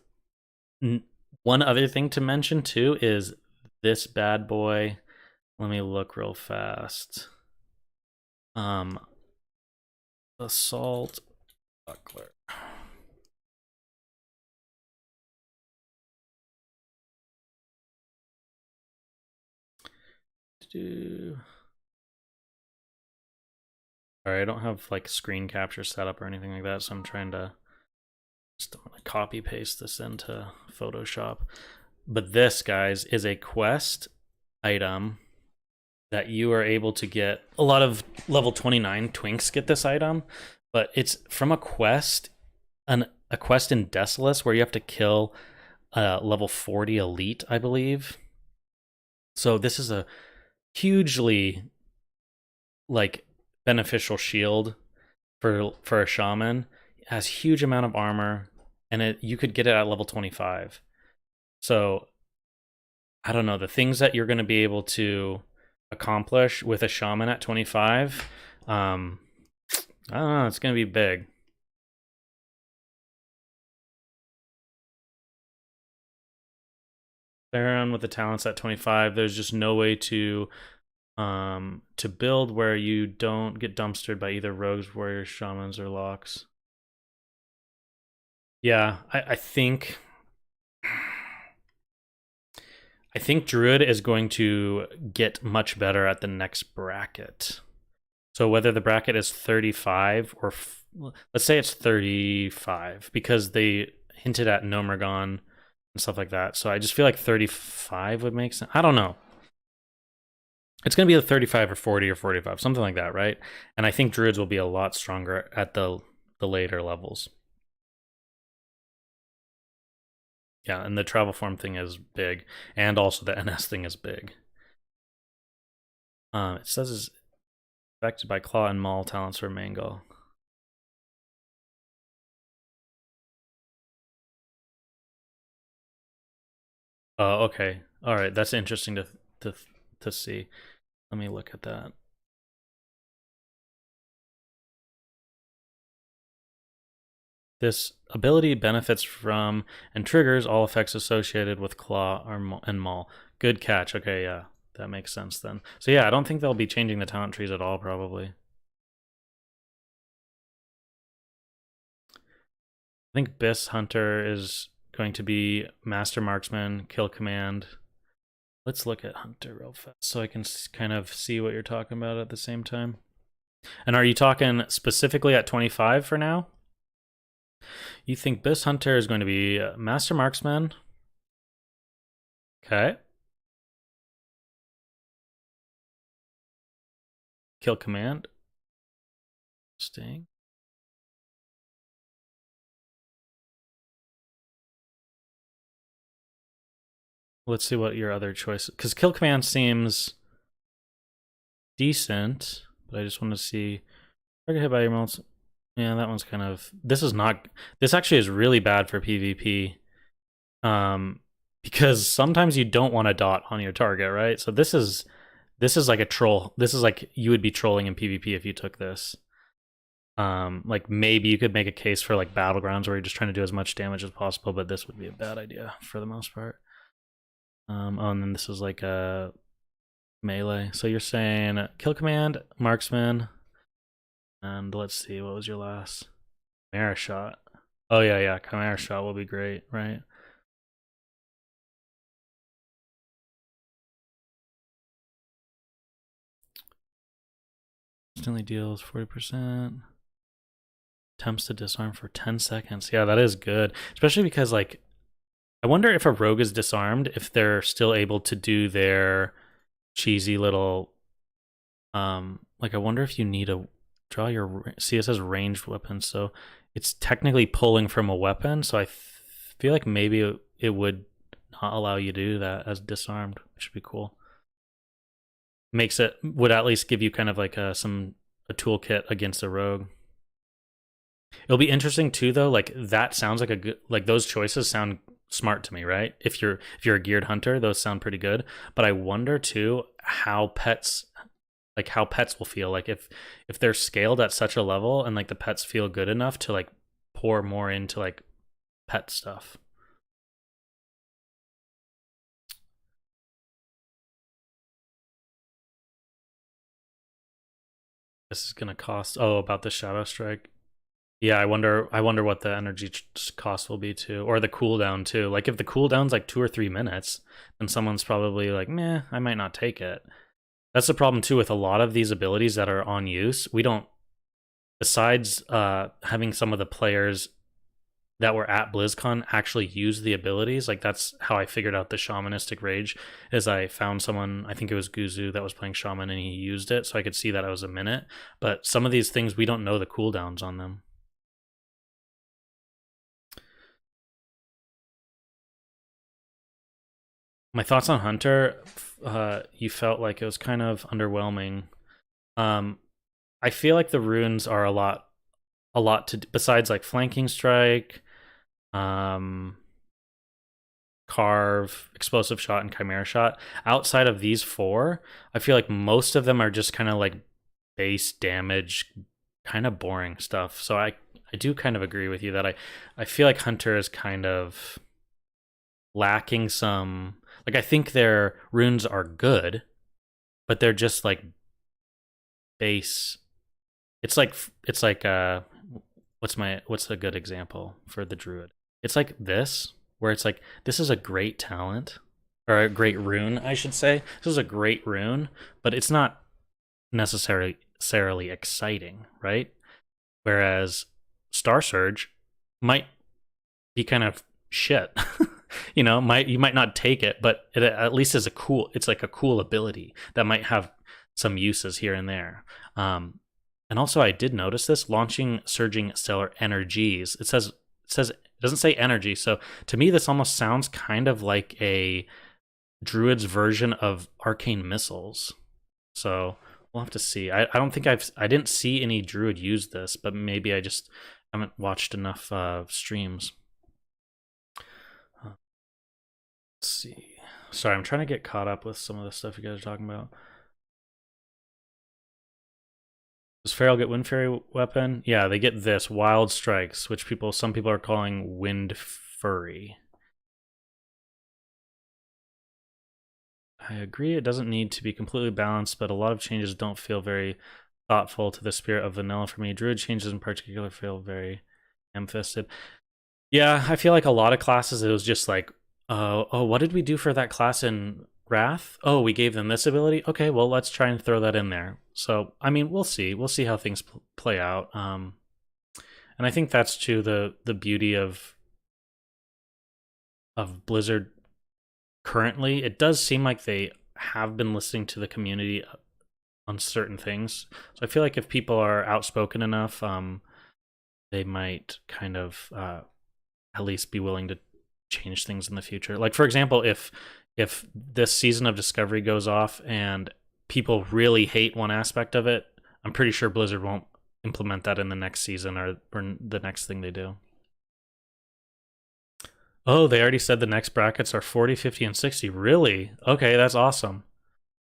Speaker 1: One other thing to mention too is this bad boy. Let me look real fast. Assault buckler. Alright, I don't have like screen capture set up or anything like that, so I'm trying to copy paste this into Photoshop. But this, guys, is a quest item that you are able to get. A lot of level 29 twinks get this item, but it's from a quest, a quest in Desolus where you have to kill level 40 elite, I believe. So this is a hugely like beneficial shield for a shaman. It has huge amount of armor, and you could get it at level 25. So I don't know, the things that you're going to be able to accomplish with a shaman at 25, I don't know, it's going to be big. Theron with the talents at 25, there's just no way to build where you don't get dumpstered by either rogues, warriors, shamans, or locks. Yeah, I think Druid is going to get much better at the next bracket. So whether the bracket is 35 or let's say it's 35 because they hinted at Nomergon and stuff like that. So I just feel like 35 would make sense. I don't know. It's going to be a 35 or 40 or 45, something like that, right? And I think Druids will be a lot stronger at the later levels. Yeah, and the travel form thing is big, and also the NS thing is big. It says it's affected by Claw and Maul talents for Mango. Oh, okay. All right, that's interesting to see. Let me look at that. This ability benefits from and triggers all effects associated with Claw and Maul. Good catch. Okay, yeah, that makes sense then. So yeah, I don't think they'll be changing the talent trees at all, probably. I think Biss Hunter is going to be Master Marksman, Kill Command. Let's look at Hunter real fast so I can kind of see what you're talking about at the same time. And are you talking specifically at 25 for now? You think this Hunter is going to be Master Marksman? Okay. Kill Command. Sting. Let's see what your other choice, because Kill Command seems decent, but I just want to see. Target hit by your mouse. Yeah, that one's kind of. This is not. This actually is really bad for PvP. Because sometimes you don't want a dot on your target, right? So this is like a troll. This is like you would be trolling in PvP if you took this. Like maybe you could make a case for like battlegrounds where you're just trying to do as much damage as possible, but this would be a bad idea for the most part. Oh, and then this is like a melee. So you're saying Kill Command, Marksman, and let's see, what was your last? Chimera Shot. Oh yeah, Chimera Shot will be great, right? Instantly deals 40%. Attempts to disarm for 10 seconds. Yeah, that is good. Especially because, like, I wonder if a rogue is disarmed, if they're still able to do their cheesy little... like, I wonder if you need a... Draw your... See, it says ranged weapon, so it's technically pulling from a weapon, so I feel like maybe it would not allow you to do that as disarmed, which would be cool. Makes it... Would at least give you kind of like a toolkit against a rogue. It'll be interesting too, though. Like that sounds like a good. Like those choices sound smart to me, right? If you're a geared hunter, those sound pretty good. But I wonder too how pets will feel. Like if they're scaled at such a level and like the pets feel good enough to like pour more into like pet stuff. This is gonna cost. Oh, about the Shadow Strike. Yeah, I wonder what the energy cost will be too, or the cooldown too. Like if the cooldown's like 2 or 3 minutes, then someone's probably like, meh, I might not take it. That's the problem too with a lot of these abilities that are on use. We don't, besides having some of the players that were at BlizzCon actually use the abilities. Like that's how I figured out the Shamanistic Rage, is I found someone, I think it was Guzu, that was playing Shaman and he used it, so I could see that it was a minute. But some of these things, we don't know the cooldowns on them. My thoughts on Hunter, you felt like it was kind of underwhelming. I feel like the runes are a lot to, besides like flanking strike, carve, explosive shot, and chimera shot. Outside of these 4, I feel like most of them are just kind of like base damage, kind of boring stuff. So I do kind of agree with you that I feel like Hunter is kind of lacking some. Like I think their runes are good, but they're just like base. It's like what's a good example for the druid? It's like this, where it's like this is a great talent, or a great rune, I should say. This is a great rune, but it's not necessarily exciting, right? Whereas Star Surge might be kind of shit. You know, you might not take it, but it at least is it's like a cool ability that might have some uses here and there. And also I did notice this, launching surging stellar energies. It doesn't say energy. So to me, this almost sounds kind of like a druid's version of arcane missiles. So we'll have to see. I don't think I didn't see any druid use this, but maybe I just haven't watched enough streams. Let's see. Sorry, I'm trying to get caught up with some of the stuff you guys are talking about. Does Feral get Wind Fairy weapon? Yeah, they get this, Wild Strikes, which some people are calling Wind Fury. I agree it doesn't need to be completely balanced, but a lot of changes don't feel very thoughtful to the spirit of vanilla for me. Druid changes in particular feel very ham-fisted. Yeah, I feel like a lot of classes, it was just like, oh, what did we do for that class in Wrath. Oh, we gave them this ability. Okay, well, let's try and throw that in there. So, I mean, we'll see. We'll see how things play out. And I think that's too the beauty of Blizzard currently. It does seem like they have been listening to the community on certain things. So I feel like if people are outspoken enough, they might kind of at least be willing to change things in the future. Like, for example, if this season of Discovery goes off and people really hate one aspect of it, I'm pretty sure Blizzard won't implement that in the next season or the next thing they do. Oh, they already said the next brackets are 40, 50, and 60. Really? Okay, that's awesome.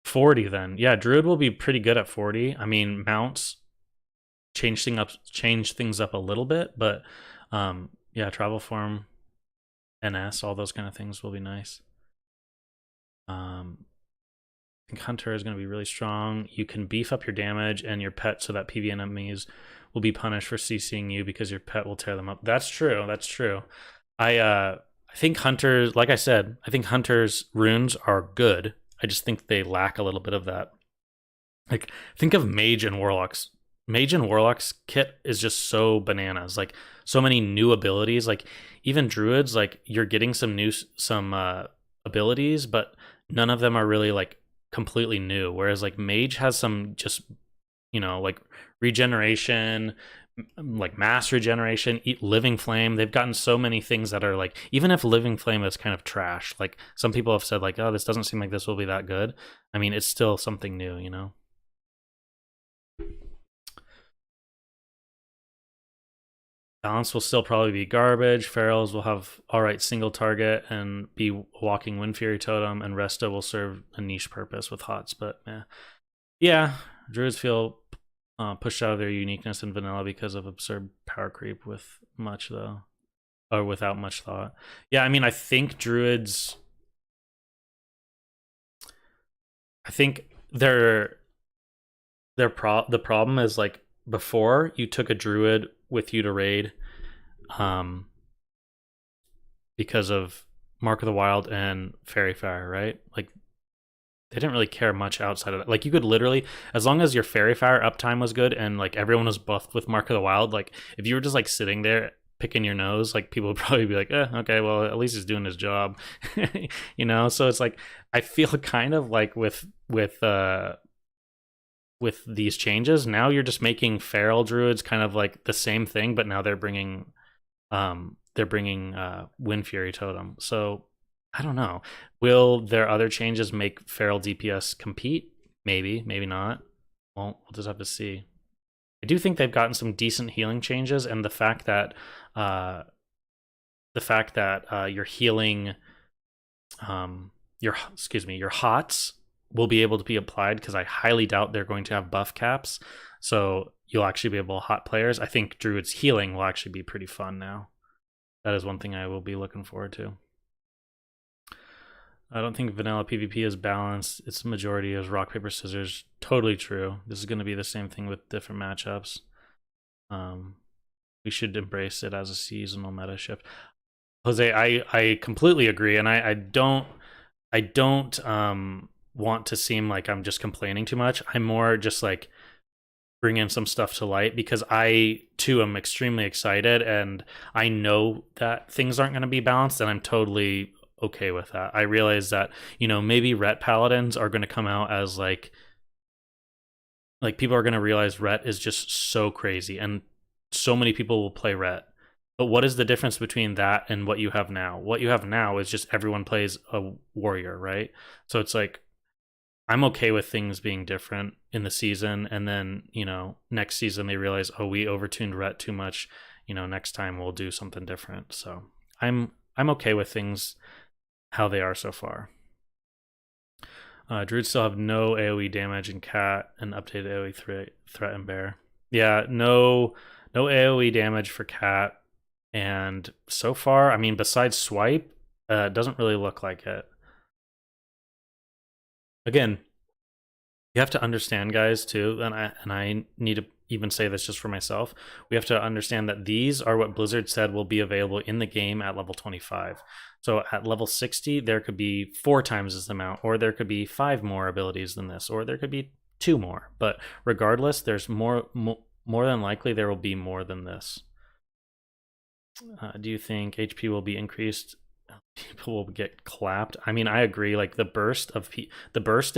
Speaker 1: 40 then. Yeah, Druid will be pretty good at 40. I mean, mounts change things up a little bit, but yeah, travel form, NS, all those kind of things will be nice. I think Hunter is going to be really strong. You can beef up your damage and your pet so that PvE enemies will be punished for CCing you because your pet will tear them up. That's true. That's true. I think Hunter's, like I said, I think Hunter's runes are good. I just think they lack a little bit of that. Like, think of Mage and Warlock's. Mage and Warlock's kit is just so bananas. Like, so many new abilities. Like, even Druids, like, you're getting some abilities, but none of them are really like completely new. Whereas like Mage has some just, like regeneration, like mass regeneration, Living Flame. They've gotten so many things that are like, even if Living Flame is kind of trash, like some people have said like, oh, this doesn't seem like this will be that good. I mean, it's still something new. Balance will still probably be garbage. Ferals will have alright single target and be walking Wind Fury Totem, and Resta will serve a niche purpose with Hots, but yeah, Druids feel pushed out of their uniqueness in vanilla because of absurd power creep with much though, or without much thought. Yeah, I mean, I think Druids, I think the problem is like before you took a Druid with you to raid, because of Mark of the Wild and Fairy Fire, right? Like they didn't really care much outside of that. Like you could literally, as long as your Fairy Fire uptime was good and like everyone was buffed with Mark of the Wild, like if you were just like sitting there picking your nose, like people would probably be like, okay, well at least he's doing his job. So it's like I feel kind of like with these changes, now you're just making feral druids kind of like the same thing, but now they're bringing Wind Fury Totem. So I don't know. Will their other changes make feral DPS compete? Maybe, maybe not. Well, we'll just have to see. I do think they've gotten some decent healing changes, and the fact that you're healing, your hots will be able to be applied, because I highly doubt they're going to have buff caps. So you'll actually be able to hot players. I think Druid's healing will actually be pretty fun now. That is one thing I will be looking forward to. I don't think vanilla PvP is balanced. Its majority is rock, paper, scissors. Totally true. This is going to be the same thing with different matchups. We should embrace it as a seasonal meta shift. Jose, I completely agree, and I don't want to seem like I'm just complaining too much. I'm more just like bringing some stuff to light, because I too am extremely excited, and I know that things aren't going to be balanced, and I'm totally okay with that. I realize that, maybe Ret Paladins are going to come out as like people are going to realize Ret is just so crazy, and so many people will play Ret. But what is the difference between that and what you have now? What you have now is just everyone plays a warrior, right? So it's like, I'm okay with things being different in the season, and then, next season they realize, oh, we overtuned Ret too much. Next time we'll do something different. So I'm okay with things how they are so far. Druids still have no AoE damage in Cat and updated AoE threat in Bear. Yeah, no AoE damage for Cat, and so far, I mean, besides Swipe, it doesn't really look like it. Again, you have to understand, guys, too, and I need to even say this just for myself. We have to understand that these are what Blizzard said will be available in the game at level 25. So at level 60, there could be 4 times this amount, or there could be 5 more abilities than this, or there could be 2 more. But regardless, there's more than likely there will be more than this. Do you think HP will be increased? People will get clapped. I mean, I agree. Like the burst in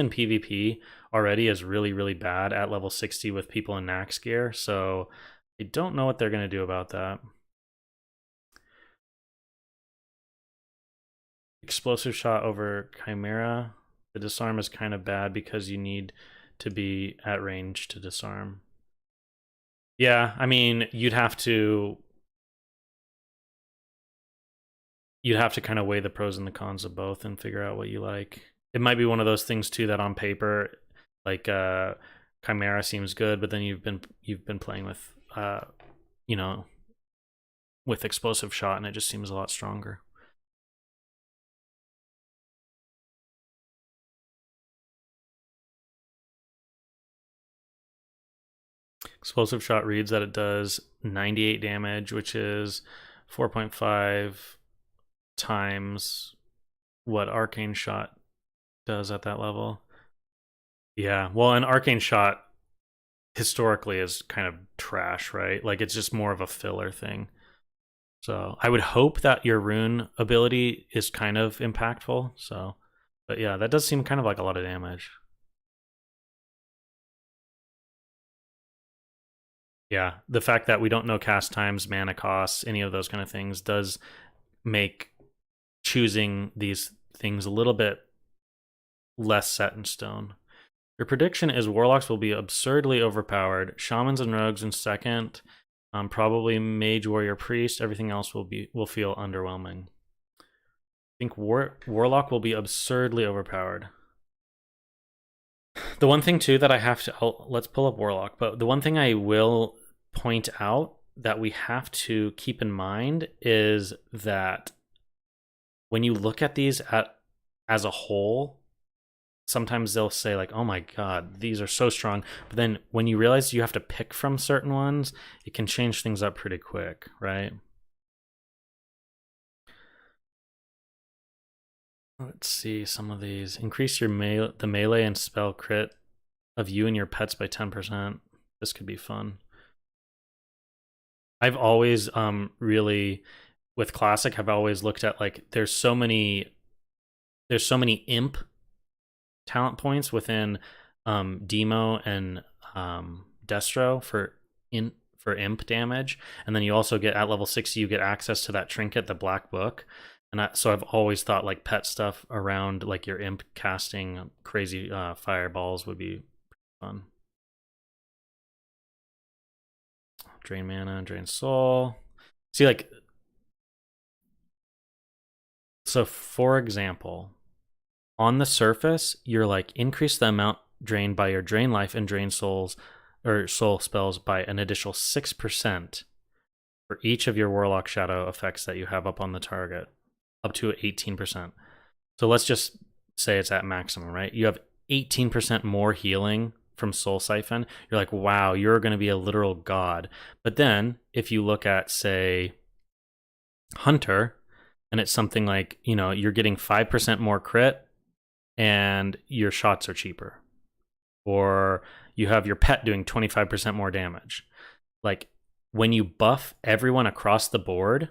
Speaker 1: PvP already is really, really bad at level 60 with people in Nax gear. So I don't know what they're going to do about that. Explosive shot over Chimera. The disarm is kind of bad because you need to be at range to disarm. Yeah, I mean, you'd have to kind of weigh the pros and the cons of both and figure out what you like. It might be one of those things too that on paper, like Chimera seems good, but then you've been playing with with explosive shot and it just seems a lot stronger. Explosive shot reads that it does 98 damage, which is 4.5 times what arcane shot does at that level. Yeah, well, an arcane shot historically is kind of trash, right? Like it's just more of a filler thing. So I would hope that your rune ability is kind of impactful. So, but yeah, that does seem kind of like a lot of damage. Yeah, the fact that we don't know cast times, mana costs, any of those kind of things does make choosing these things a little bit less set in stone. Your prediction is warlocks will be absurdly overpowered. Shamans and rogues in second. Probably mage, warrior, priest. Everything else will feel underwhelming. I think warlock will be absurdly overpowered. The one thing too that I have to let's pull up warlock, but the one thing I will point out that we have to keep in mind is that when you look at these as a whole, sometimes they'll say like, oh my god, these are so strong. But then when you realize you have to pick from certain ones, it can change things up pretty quick, right? Let's see some of these. Increase your the melee and spell crit of you and your pets by 10%. This could be fun. I've always really, with Classic, I've always looked at like there's so many imp talent points within Demo and Destro for imp damage, and then you also get at level 60 you get access to that trinket, the Black Book, and so I've always thought like pet stuff around like your imp casting crazy fireballs would be fun. Drain mana, drain soul. See, like, so for example, on the surface, you're like increase the amount drained by your drain life and drain souls or soul spells by an additional 6% for each of your warlock shadow effects that you have up on the target, up to 18%. So let's just say it's at maximum, right? You have 18% more healing from Soul Siphon. You're like, wow, you're going to be a literal god. But then if you look at, say, Hunter, and it's something like, you're getting 5% more crit and your shots are cheaper. Or you have your pet doing 25% more damage. Like, when you buff everyone across the board,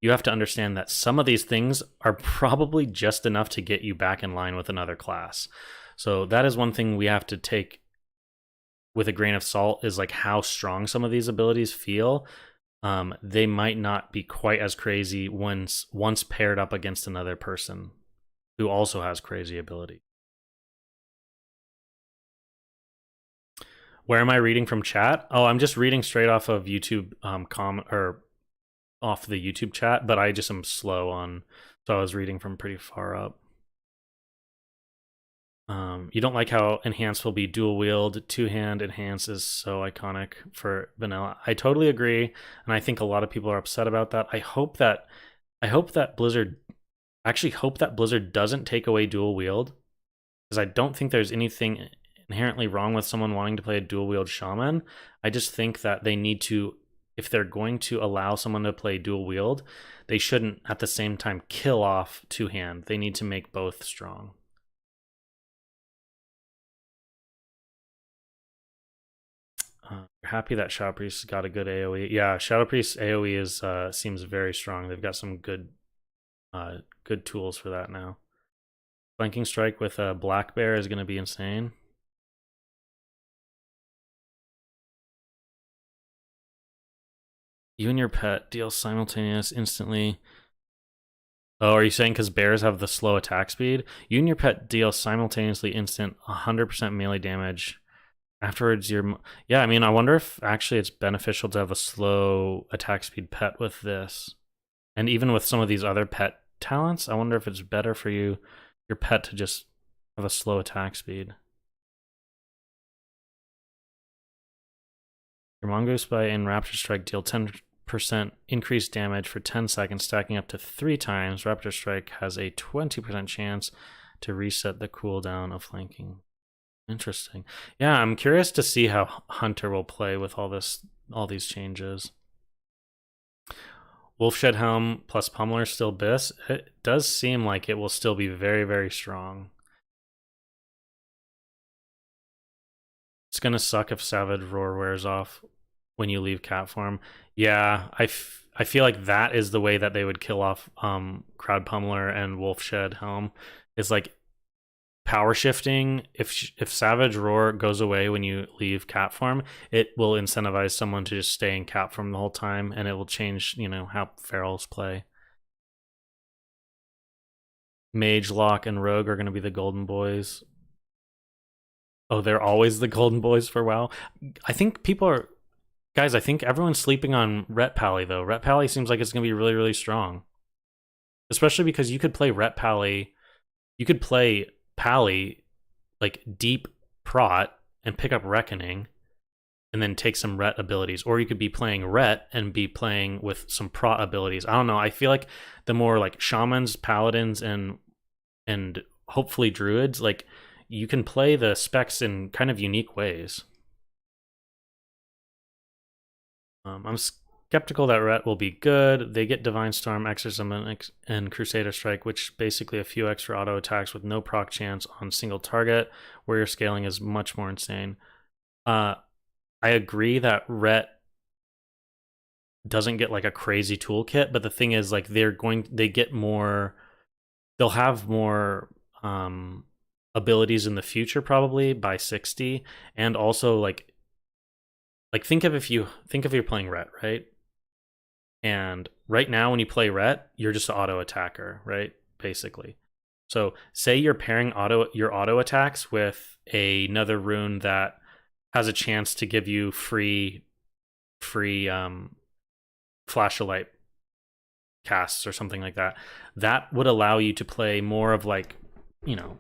Speaker 1: you have to understand that some of these things are probably just enough to get you back in line with another class. So that is one thing we have to take with a grain of salt, is like how strong some of these abilities feel. They might not be quite as crazy once paired up against another person who also has crazy ability. Where am I reading from chat? Oh, I'm just reading straight off of YouTube or off the YouTube chat, but I just am slow on, so I was reading from pretty far up. You don't like how enhance will be dual wield. 2-hand enhance is so iconic for vanilla. I totally agree, and I think a lot of people are upset about that. I hope that Blizzard doesn't take away dual wield, because I don't think there's anything inherently wrong with someone wanting to play a dual wield shaman. I just think that they need to, if they're going to allow someone to play dual wield, they shouldn't at the same time kill off two hand. They need to make both strong. Happy that Shadow Priest got a good AoE. Yeah, Shadow Priest AoE is seems very strong. They've got some good good tools for that now. Flanking strike with a Black Bear is going to be insane. You and your pet deal simultaneous instantly. Oh, are you saying because bears have the slow attack speed? You and your pet deal simultaneously instant 100% melee damage. Afterwards, you're... Yeah, I mean, I wonder if actually it's beneficial to have a slow attack speed pet with this. And even with some of these other pet talents, I wonder if it's better for you, your pet, to just have a slow attack speed. Your Mongoose Bite and Raptor Strike deal 10% increased damage for 10 seconds, stacking up to 3 times. Raptor Strike has a 20% chance to reset the cooldown of flanking. Interesting. Yeah, I'm curious to see how Hunter will play with all these changes. Wolfshed Helm plus Pummeler still Biss. It does seem like it will still be very, very strong. It's gonna suck if Savage Roar wears off when you leave cat form. Yeah, I feel like that is the way that they would kill off Crowd Pummeler and Wolfshed Helm. Is like power shifting. If Savage Roar goes away when you leave cat form, it will incentivize someone to just stay in cat form the whole time, and it will change, you know, how ferals play. Mage, Lock, and Rogue are going to be the golden boys. Oh, they're always the golden boys for WoW. I think people are... Guys, I think everyone's sleeping on Ret Pally, though. Ret Pally seems like it's going to be really, really strong. Especially because you could play Ret Pally... You could play Pally, like, deep prot and pick up Reckoning and then take some Ret abilities. Or you could be playing Ret and be playing with some prot abilities. I don't know. I feel like the more, like, Shamans, Paladins, and hopefully Druids, like... You can play the specs in kind of unique ways. I'm skeptical that Ret will be good. They get Divine Storm, Exorcism, and Crusader Strike, which basically a few extra auto attacks with no proc chance on single target, where your scaling is much more insane. I agree that Ret doesn't get like a crazy toolkit, but the thing is, like, they get more. They'll have more abilities in the future, probably by 60, and also like think of if you're playing Ret, right? And right now when you play Ret, you're just an auto attacker, right? Basically. So say you're pairing your auto attacks with another rune that has a chance to give you free flash of light casts or something like that. That would allow you to play more of, like, you know,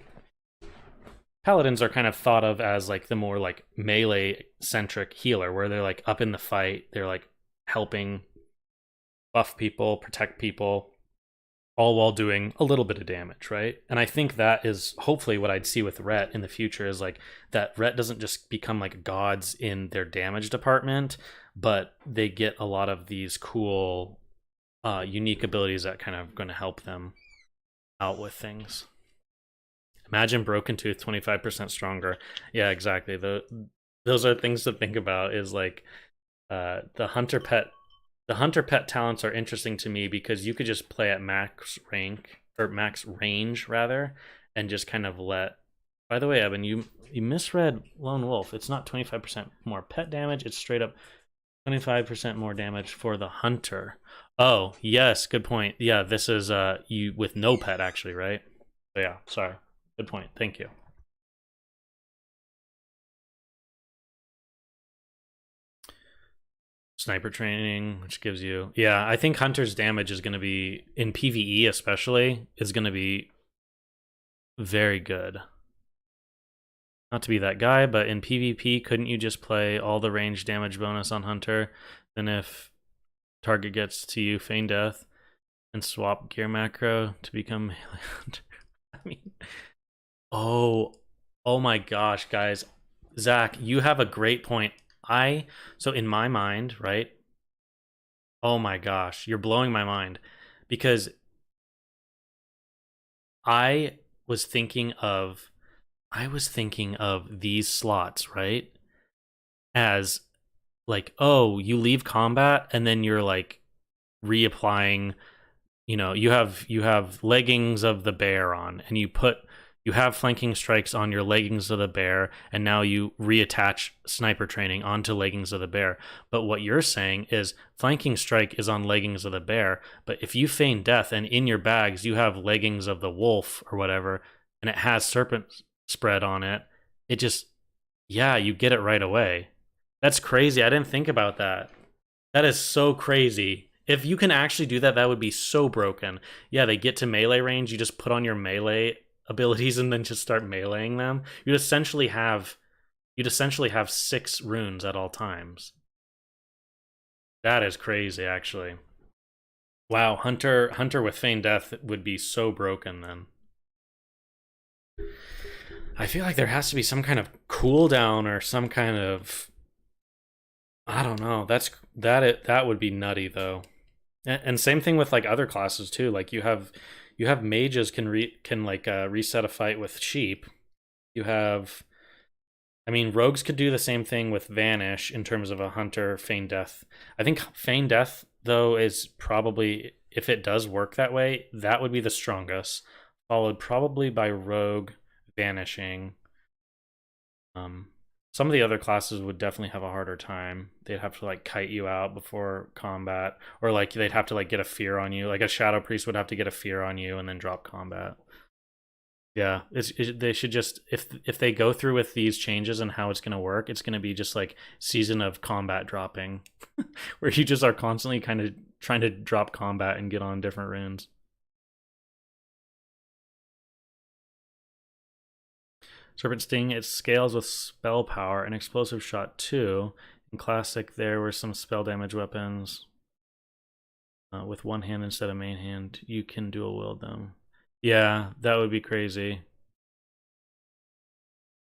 Speaker 1: Paladins are kind of thought of as like the more like melee centric healer, where they're like up in the fight, they're like helping buff people, protect people, all while doing a little bit of damage, right? And I think that is hopefully what I'd see with Ret in the future, is like that Ret doesn't just become like gods in their damage department, but they get a lot of these cool unique abilities that kind of going to help them out with things. Imagine Broken Tooth 25% stronger. Yeah, exactly. Those are things to think about. Is like the hunter pet talents are interesting to me because you could just play at max range rather, and just kind of let. By the way, Evan, you misread Lone Wolf. It's not 25% more pet damage. It's straight up 25% more damage for the hunter. Oh yes, good point. Yeah, this is you with no pet actually, right? So yeah, sorry. Good point. Thank you. Sniper training, which gives you... Yeah, I think Hunter's damage is going to be, in PvE especially, is going to be very good. Not to be that guy, but in PvP, couldn't you just play all the range damage bonus on Hunter? Then if target gets to you, feign death, and swap gear macro to become melee Hunter? I mean... Oh my gosh, guys. Zach, you have a great point. So in my mind, right? Oh my gosh, you're blowing my mind because I was thinking of I was thinking of these slots, right? As like, oh, you leave combat and then you're like reapplying, you have leggings of the bear on, and you have flanking strikes on your leggings of the bear, and now you reattach sniper training onto leggings of the bear. But what you're saying is flanking strike is on leggings of the bear, but if you feign death and in your bags you have leggings of the wolf or whatever, and it has serpent spread on it, it just, yeah, you get it right away. That's crazy. I didn't think about that. That is so crazy. If you can actually do that, that would be so broken. Yeah, they get to melee range, you just put on your melee abilities and then just start meleeing them. You'd essentially have 6 runes at all times. That is crazy, actually. Wow, Hunter with Feign Death would be so broken then. I feel like there has to be some kind of cooldown or some kind of, I don't know. That would be nutty though. And same thing with like other classes too. Like you have mages can like reset a fight with sheep. You have, I mean, rogues could do the same thing with vanish in terms of a hunter feign death. I think feign death though is probably, if it does work that way, that would be the strongest, followed probably by rogue vanishing. Um, some of the other classes would definitely have a harder time. They'd have to like kite you out before combat, or like they'd have to like get a fear on you. Like a shadow priest would have to get a fear on you and then drop combat. Yeah, they should just, if they go through with these changes and how it's going to work, it's going to be just like season of combat dropping, where you just are constantly kind of trying to drop combat and get on different runes. Serpent Sting, it scales with spell power and explosive shot too. In Classic, there were some spell damage weapons. With one hand instead of main hand, you can dual wield them. Yeah, that would be crazy.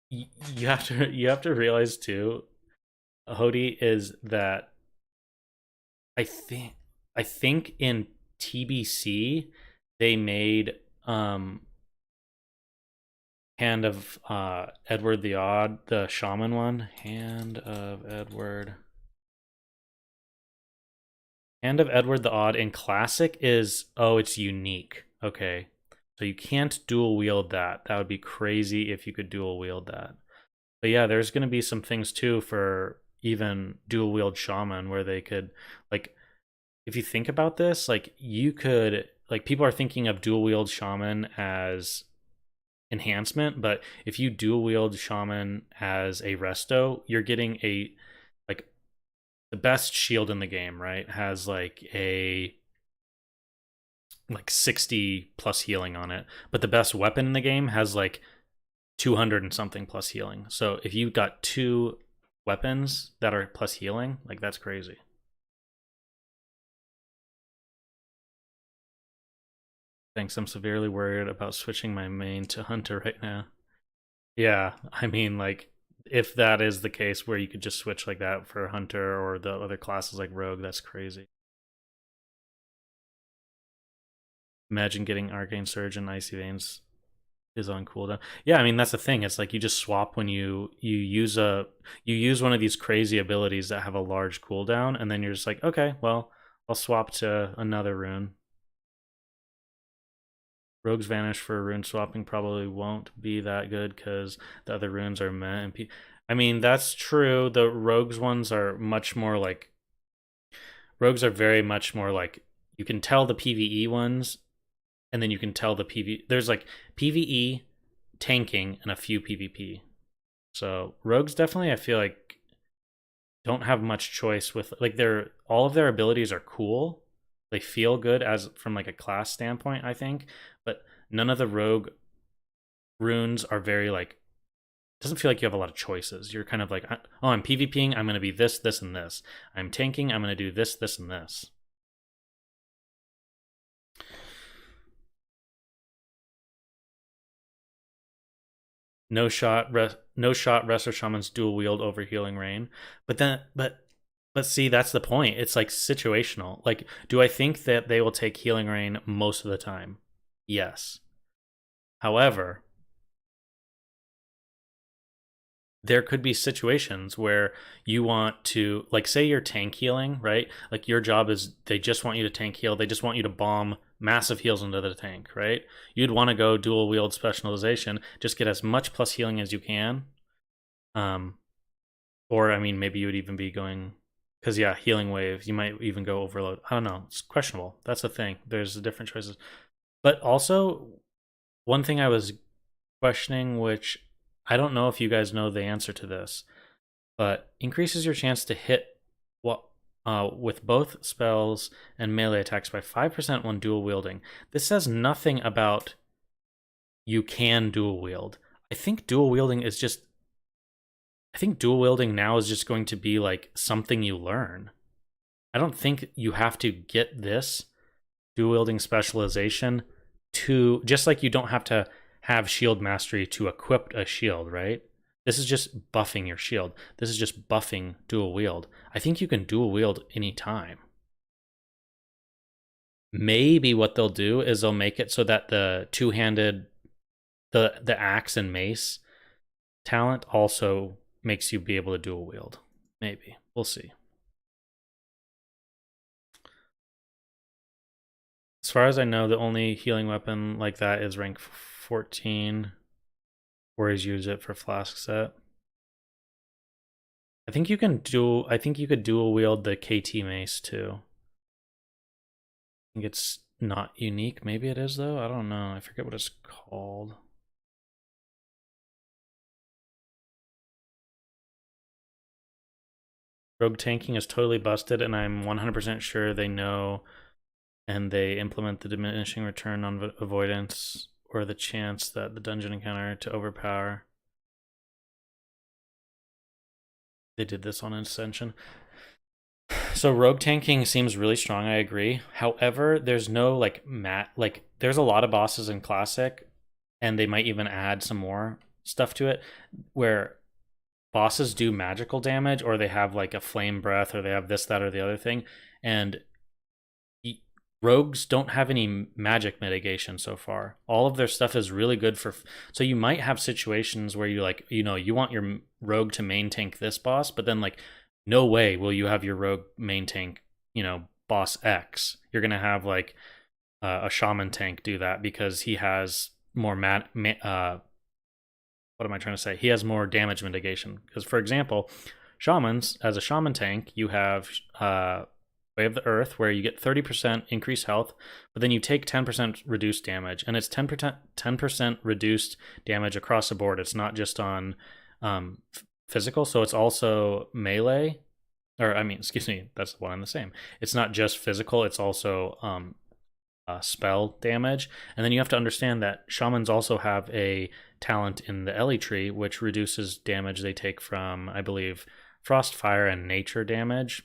Speaker 1: You have to realize too, Hody, is that I think I think in TBC they made Hand of Edward the Odd, the shaman one. Hand of Edward the Odd in Classic is, oh, it's unique. Okay. So you can't dual wield that. That would be crazy if you could dual wield that. But yeah, there's going to be some things too for even dual wield shaman where they could, like, if you think about this, like you could, like, people are thinking of dual wield shaman as enhancement, but if you dual wield shaman as a resto, you're getting a, like, the best shield in the game, right? Has like 60 plus healing on it, but the best weapon in the game has like 200 and something plus healing. So if you got 2 weapons that are plus healing, like, that's crazy. Thanks. I'm severely worried about switching my main to hunter right now. Yeah, I mean, like, if that is the case where you could just switch like that for hunter or the other classes like rogue, that's crazy. Imagine getting arcane surge and icy veins is on cooldown. Yeah, I mean, that's the thing. It's like you just swap when you use one of these crazy abilities that have a large cooldown, and then you're just like, okay, well, I'll swap to another rune. Rogues Vanish for rune swapping probably won't be that good because the other runes are meh. I mean, that's true. The rogues ones are much more like, rogues are very much more like, you can tell the PvE ones, and then you can tell the PvE. There's like PvE, tanking, and a few PvP. So rogues definitely, I feel like, don't have much choice with, like, their, all of their abilities are cool. They feel good as from like a class standpoint, I think, but none of the rogue runes are very like, it doesn't feel like you have a lot of choices. You're kind of like, oh, I'm PvPing, I'm going to be this, this, and this. I'm tanking, I'm going to do this, this, and this. no shot Resto Shamans dual wield over Healing Rain. But see, that's the point. It's like situational. Like, do I think that they will take Healing Rain most of the time? Yes. However, there could be situations where you want to, like, say you're tank healing, right? Like, your job is they just want you to tank heal. They just want you to bomb massive heals into the tank, right? You'd want to go dual wield specialization, just get as much plus healing as you can. Or I mean, maybe you would even be going, because yeah, healing wave. You might even go overload. I don't know. It's questionable. That's the thing. There's different choices. But also, one thing I was questioning, which I don't know if you guys know the answer to this, but increases your chance to hit what with both spells and melee attacks by 5% when dual wielding. This says nothing about you can dual wield. I think dual wielding is just. I think dual wielding now is just going to be like something you learn. I don't think you have to get this dual wielding specialization to, just like you don't have to have shield mastery to equip a shield, right? This is just buffing your shield. This is just buffing dual wield. I think you can dual wield anytime. Maybe what they'll do is they'll make it so that the two-handed, the axe and mace talent also makes you be able to dual wield. Maybe. We'll see. As far as I know, the only healing weapon like that is rank 14, where he's used it for flask set. I think you can I think you could dual wield the KT mace too. I think it's not unique. Maybe it is though. I don't know. I forget what it's called. Rogue tanking is totally busted, and I'm 100% sure they know and they implement the diminishing return on avoidance or the chance that the dungeon encounter to overpower. They did this on Ascension. So rogue tanking seems really strong, I agree. However, there's no like there's a lot of bosses in Classic, and they might even add some more stuff to it, where bosses do magical damage, or they have like a flame breath, or they have this, that, or the other thing, and rogues don't have any magic mitigation so far. All of their stuff is really good for, so you might have situations where you like, you want your rogue to main tank this boss, but then like no way will you have your rogue main tank, boss X. You're gonna have like a shaman tank do that because he has more what am I trying to say? He has more damage mitigation. Because for example, shamans, as a shaman tank, you have Way of the Earth, where you get 30% increased health, but then you take 10% reduced damage, and it's 10% reduced damage across the board. It's not just on physical, so it's also melee, or I mean, excuse me, that's one and the same. It's not just physical; it's also spell damage, and then you have to understand that shamans also have a talent in the Ellie tree, which reduces damage they take from, I believe, frost, fire, and nature damage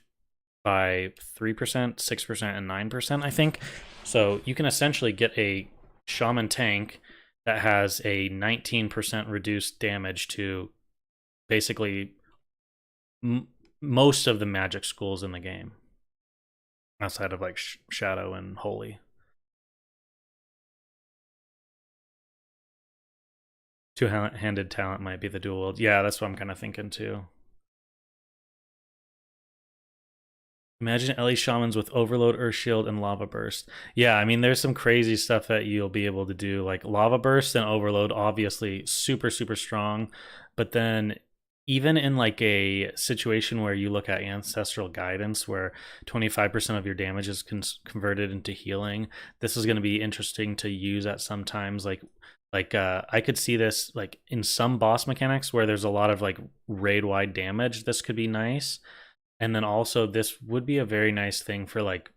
Speaker 1: by 3%, 6%, and 9%, I think. So you can essentially get a shaman tank that has a 19% reduced damage to basically most of the magic schools in the game, outside of like Shadow and Holy. Two-handed talent might be the dual wield. Yeah, that's what I'm kind of thinking too. Imagine Ellie shamans with Overload, Earth Shield, and Lava Burst. Yeah, I mean, there's some crazy stuff that you'll be able to do. Like Lava Burst and Overload, obviously super, super strong. But then even in like a situation where you look at Ancestral Guidance, where 25% of your damage is converted into healing, this is going to be interesting to use at some times. Like I could see this like in some boss mechanics where there's a lot of like raid-wide damage. This could be nice. And then also this would be a very nice thing for like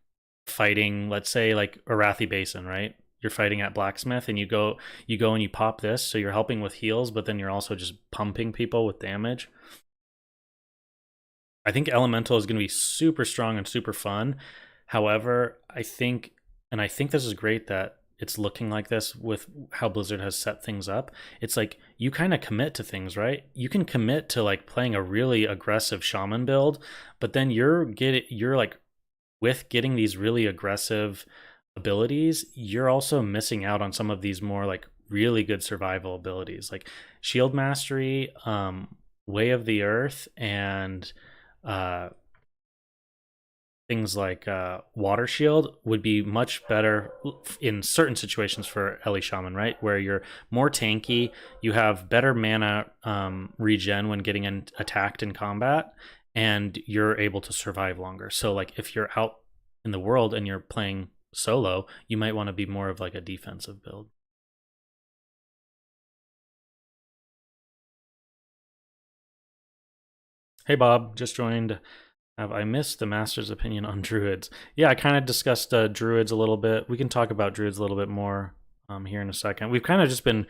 Speaker 1: fighting, let's say like Arathi Basin, right? You're fighting at Blacksmith and you go and you pop this, so you're helping with heals, but then you're also just pumping people with damage. I think Elemental is going to be super strong and super fun. However, I think this is great that it's looking like this with how Blizzard has set things up. It's like you kind of commit to things, right? You can commit to like playing a really aggressive shaman build, but then you're like with getting these really aggressive abilities, you're also missing out on some of these more like really good survival abilities like shield mastery, way of the earth, and uh things like water shield would be much better in certain situations for Ellie Shaman, right? Where you're more tanky, you have better mana regen when getting attacked in combat, and you're able to survive longer. So, like, if you're out in the world and you're playing solo, you might want to be more of like a defensive build. Hey, Bob, just joined. Have I missed the master's opinion on druids? Yeah, I kind of discussed druids a little bit. We can talk about druids a little bit more here in a second. We've kind of just been,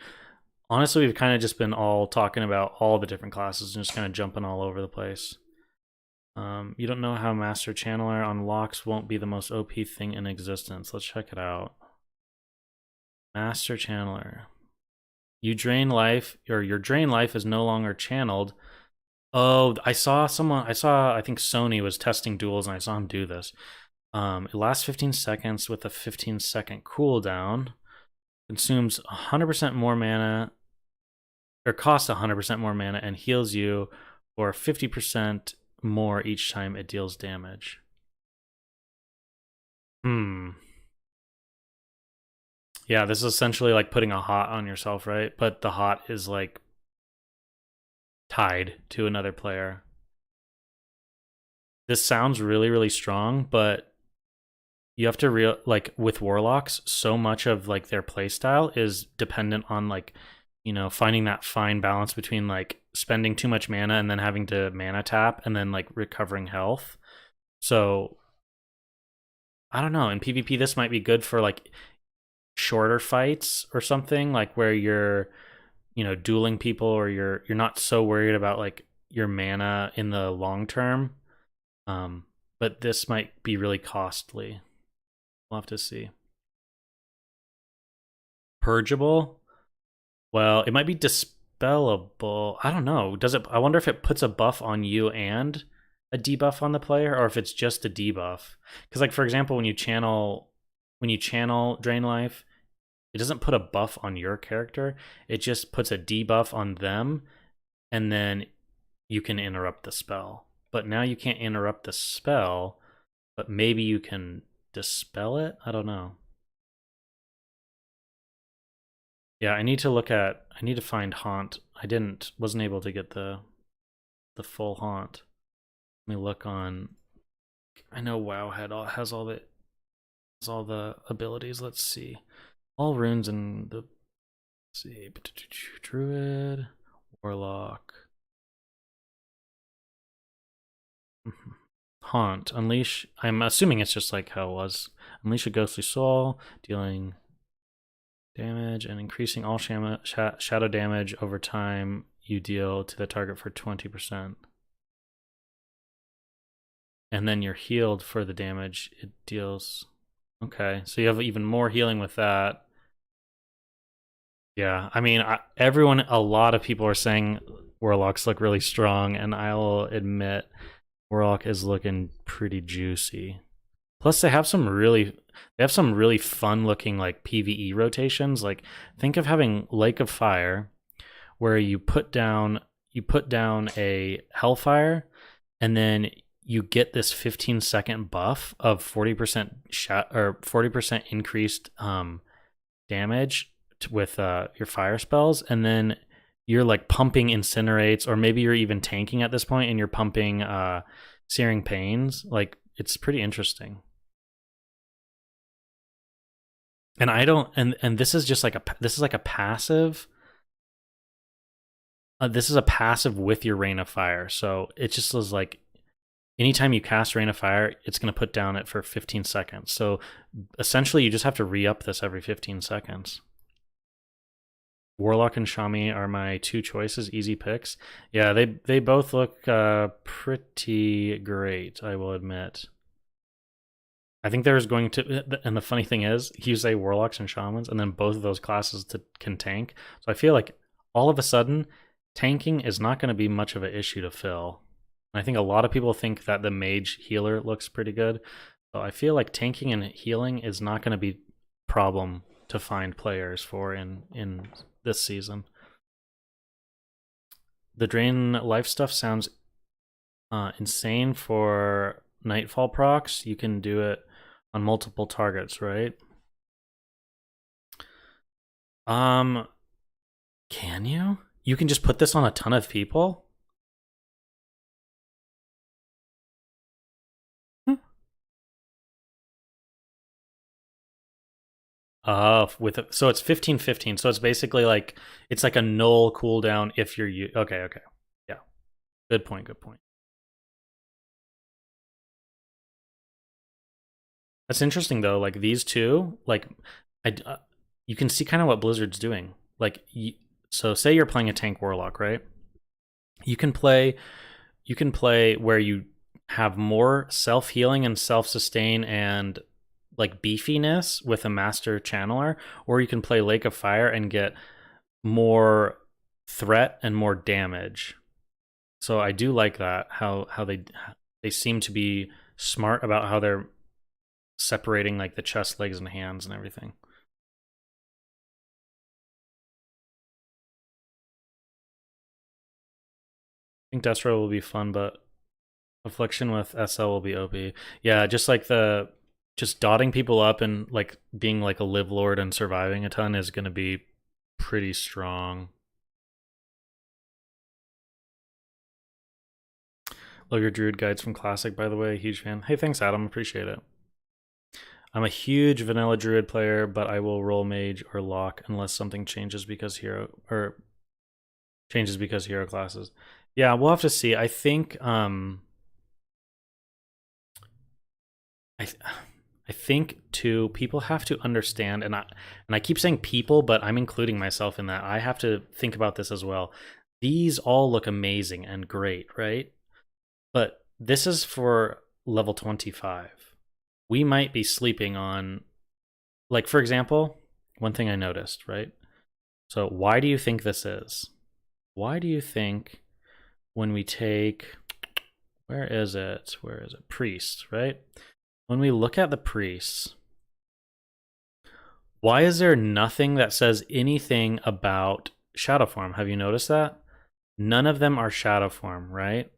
Speaker 1: honestly, we've kind of just been all talking about all the different classes and just kind of jumping all over the place. You don't know how Master Channeler on locks won't be the most OP thing in existence. Let's check it out. Master Channeler. You drain life, or your drain life is no longer channeled. Oh, I saw, I think Sony was testing duels and I saw him do this. It lasts 15 seconds with a 15-second cooldown. Consumes 100% more mana, or costs 100% more mana, and heals you for 50% more each time it deals damage. Yeah, this is essentially like putting a hot on yourself, right? But the hot is like tied to another player. This sounds really, really strong, but you have to like with warlocks, so much of like their playstyle is dependent on like, you know, finding that fine balance between like spending too much mana and then having to mana tap and then like recovering health. So I don't know. In PvP, this might be good for like shorter fights or something, like where you're, you know, dueling people, or you're not so worried about like your mana in the long term. But this might be really costly. We'll have to see. Purgeable? Well, it might be dispellable. I don't know. Does it? I wonder if it puts a buff on you and a debuff on the player, or if it's just a debuff. Because, like, for example, when you channel Drain Life, it doesn't put a buff on your character. It just puts a debuff on them, and then you can interrupt the spell. But now you can't interrupt the spell, but maybe you can dispel it? I don't know. Yeah, I need to find Haunt. Wasn't able to get the full Haunt. Let me look on. I know WoW has all the abilities. Let's see. All runes in the, let's see, Druid, Warlock. Haunt. Unleash. I'm assuming it's just like how it was. Unleash a ghostly soul, dealing damage and increasing all shadow damage over time you deal to the target for 20%. And then you're healed for the damage it deals. Okay, so you have even more healing with that. Yeah, I mean, a lot of people are saying Warlocks look really strong, and I'll admit Warlock is looking pretty juicy. Plus, they have some really fun looking like PvE rotations. Like, think of having Lake of Fire, where you put down a Hellfire, and then you get this 15-second buff of 40% or 40% increased damage with your fire spells, and then you're like pumping Incinerates, or maybe you're even tanking at this point, and you're pumping Searing Pains. Like, it's pretty interesting. And I don't, and this is just like a passive. This is a passive with your Rain of Fire, so it just is like anytime you cast Rain of Fire, it's going to put down it for 15 seconds. So essentially, you just have to re-up this every 15 seconds. Warlock and Shami are my two choices, easy picks. Yeah, they both look pretty great, I will admit. I think there's going to, and the funny thing is, you say warlocks and shamans, and then both of those classes can tank. So I feel like all of a sudden, tanking is not going to be much of an issue to fill. And I think a lot of people think that the mage healer looks pretty good. So I feel like tanking and healing is not going to be a problem to find players for in this season. The drain life stuff sounds insane for Nightfall procs. You can do it on multiple targets, right? Can you? You can just put this on a ton of people? So it's 15-15. So it's basically like it's like a null cooldown if you're okay. Yeah. Good point, good point. That's interesting though. Like these two, like you can see kind of what Blizzard's doing. Like so say you're playing a tank warlock, right? You can play where you have more self-healing and self-sustain and like beefiness with a master channeler, or you can play Lake of Fire and get more threat and more damage. So I do like that, how they seem to be smart about how they're separating like the chest, legs, and hands and everything. I think Destro will be fun, but Affliction with SL will be OP. Yeah, just like just dotting people up and like being like a live lord and surviving a ton is gonna be pretty strong. Love your druid guides from Classic, by the way. Huge fan. Hey, thanks, Adam. Appreciate it. I'm a huge vanilla druid player, but I will roll mage or lock unless something changes because hero classes. Yeah, we'll have to see. I think I think too people have to understand, and I keep saying people, but I'm including myself in that. I have to think about this as well. These all look amazing and great, right? But this is for level 25. We might be sleeping on, like, for example, one thing I noticed, right? So why do you think this is? Why do you think when we take, where is it? Priest, right? When we look at the priests, why is there nothing that says anything about shadow form? Have you noticed that? None of them are shadow form, right?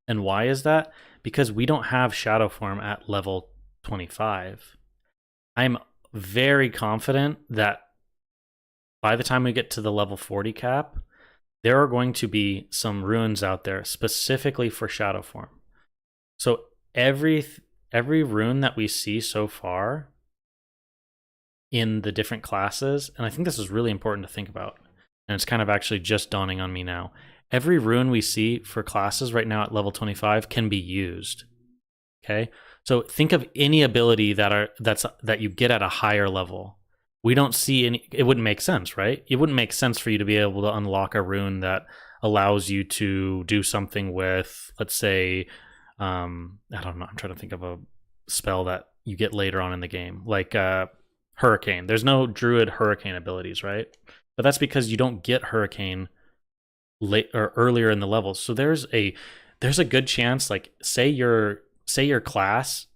Speaker 1: And why is that? Because we don't have shadow form at level 25. I'm very confident that by the time we get to the level 40 cap, there are going to be some runes out there specifically for shadow form. So every rune that we see so far in the different classes, and I think this is really important to think about, and it's kind of actually just dawning on me now. Every rune we see for classes right now at level 25 can be used. Okay? So think of any ability that you get at a higher level. We don't see any. It wouldn't make sense, right? It wouldn't make sense for you to be able to unlock a rune that allows you to do something with, let's say, I don't know. I'm trying to think of a spell that you get later on in the game, like Hurricane. There's no Druid Hurricane abilities, right? But that's because you don't get Hurricane late or earlier in the levels. So there's a good chance, like say your class,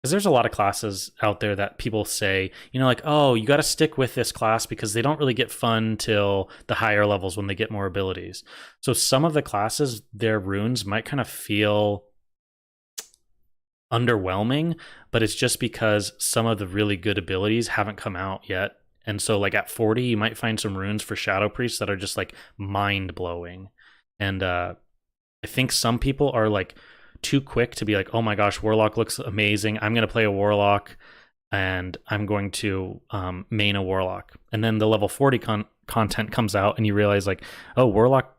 Speaker 1: because there's a lot of classes out there that people say, like, oh, you got to stick with this class because they don't really get fun till the higher levels when they get more abilities. So some of the classes, their runes might kind of feel underwhelming, but it's just because some of the really good abilities haven't come out yet. And so like at 40, you might find some runes for Shadow Priests that are just like mind-blowing. And I think some people are like too quick to be like, oh my gosh, Warlock looks amazing. I'm going to play a Warlock and I'm going to main a Warlock. And then the level 40 content comes out and you realize like, oh, Warlock,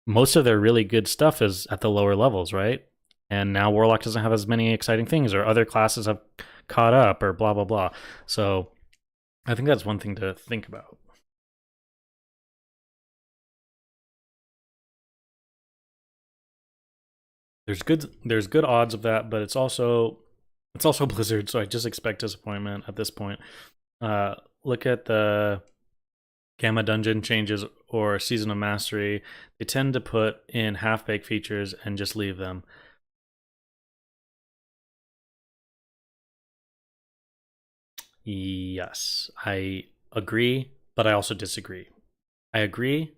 Speaker 1: most of their really good stuff is at the lower levels, right? And now Warlock doesn't have as many exciting things, or other classes have caught up, or blah, blah, blah. So I think that's one thing to think about. There's good odds of that, but it's It's also Blizzard, so I just expect disappointment at this point. Look at the Gamma Dungeon changes or Season of Mastery. They tend to put in half-baked features and just leave them. Yes, I agree, but I also disagree. I agree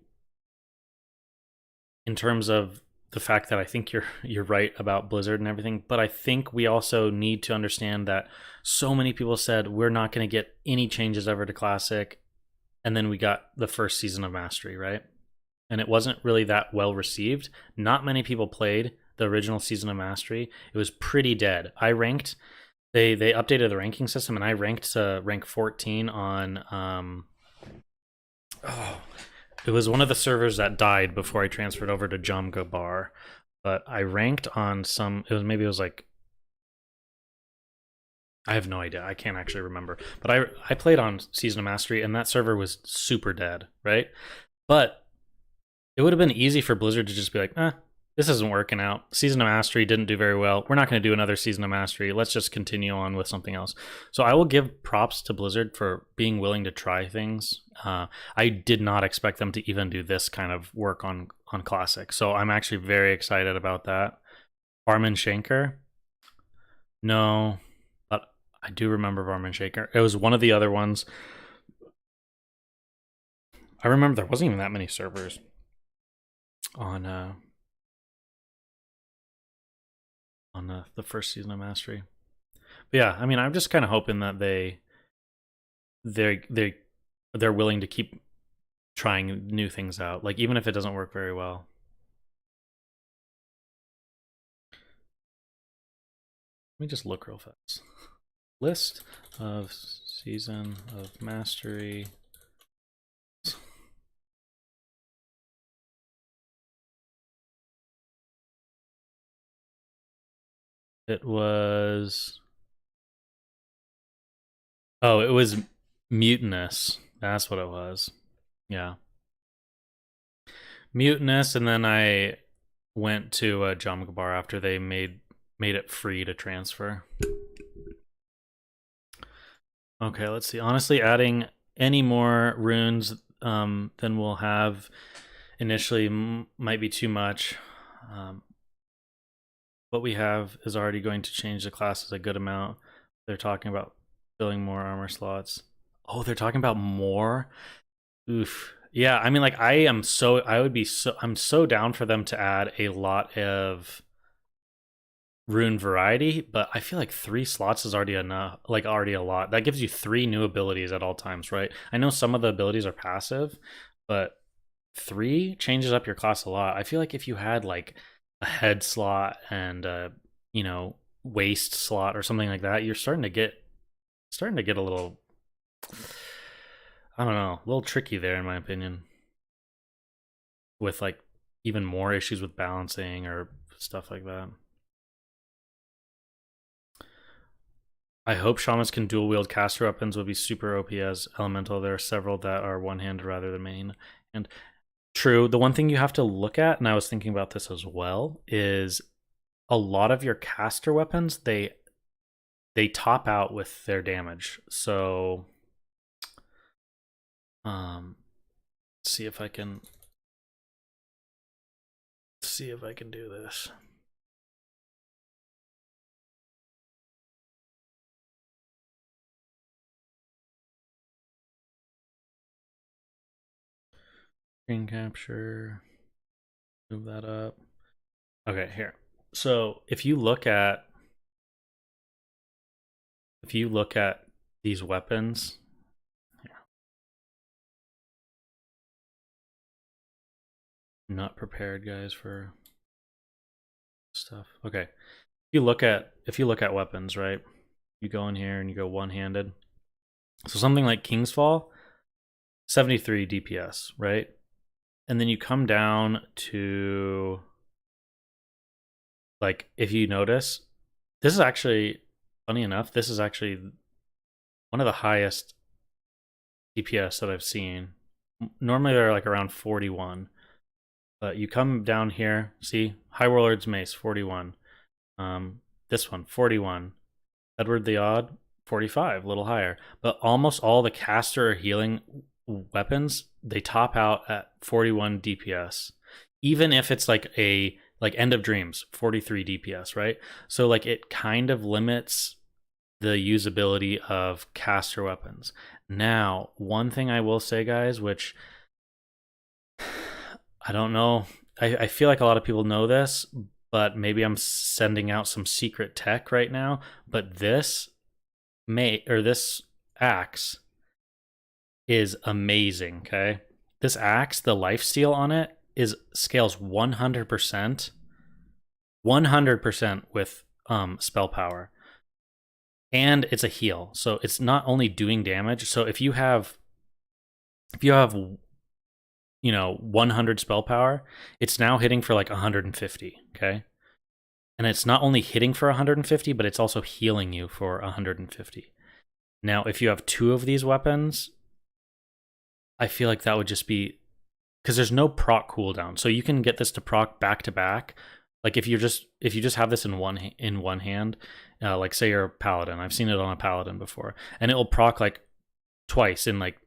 Speaker 1: in terms of the fact that I think you're right about Blizzard and everything, but I think we also need to understand that so many people said we're not going to get any changes ever to Classic, and then we got the first Season of Mastery, right? And it wasn't really that well received. Not many people played the original Season of Mastery. It was pretty dead. I ranked. They updated the ranking system, and I ranked rank 14 on. It was one of the servers that died before I transferred over to Jamgabar, but I ranked on some. It was like. I have no idea. I can't actually remember. But I played on Season of Mastery, and that server was super dead, right? But it would have been easy for Blizzard to just be like, this isn't working out. Season of Mastery didn't do very well. We're not going to do another Season of Mastery. Let's just continue on with something else. So I will give props to Blizzard for being willing to try things. I did not expect them to even do this kind of work on Classic. So I'm actually very excited about that. Barman Shanker? No, but I do remember Barman Shanker. It was one of the other ones. I remember there wasn't even that many servers on the first Season of Mastery. But yeah, I mean, I'm just kind of hoping that they're willing to keep trying new things out, like even if it doesn't work very well. Let me just look real fast. List of Season of Mastery. It was. Oh, it was Mutinous. That's what it was. Yeah. Mutinous, and then I went to Jamgabar after they made it free to transfer. Okay, let's see. Honestly, adding any more runes than we'll have initially might be too much. What we have is already going to change the classes a good amount. They're talking about filling more armor slots. Oh, they're talking about more? Oof. Yeah, I mean, like, I'm so down for them to add a lot of rune variety, but I feel like 3 slots is already enough, like already a lot. That gives you 3 new abilities at all times, right? I know some of the abilities are passive, but 3 changes up your class a lot. I feel like if you had like a head slot and waist slot or something like that, you're starting to get a little, I don't know, a little tricky there in my opinion, with like even more issues with balancing or stuff like that. I hope shamans can dual wield caster weapons. Would be super OP as elemental. There are several that are one handed rather than main. And true, the one thing you have to look at, and I was thinking about this as well, is a lot of your caster weapons, they top out with their damage. So see if I can do this. Screen capture. Move that up. Okay, here. So if you look at these weapons, here. I'm not prepared, guys, for stuff. Okay. If you look at weapons, right? You go in here and you go one-handed. So something like King's Fall, 73 DPS, right? And then you come down to, like, if you notice, this is actually, funny enough, this is actually one of the highest DPS that I've seen. Normally they're like around 41. But you come down here, see, High Warlord's Mace, 41. This one, 41. Edward the Odd, 45, a little higher. But almost all the caster or healing weapons, they top out at 41 DPS. Even if it's like End of Dreams, 43 DPS, right? So like it kind of limits the usability of caster weapons. Now, one thing I will say, guys, which I don't know, I feel like a lot of people know this, but maybe I'm sending out some secret tech right now. But this axe is amazing. Okay, this axe, the lifesteal on it scales 100%, 100% with spell power, and it's a heal. So it's not only doing damage. So if you have 100 spell power, it's now hitting for like 150. Okay, and it's not only hitting for 150, but it's also healing you for 150. Now, if you have 2 of these weapons, I feel like that would just be, because there's no proc cooldown, so you can get this to proc back to back. Like if you just have this in one hand, like say you're a paladin. I've seen it on a paladin before, and it will proc like twice in like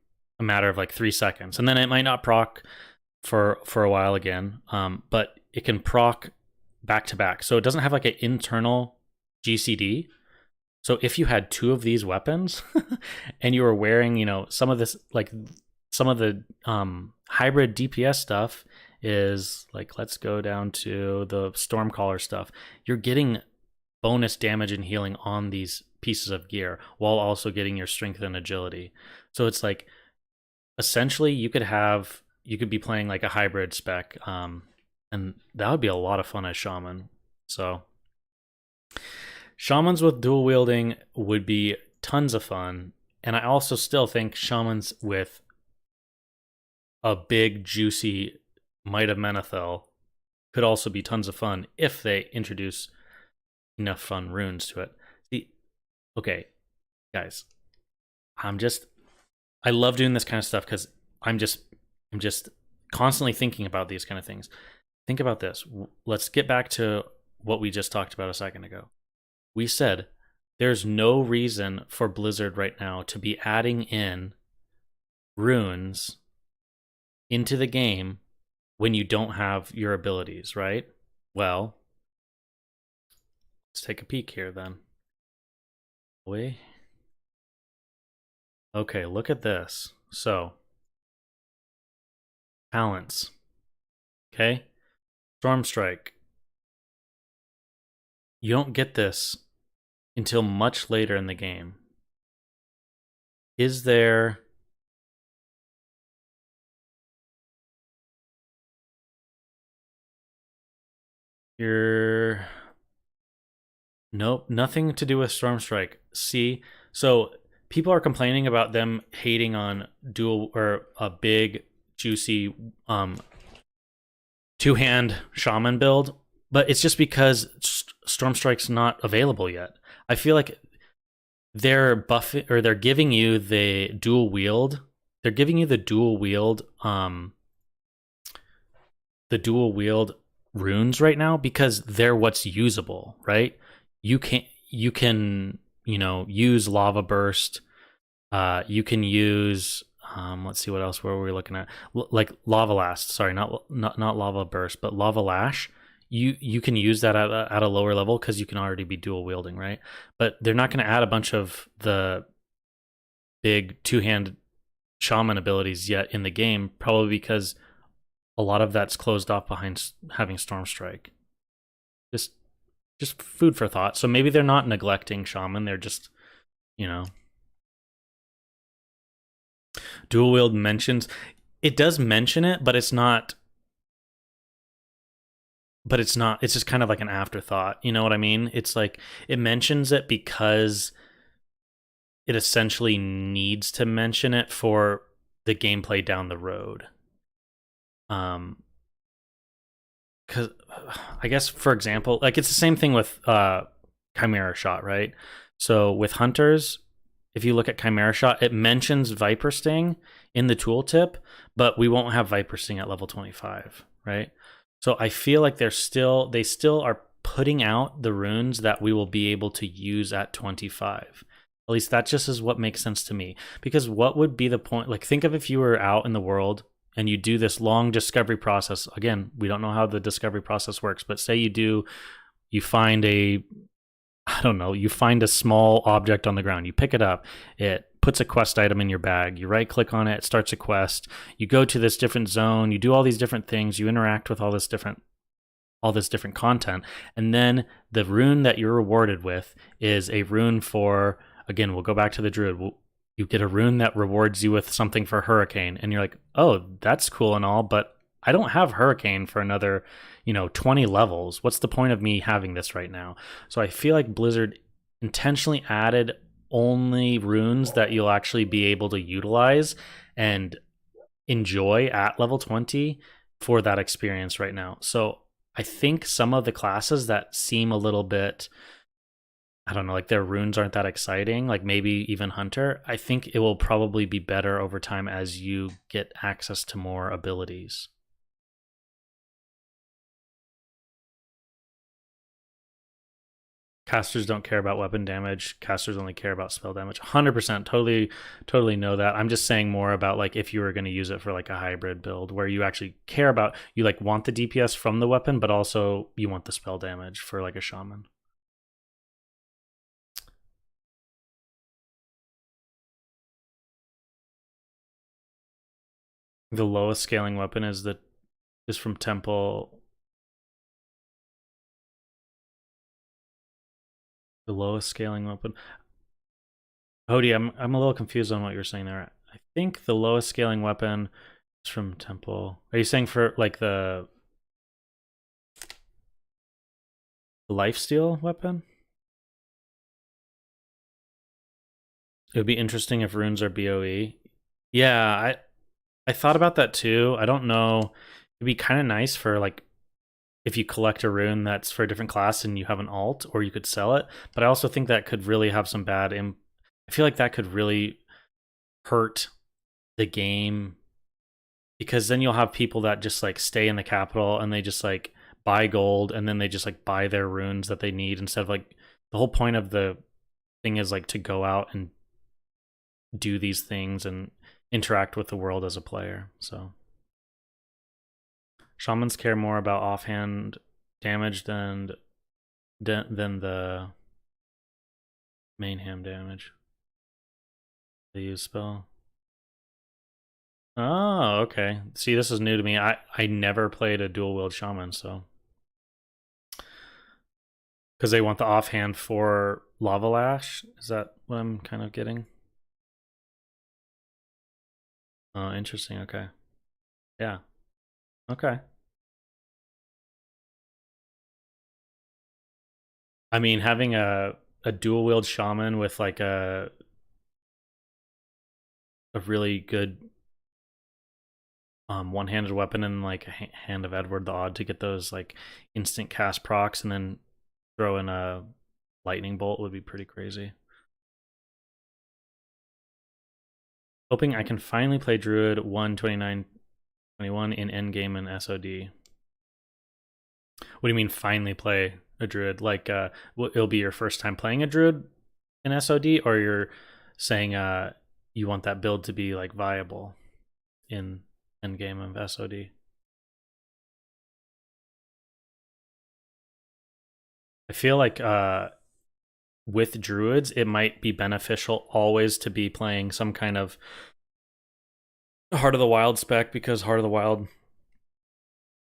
Speaker 1: a matter of like 3 seconds, and then it might not proc for a while again. But it can proc back to back, so it doesn't have like an internal GCD. So if you had 2 of these weapons and you were wearing, some of this, like some of the hybrid DPS stuff is like, let's go down to the Stormcaller stuff. You're getting bonus damage and healing on these pieces of gear while also getting your strength and agility. So it's like, essentially you could be playing like a hybrid spec, and that would be a lot of fun as shaman. So shamans with dual wielding would be tons of fun. And I also still think shamans with a big juicy Might of Menethil could also be tons of fun if they introduce enough fun runes to it. See, okay, guys, I love doing this kind of stuff because I'm just constantly thinking about these kind of things. Think about this. Let's get back to what we just talked about a second ago. We said there's no reason for Blizzard right now to be adding in runes into the game when you don't have your abilities, right? Well, let's take a peek here then. Okay, look at this. So, talents. Okay? Stormstrike. You don't get this until much later in the game. Is there... Nope, nothing to do with Stormstrike. See? So, people are complaining about them hating on dual or a big, juicy, two-hand shaman build, but it's just because Stormstrike's not available yet. I feel like they're buffing, or they're giving you the dual wield. They're giving you the dual wield runes right now because they're what's usable, right? You can use Lava Burst. You can use let's see what else were we looking at, like Lava Last. Sorry, not Lava Burst, but Lava Lash. You can use that at a lower level because you can already be dual wielding, right? But they're not going to add a bunch of the big two-hand shaman abilities yet in the game, probably because a lot of that's closed off behind having Stormstrike. Just food for thought. So maybe they're not neglecting shaman, they're just, dual wield mentions, it does mention it, but it's just kind of like an afterthought. You know what I mean? It's like it mentions it because it essentially needs to mention it for the gameplay down the road. Because I guess, for example, like it's the same thing with Chimera Shot, right? So with hunters, if you look at Chimera Shot, it mentions Viper Sting in the tooltip, but we won't have Viper Sting at level 25, right? So I feel like they still are putting out the runes that we will be able to use at 25. At least that just is what makes sense to me. Because what would be the point? Like, think of if you were out in the world and you do this long discovery process. Again, we don't know how the discovery process works, but say you find I don't know, you find a small object on the ground, you pick it up, it puts a quest item in your bag, you right click on it, it starts a quest, you go to this different zone, you do all these different things, you interact with all this different content, and then the rune that you're rewarded with is a rune for, again, we'll go back to the druid, you get a rune that rewards you with something for hurricane, and you're like, oh, that's cool and all, but I don't have hurricane for another 20 levels. What's the point of me having this right now? So I feel like Blizzard intentionally added only runes that you'll actually be able to utilize and enjoy at level 20 for that experience right now. So I think some of the classes that seem a little bit, I don't know, like their runes aren't that exciting, like maybe even Hunter, I think it will probably be better over time as you get access to more abilities. Casters don't care about weapon damage. Casters only care about spell damage. 100%, totally know that. I'm just saying more about like if you were going to use it for like a hybrid build where you actually care about, you like want the DPS from the weapon, but also you want the spell damage for like a shaman. The lowest scaling weapon is from Temple. The lowest scaling weapon. Hody, I'm a little confused on what you're saying there. I think the lowest scaling weapon is from Temple. Are you saying for like the lifesteal weapon? It would be interesting if runes are BOE. Yeah, I thought about that too. I don't know. It'd be kind of nice for like if you collect a rune that's for a different class and you have an alt, or you could sell it. But I also think that could really have some bad. I feel like that could really hurt the game, because then you'll have people that just like stay in the capital and they just like buy gold and then they just like buy their runes that they need, instead of like the whole point of the thing is like to go out and do these things and interact with the world as a player. So shamans care more about offhand damage than the main ham damage. They use spell. Oh, okay. See, this is new to me. I never played a dual wield shaman, so because they want the offhand for lava lash. Is that what I'm kind of getting? Oh, interesting. Okay. Yeah. Okay. I mean, having a dual wield shaman with like a really good one-handed weapon and like a Hand of Edward the Odd to get those like instant cast procs, and then throw in a lightning bolt would be pretty crazy. Hoping I can finally play Druid 12921 in endgame and SOD. What do you mean finally play a Druid? Like it'll be your first time playing a Druid in SOD, or you're saying you want that build to be like viable in endgame of SOD? I feel like with druids, it might be beneficial always to be playing some kind of Heart of the Wild spec, because Heart of the Wild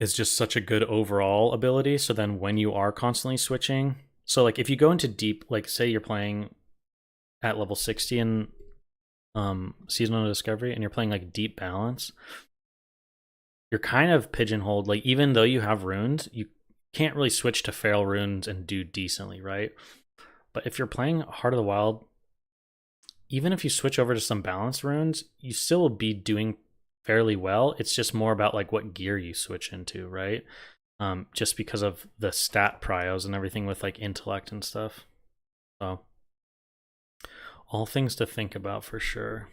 Speaker 1: is just such a good overall ability. So then when you are constantly switching, so like if you go into deep, like say you're playing at level 60 in Seasonal Discovery and you're playing like deep balance, you're kind of pigeonholed. Like even though you have runes, you can't really switch to feral runes and do decently, right? But if you're playing Heart of the Wild, even if you switch over to some balanced runes, you still will be doing fairly well. It's just more about like what gear you switch into, right? Just because of the stat prios and everything with like intellect and stuff. So all things to think about for sure.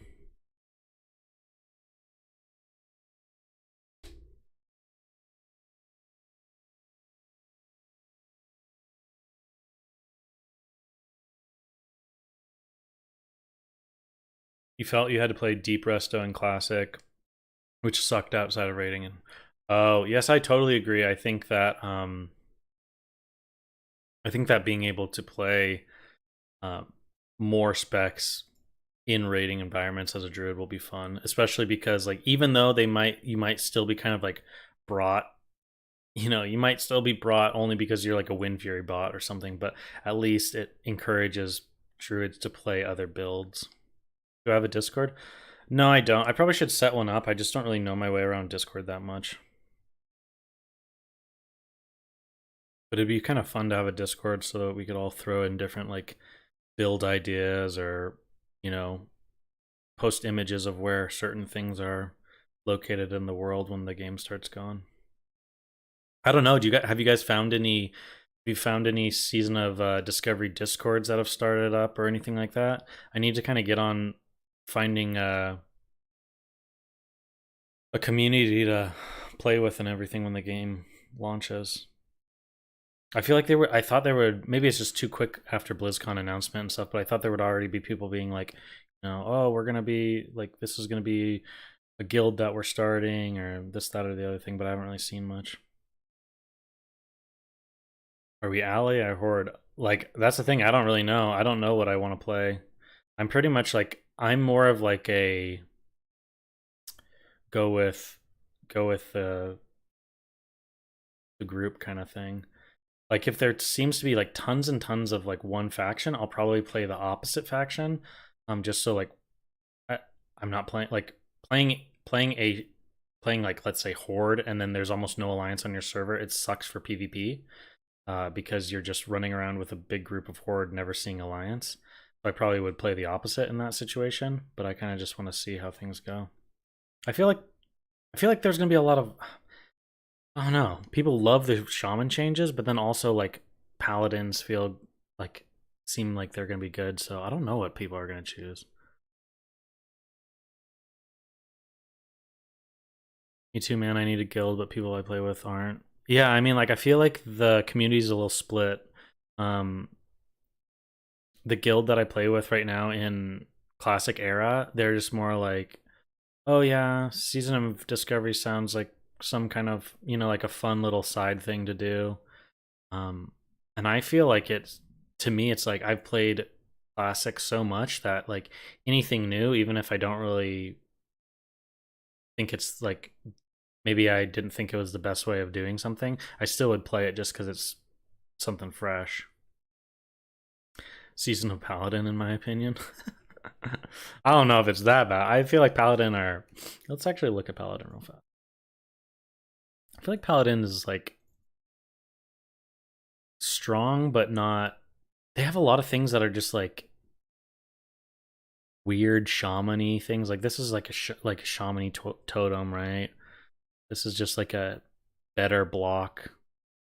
Speaker 1: You felt you had to play deep resto in classic, which sucked outside of rating. And oh yes, I totally agree. I think that being able to play uh, more specs in raiding environments as a druid will be fun, especially because like even though you might still be kind of like brought, you might still be brought only because you're like a Wind Fury bot or something, but at least it encourages druids to play other builds. Do I have a Discord? No, I don't. I probably should set one up. I just don't really know my way around Discord that much. But it'd be kind of fun to have a Discord so that we could all throw in different like build ideas or, you know, post images of where certain things are located in the world when the game starts going. I don't know. Have you guys found any? Have you found any season of Discovery Discords that have started up or anything like that? I need to kind of get on finding a community to play with and everything when the game launches. I feel like I thought there would, maybe it's just too quick after BlizzCon announcement and stuff, but I thought there would already be people being like, oh, we're going to be like, this is going to be a guild that we're starting or this, that, or the other thing, but I haven't really seen much. Are we ally or horde? Like, that's the thing. I don't really know. I don't know what I want to play. I'm pretty much like, I'm more of like a go with the group kind of thing. Like if there seems to be like tons and tons of like one faction, I'll probably play the opposite faction. Just so like I'm not playing like playing like let's say horde and then there's almost no alliance on your server. It sucks for PvP. Because you're just running around with a big group of horde, never seeing alliance. So I probably would play the opposite in that situation, but I kind of just want to see how things go. I feel like there's gonna be a lot of, I don't know. People love the shaman changes, but then also like paladins seem like they're gonna be good. So I don't know what people are gonna choose. Me too, man. I need a guild, but people I play with aren't. Yeah, I mean, like I feel like the community's a little split. Um, the guild that I play with right now in Classic Era, they're just more like, oh yeah, Season of Discovery sounds like some kind of, like a fun little side thing to do. And I feel like to me, it's like I've played Classic so much that like anything new, even if I don't really think it's like, maybe I didn't think it was the best way of doing something, I still would play it just because it's something fresh. Season of Paladin, in my opinion. I don't know if it's that bad. I feel like Paladin are. Let's actually look at Paladin real fast. I feel like Paladin is like strong, but not. They have a lot of things that are just like weird shaman-y things. Like this is like like a shaman-y totem, right? This is just like a better block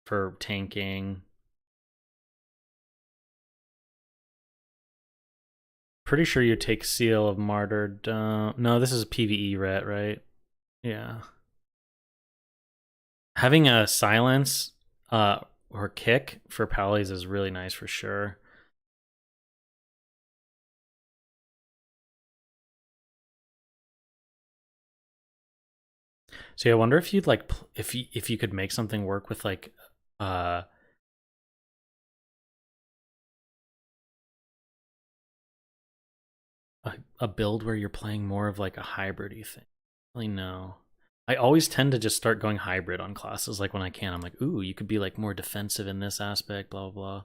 Speaker 1: for tanking. Pretty sure you take Seal of Martyred. No, this is PvE ret, right? Yeah. Having a silence or kick for pallies is really nice for sure. So yeah, I wonder if you'd like if you could make something work with like uh a build where you're playing more of like a hybridy thing. Really no. I always tend to just start going hybrid on classes like when I can. I'm like, ooh, you could be like more defensive in this aspect, blah blah blah.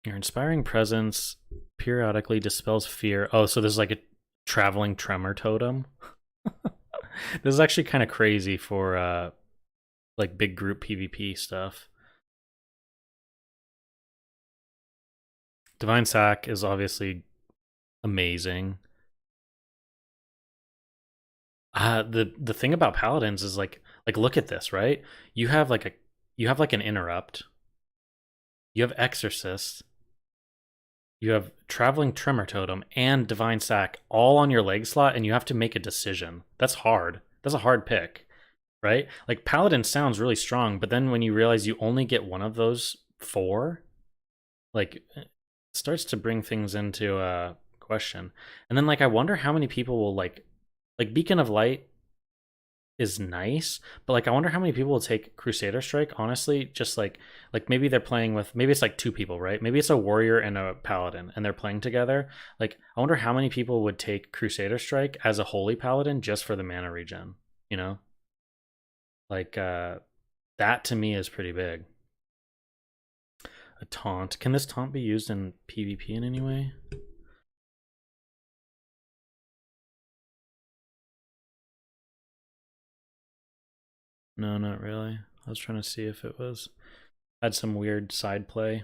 Speaker 1: Your inspiring presence periodically dispels fear. Oh, so there's like a traveling tremor totem. This is actually kind of crazy for like big group PvP stuff. Divine Sack is obviously amazing. The thing about paladins is like look at this, right? You have like an interrupt. You have exorcist. You have traveling tremor totem and divine sack all on your leg slot, and you have to make a decision. That's hard. That's a hard pick, right? Like paladin sounds really strong, but then when you realize you only get one of those four, like it starts to bring things into question. And then like I wonder how many people will like Beacon of Light is nice, but like I wonder how many people will take Crusader Strike, honestly, just like maybe they're playing with, maybe it's like two people, right? Maybe it's a warrior and a paladin and they're playing together. Like I wonder how many people would take Crusader Strike as a holy paladin just for the mana regen, you know? Like that to me is pretty big. A taunt. Can this taunt be used in PvP in any way? No, not really. I was trying to see if it was had some weird side play.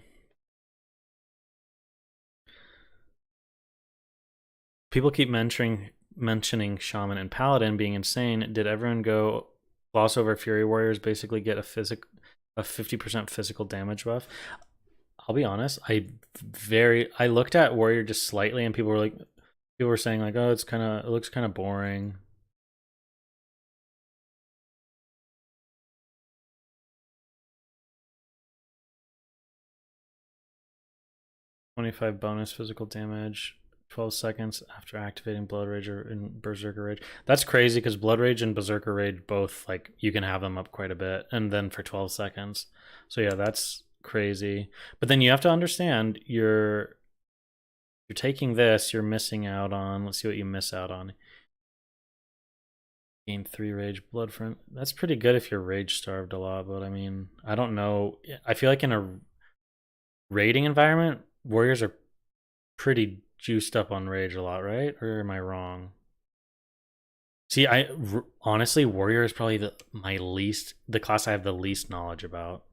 Speaker 1: People keep mentioning Shaman and Paladin being insane. Did everyone go gloss over Fury Warriors basically get a 50% physical damage buff? I'll be honest, I looked at Warrior just slightly and people were saying like, oh, it looks kind of boring. 25 bonus physical damage, 12 seconds after activating Blood Rage or in Berserker Rage. That's crazy because Blood Rage and Berserker Rage both, like, you can have them up quite a bit, and then for 12 seconds. So yeah, that's crazy. But then you have to understand you're taking this, you're missing out on, let's see what you miss out on. Gain 3 rage blood from, that's pretty good if you're rage starved a lot, but I mean, I don't know. I feel like in a raiding environment, warriors are pretty juiced up on rage a lot, right? Or am I wrong? See, honestly, warrior is probably the class I have the least knowledge about.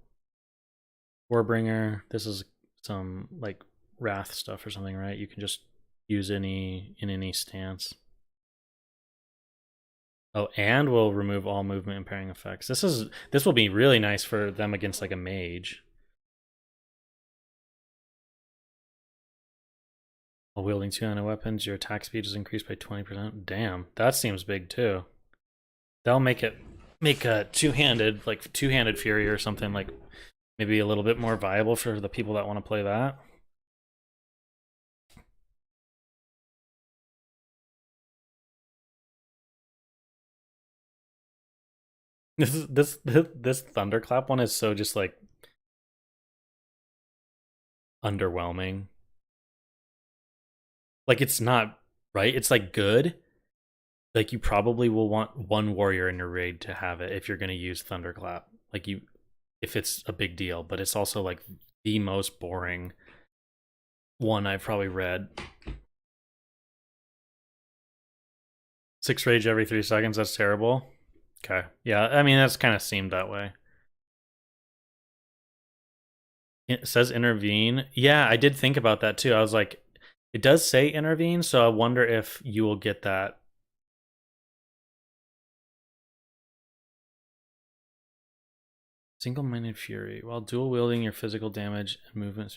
Speaker 1: Warbringer, this is some like wrath stuff or something, right? You can just use in any stance. Oh, and we'll remove all movement impairing effects. This will be really nice for them against like a mage. While wielding two-handed weapons, your attack speed is increased by 20%. Damn, that seems big too. That'll make a two-handed fury or something, like maybe a little bit more viable for the people that want to play that. This thunderclap one is so just like underwhelming. Like it's not right. It's like good. Like you probably will want one warrior in your raid to have it if you're going to use thunderclap. Like if it's a big deal, but it's also like the most boring one I've probably read. 6 rage every 3 seconds. That's terrible. Okay. Yeah, I mean, that's kind of seemed that way. It says intervene. Yeah, I did think about that too. I was like, it does say intervene, so I wonder if you will get that. Single-minded fury. While dual wielding your physical damage and movements.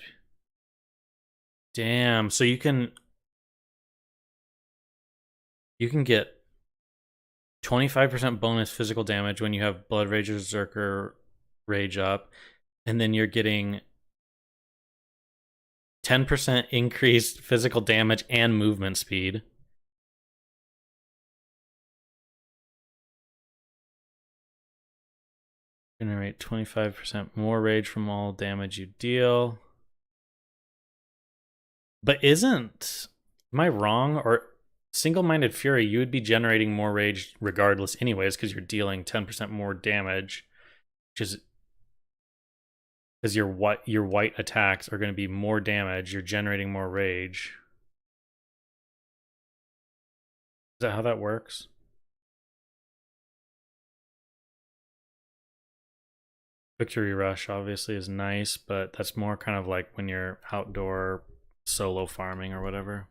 Speaker 1: Damn, so you can get 25% bonus physical damage when you have Blood Rage or Berserker Rage up, and then you're getting 10% increased physical damage and movement speed. Generate 25% more rage from all damage you deal. But am I wrong? Or single-minded fury, you would be generating more rage regardless anyways because you're dealing 10% more damage, which is because your white attacks are going to be more damage, you're generating more rage. Is that how that works? Victory Rush obviously is nice, but that's more kind of like when you're outdoor solo farming or whatever.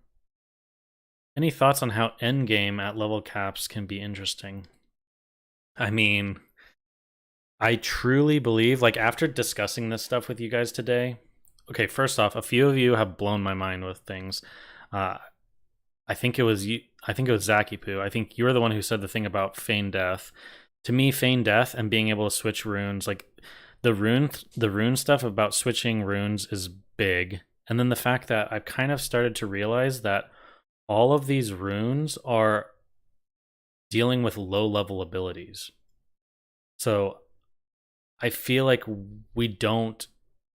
Speaker 1: Any thoughts on how endgame at level caps can be interesting? I mean, I truly believe, like after discussing this stuff with you guys today, okay, first off, a few of you have blown my mind with things. I think it was you. I think it was Zaki Poo. I think you were the one who said the thing about feign death. To me, feign death and being able to switch runes, like the rune stuff about switching runes is big. And then the fact that I've kind of started to realize that all of these runes are dealing with low level abilities. So I feel like we don't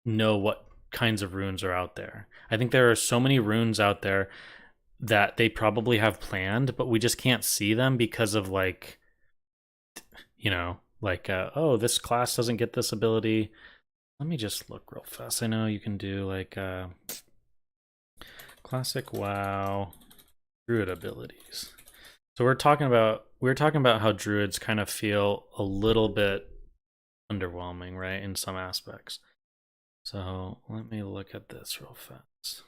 Speaker 1: know what kinds of runes are out there. I think there are so many runes out there that they probably have planned, but we just can't see them because of like, oh, this class doesn't get this ability. Let me just look real fast. I know you can do like classic WoW druid abilities. So we were talking about how druids kind of feel a little bit underwhelming, right, in some aspects. So let me look at this real fast.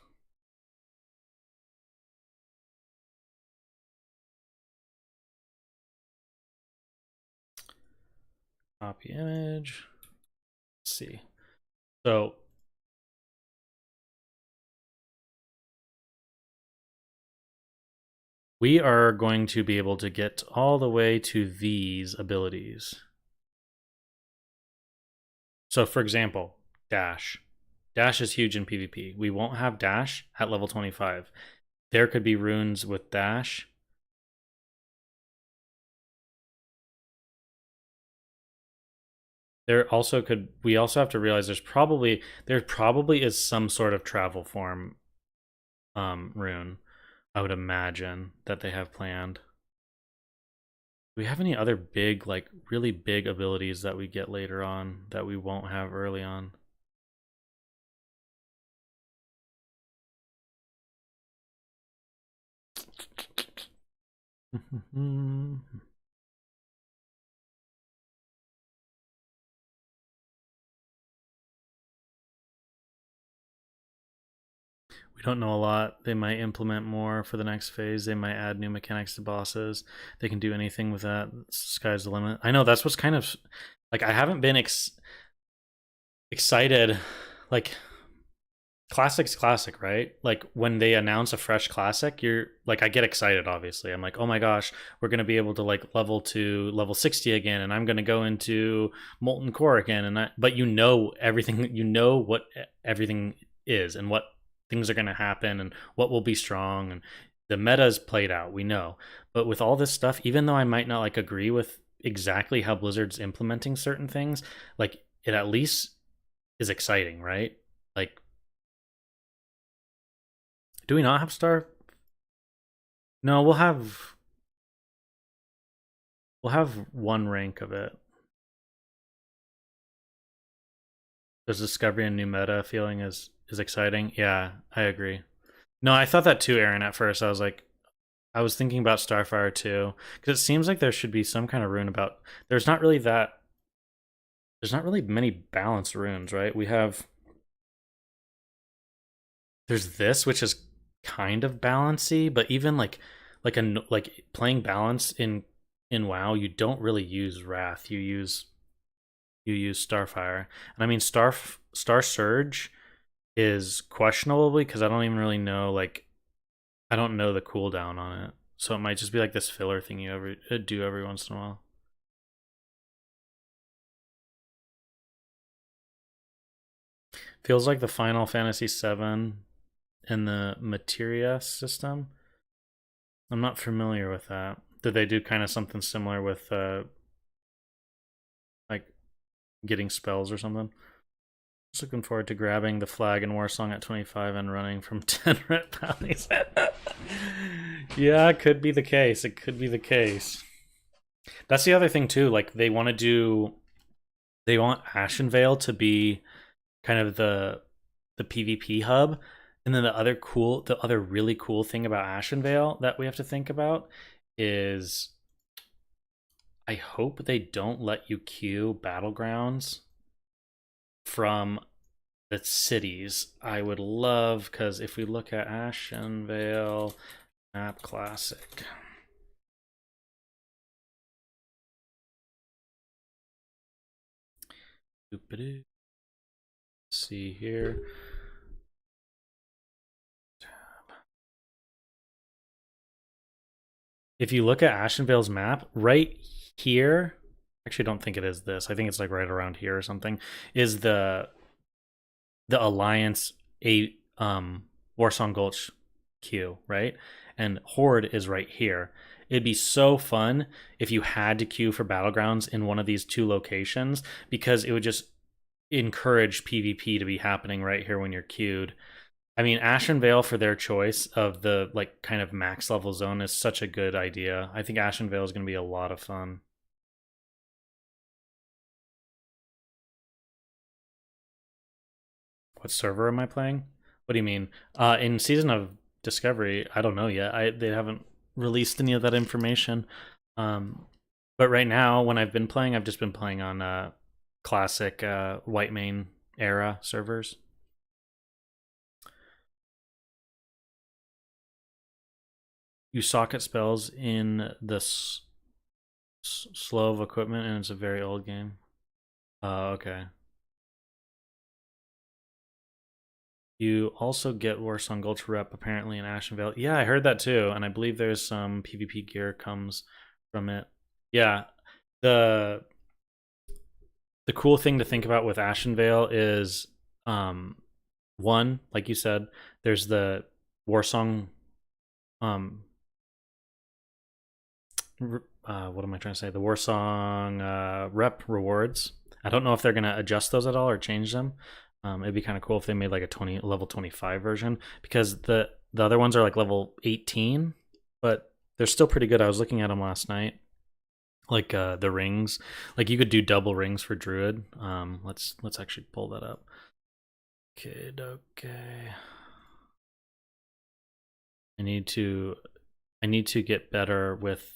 Speaker 1: Copy image. Let's see. So we are going to be able to get all the way to these abilities. So for example, dash. Dash is huge in PvP. We won't have dash at level 25. There could be runes with dash. There also could we also have to realize there probably is some sort of travel form rune. I would imagine that they have planned. Do we have any other big, like really big abilities that we get later on that we won't have early on? We don't know a lot. They might implement more for the next phase. They might add new mechanics to bosses. They can do anything with that. Sky's the limit. I know that's what's kind of like I haven't been excited. Like classic's classic, right? Like when they announce a fresh classic, you're like I get excited obviously. I'm like, "Oh my gosh, we're going to be able to like level to level 60 again and I'm going to go into Molten Core again." But you know everything, you know what everything is and what things are going to happen and what will be strong and the meta is played out, we know. But with all this stuff, even though I might not like agree with exactly how Blizzard's implementing certain things, like it at least is exciting, right? Like do we not have Star? No, we'll have one rank of it. Does discovery and new meta feeling is exciting? Yeah, I agree. No, I thought that too, Aaron. At first, I was thinking about Starfire too because it seems like there should be some kind of rune about. There's not really that. There's not really many balanced runes, right? There's this, which is kind of balancy, but even like playing balance in WoW, you don't really use Wrath. You use Starfire, and I mean Star Surge is questionable because I don't even really know like I don't know the cooldown on it, so it might just be like this filler thing you ever do every once in a while. Feels like the Final Fantasy VII in the materia system. I'm not familiar with that. Did they do kind of something similar with like getting spells or something? Just looking forward to grabbing the flag in Warsong at 25 and running from 10 red valleys. Yeah, it could be the case. It could be the case. That's the other thing too. Like they want Ashenvale to be kind of the PvP hub. And then the other really cool thing about Ashenvale that we have to think about is I hope they don't let you queue battlegrounds from the cities. I would love because if we look at Ashenvale map classic. See here. If you look at Ashenvale's map, right here, actually don't think it is this. I think it's like right around here or something, is the Alliance a Warsong Gulch queue, right? And Horde is right here. It'd be so fun if you had to queue for Battlegrounds in one of these two locations, because it would just encourage PvP to be happening right here when you're queued. I mean, Ashen Vale, for their choice of the like kind of max level zone, is such a good idea. I think Ashen Vale is going to be a lot of fun. What server am I playing? What do you mean? In Season of Discovery, I don't know yet. They haven't released any of that information. But right now, when I've been playing, I've just been playing on classic white main era servers. You socket spells in the slow of equipment, and it's a very old game. Okay. You also get Warsong Gold to rep apparently in Ashen Vale. Yeah, I heard that too, and I believe there's some PvP gear comes from it. Yeah, the cool thing to think about with Ashen Vale is, one, like you said, there's the Warsong what am I trying to say? The Warsong rep rewards. I don't know if they're gonna adjust those at all or change them. It'd be kind of cool if they made like a level 25 version, because the other ones are like level 18, but they're still pretty good. I was looking at them last night. Like the rings, like you could do double rings for Druid. Let's actually pull that up. Okay. I need to get better with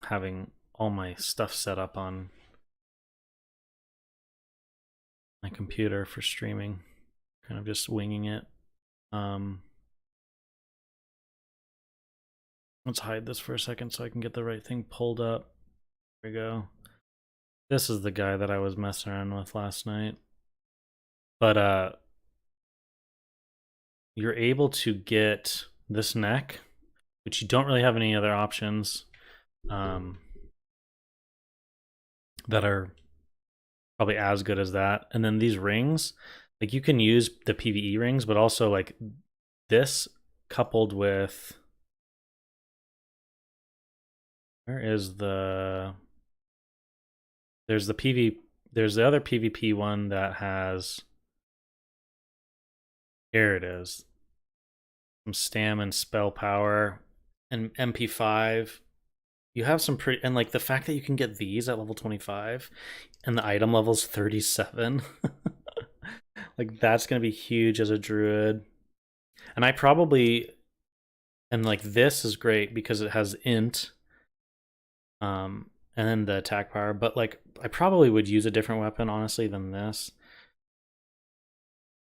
Speaker 1: having all my stuff set up on my computer for streaming. Kind of just winging it. Let's hide this for a second so I can get the right thing pulled up. There we go. This is the guy that I was messing around with last night. But you're able to get this neck, which you don't really have any other options that are probably as good as that. And then these rings, like you can use the PvE rings, but also like this coupled with, where is there's the other PvP one that has, here it is, some stam and spell power and MP5. You have some pretty, and like the fact that you can get these at level 25 and the item level's 37. Like that's gonna be huge as a druid. And I probably, and like this is great because it has int, and then the attack power, but like I probably would use a different weapon honestly than this.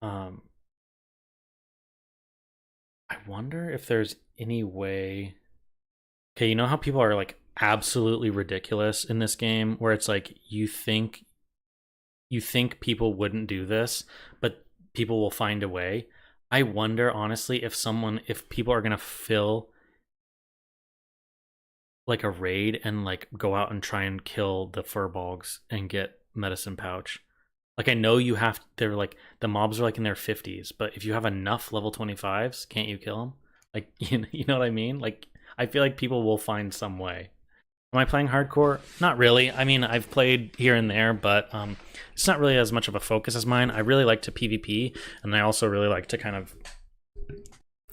Speaker 1: I wonder if there's any way. Okay, you know how people are like absolutely ridiculous in this game, where it's like you think people wouldn't do this, but people will find a way. I wonder honestly if people are gonna fill like a raid and like go out and try and kill the furbolgs and get medicine pouch. Like I know they're like, the mobs are like in their 50s, but if you have enough level 25s, can't you kill them? Like you know what I mean? Like I feel like people will find some way. Am I playing hardcore? Not really. I mean, I've played here and there, but it's not really as much of a focus as mine. I really like to PvP, and I also really like to kind of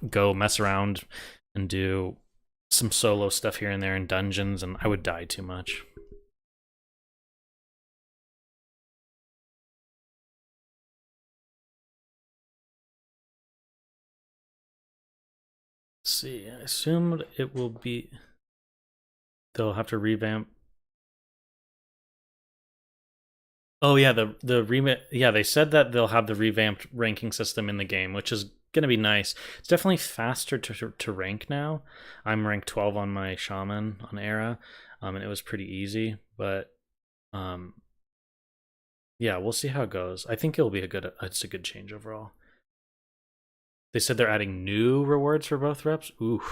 Speaker 1: go mess around and do some solo stuff here and there in dungeons, and I would die too much. Let's see, I assumed it will be, they'll have to revamp. Oh yeah, yeah, they said that they'll have the revamped ranking system in the game, which is gonna be nice. It's definitely faster to rank now. I'm ranked 12 on my shaman on era, and it was pretty easy, but yeah, we'll see how it goes. I think it'll be it's a good change overall. They said they're adding new rewards for both reps. Ooh,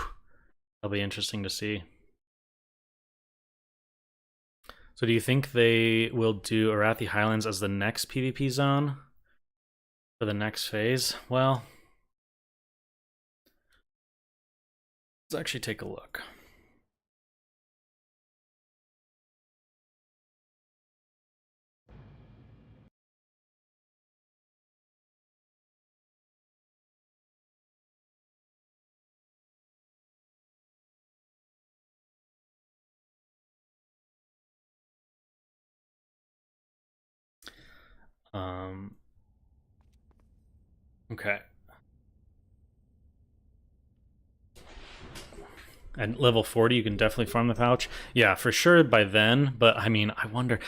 Speaker 1: that'll be interesting to see. So do you think they will do Arathi Highlands as the next PvP zone for the next phase? Well, let's actually take a look. Um, okay. At level 40, you can definitely farm the pouch. Yeah, for sure by then. But I mean, I wonder,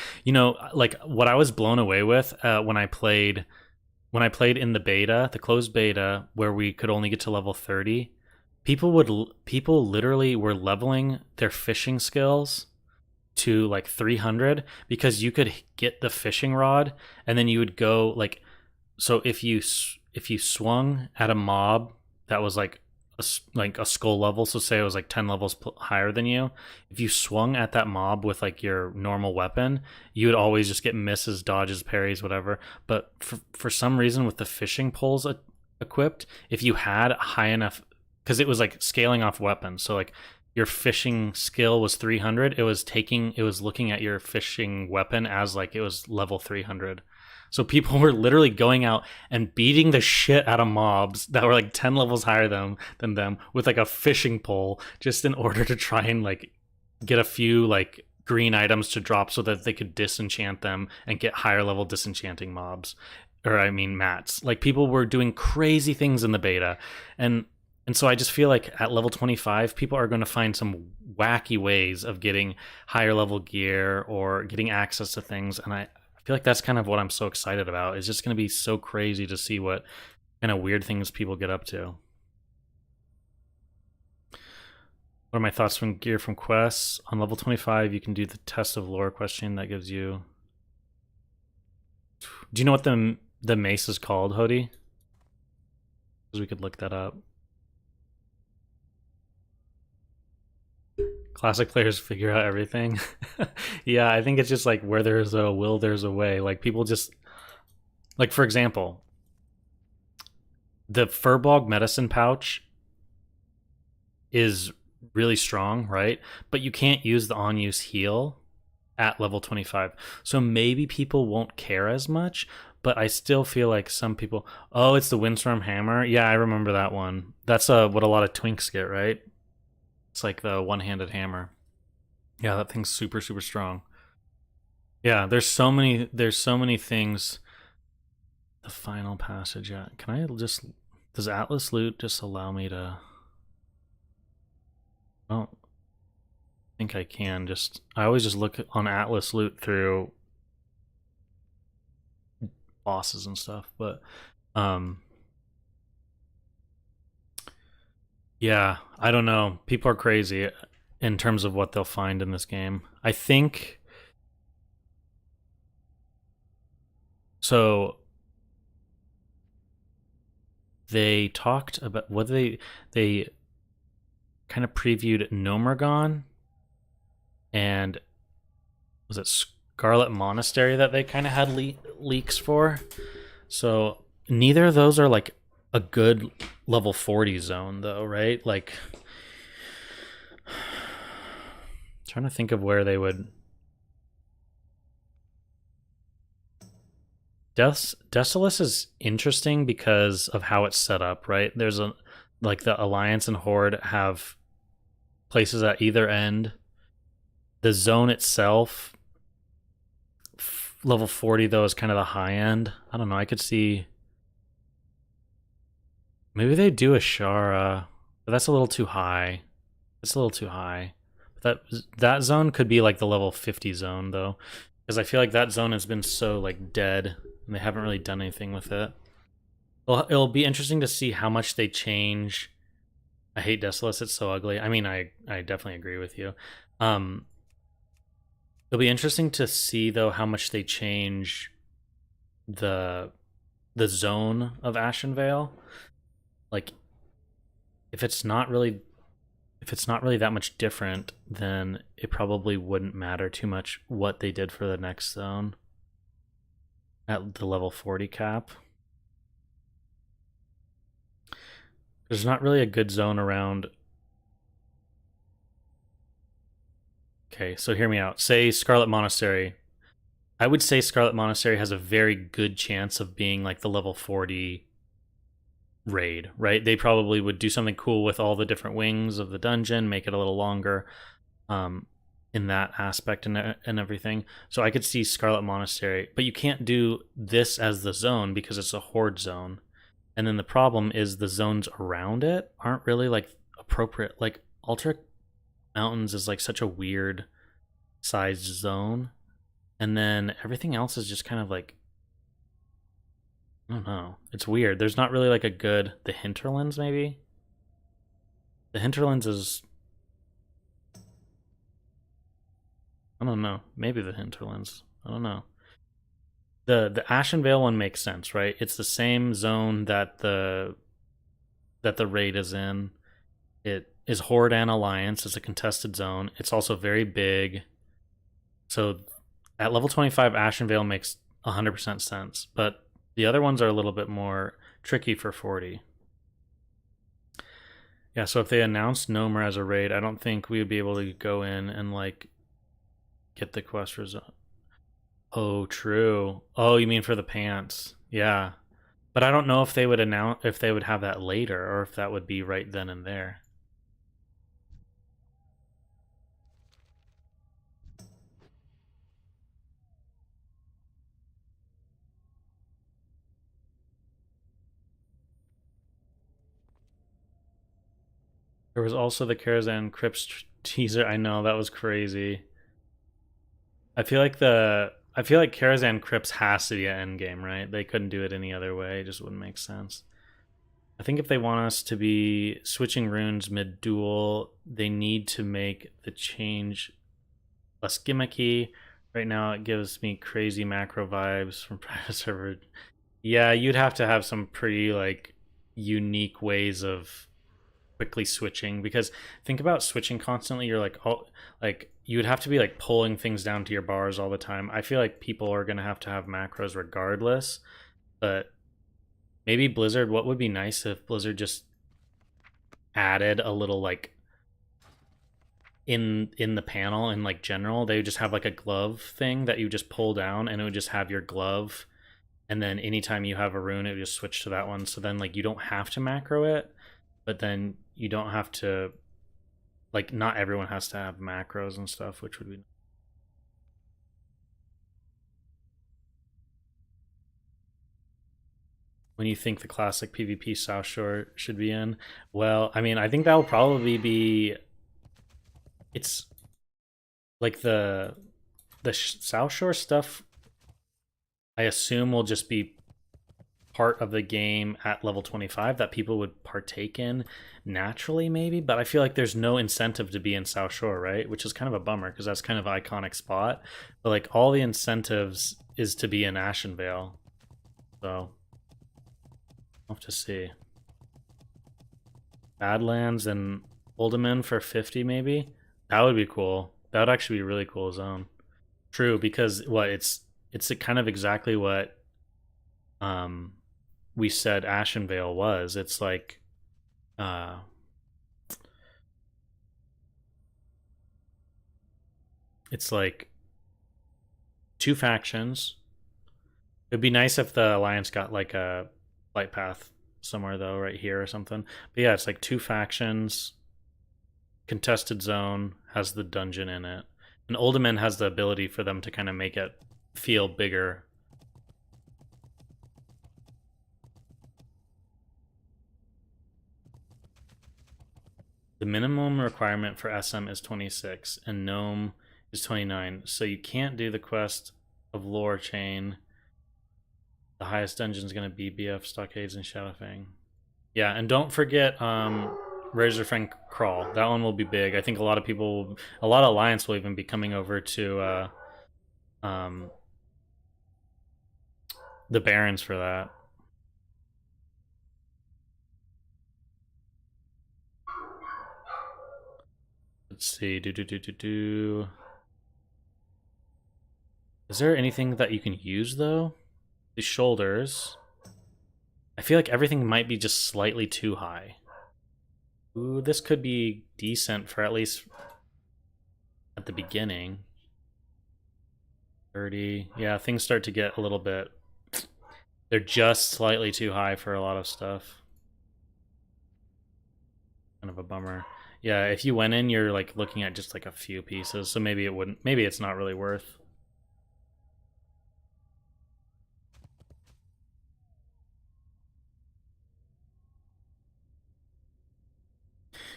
Speaker 1: like what I was blown away with when I played in the beta, the closed beta, where we could only get to level 30, people literally were leveling their fishing skills to like 300 because you could get the fishing rod and then you would go like, so if you swung at a mob that was like like a skull level, so say it was like 10 levels higher than you, if you swung at that mob with like your normal weapon, you would always just get misses, dodges, parries, whatever. But for some reason with the fishing poles equipped, if you had high enough, because it was like scaling off weapons, so like your fishing skill was 300, it was looking at your fishing weapon as like it was level 300. So people were literally going out and beating the shit out of mobs that were like 10 levels higher than them with like a fishing pole, just in order to try and like get a few like green items to drop so that they could disenchant them and get higher level disenchanting mobs, or I mean mats. Like people were doing crazy things in the beta, and so I just feel like at level 25, people are going to find some wacky ways of getting higher level gear or getting access to things. And I feel like that's kind of what I'm so excited about. It's just going to be so crazy to see what kind of weird things people get up to. What are my thoughts from gear from quests? On level 25, you can do the test of lore question that gives you. Do you know what the mace is called, Hody? Because we could look that up. Classic players figure out everything. Yeah, I think it's just like where there's a will, there's a way. Like people just, like for example, the Furbog medicine pouch is really strong, right? But you can't use the on use heal at level 25. So maybe people won't care as much, but I still feel like some people, oh, it's the Windstorm Hammer. Yeah, I remember that one. That's what a lot of twinks get, right? It's like the one-handed hammer. Yeah, that thing's super super strong. Yeah, there's so many things. The final passage. Yeah, can I just, does Atlas loot just allow me to? I don't think I can. Just I always just look on Atlas loot through bosses and stuff, but um yeah, I don't know. People are crazy in terms of what they'll find in this game. I think so. They talked about what they kind of previewed Nomergon and was it Scarlet Monastery that they kind of had leaks for. So neither of those are like a good level 40 zone though, right? Like trying to think of where they would. Desolus is interesting because of how it's set up, right? There's a, like the Alliance and Horde have places at either end. The zone itself, level 40 though, is kind of the high end. I don't know. I could see maybe they do a Shara, but that's a little too high. It's a little too high. But that zone could be like the level 50 zone though, because I feel like that zone has been so like dead and they haven't really done anything with it. Well, it'll be interesting to see how much they change. I hate Desolus, it's so ugly. I mean, I definitely agree with you. Um, it'll be interesting to see though how much they change the the zone of Ashenvale. Like if it's not really, if it's not really that much different, then it probably wouldn't matter too much what they did for the next zone at the level 40 cap. There's not really a good zone around. Okay, so hear me out. Say Scarlet Monastery. I would say Scarlet Monastery has a very good chance of being like the level 40 raid, right? They probably would do something cool with all the different wings of the dungeon, make it a little longer in that aspect and everything. So I could see Scarlet Monastery, but you can't do this as the zone because it's a horde zone. And then the problem is the zones around it aren't really like appropriate. Like Ultra Mountains is like such a weird sized zone. And then everything else is just kind of like, I don't know. It's weird. There's not really like a good. The Hinterlands, maybe? The Hinterlands is. I don't know. Maybe the Hinterlands. I don't know. The Ashenvale one makes sense, right? It's the same zone that the raid is in. It is Horde and Alliance. It's a contested zone. It's also very big. So at level 25, Ashenvale makes 100% sense. But the other ones are a little bit more tricky for 40. Yeah, so if they announced Nomer as a raid, I don't think we would be able to go in and like get the quest result. Oh, true. Oh, you mean for the pants? Yeah, but I don't know if they would announce if they would have that later or if that would be right then and there. There was also the Karazhan Crypts teaser. I know that was crazy. I feel like Karazhan Crypts has to be an endgame, right? They couldn't do it any other way. It just wouldn't make sense. I think if they want us to be switching runes mid-duel, they need to make the change less gimmicky. Right now, it gives me crazy macro vibes from private server. Yeah, you'd have to have some pretty like unique ways of quickly switching, because think about switching constantly. You're like, oh, like you would have to be like pulling things down to your bars all the time. I feel like people are gonna have to have macros regardless, but maybe Blizzard, what would be nice if Blizzard just added a little like in the panel in like general, they would just have like a glove thing that you just pull down and it would just have your glove, and then anytime you have a rune it would just switch to that one, so then like you don't have to macro it, but then you don't have to, like not everyone has to have macros and stuff, which would be. When you think the classic PvP South Shore should be in, well, I mean, I think that will probably be. It's like the South Shore stuff. I assume will just be part of the game at level 25 that people would partake in naturally, maybe. But I feel like there's no incentive to be in South Shore, right? Which is kind of a bummer because that's kind of an iconic spot. But like all the incentives is to be in Ashenvale, so I'll have to see. Badlands and Uldaman for 50, maybe. That would be cool. That would actually be a really cool zone. True, because what it's kind of exactly what we said Ashenvale was. It's like it's like two factions. It'd be nice if the Alliance got like a light path somewhere though, right here or something. But yeah, it's like two factions, contested zone, has the dungeon in it. And Uldaman has the ability for them to kind of make it feel bigger. The minimum requirement for SM is 26 and Gnome is 29. So you can't do the quest of Lore Chain. The highest dungeon is going to be BF, Stockades, and Shadowfang. Yeah, and don't forget Razorfang Crawl. That one will be big. I think a lot of people, a lot of Alliance will even be coming over to the Barrens for that. Let's see. Is there anything that you can use though? The shoulders. I feel like everything might be just slightly too high. Ooh, this could be decent for at least at the beginning. 30. Yeah, things start to get a little bit... They're just slightly too high for a lot of stuff. Kind of a bummer. Yeah, if you went in, you're like looking at just like a few pieces, so maybe it wouldn't... Maybe it's not really worth...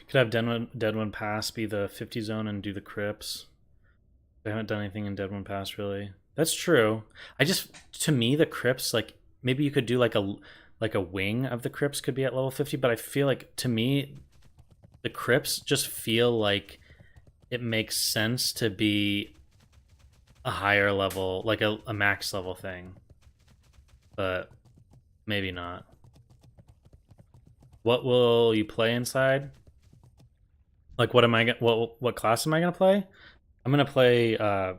Speaker 1: Could have Dead One Pass be the 50 zone and do the crypts. I haven't done anything in Dead One Pass really. That's true. I just, to me, the crypts, like maybe you could do like a wing of the crypts could be at level 50, but I feel like to me, the crypts just feel like it makes sense to be a higher level, like a max level thing, but maybe not. What will you play inside? Like, what class am I gonna play? I'm gonna play a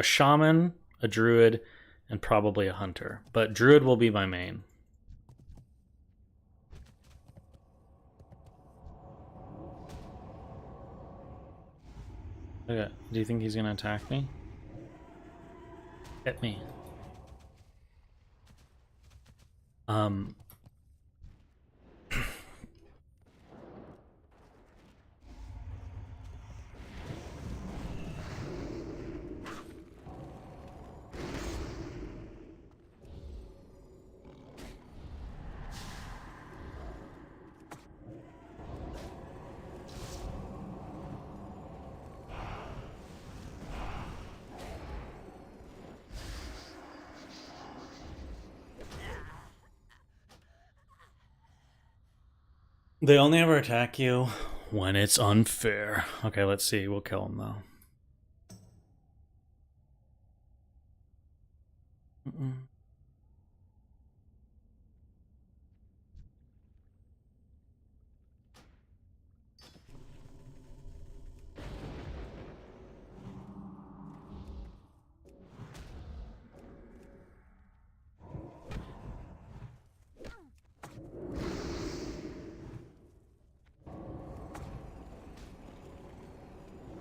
Speaker 1: shaman, a druid, and probably a hunter. But druid will be my main. Okay. Do you think he's gonna attack me? Hit me. They only ever attack you when it's unfair. Okay, let's see. We'll kill him though.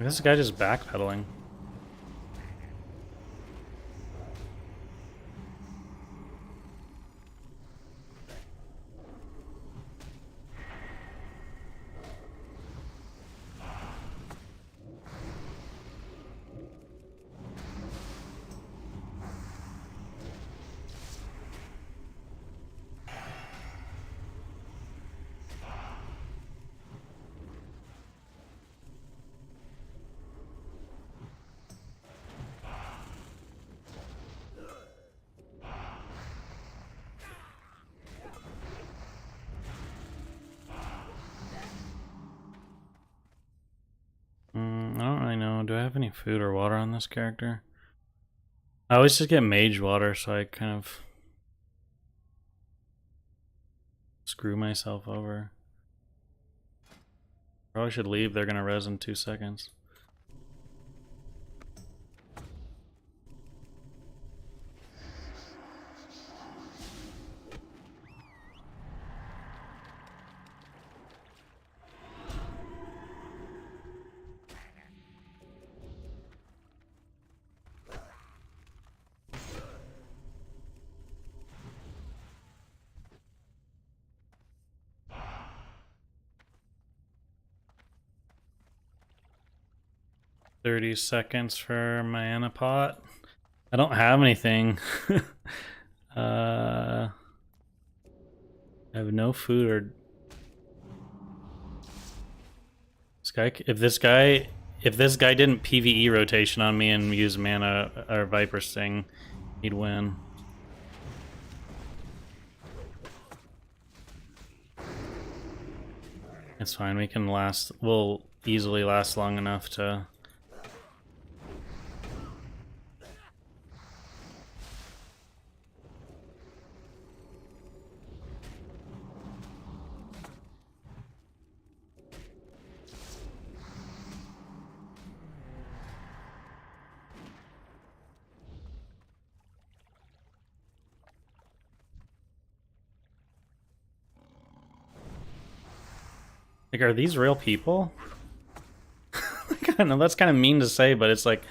Speaker 1: This guy just backpedaling. I don't really know. Do I have any food or water on this character? I always just get mage water, so I kind of screw myself over. Probably should leave. They're gonna res in 2 seconds. $30 seconds for my mana pot. I don't have anything. I have no food or... If this guy didn't PvE rotation on me and use mana or Viper Sting, he'd win. It's fine, we can last, we'll easily last long enough to... Like, are these real people? I don't know, that's kind of mean to say, but it's like...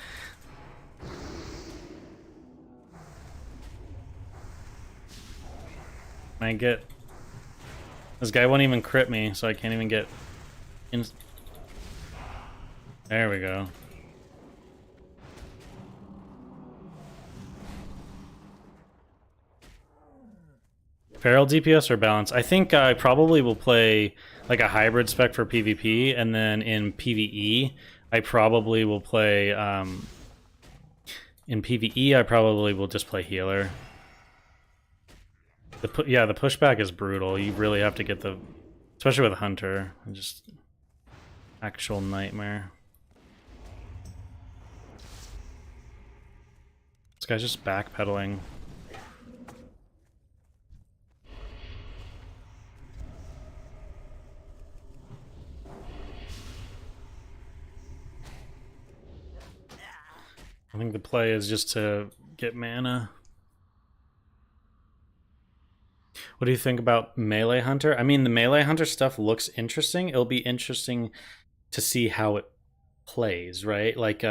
Speaker 1: I get... This guy won't even crit me, so I can't even get... There we go. Feral DPS or balance? I think I probably will play like a hybrid spec for PvP, and then in PvE, I probably will play... in PvE, I probably will just play healer. Yeah, the pushback is brutal. You really have to get the... Especially with Hunter. Just... Actual nightmare. This guy's just backpedaling. I think the play is just to get mana. What do you think about Melee Hunter? I mean, the Melee Hunter stuff looks interesting. It'll be interesting to see how it plays, right? Like,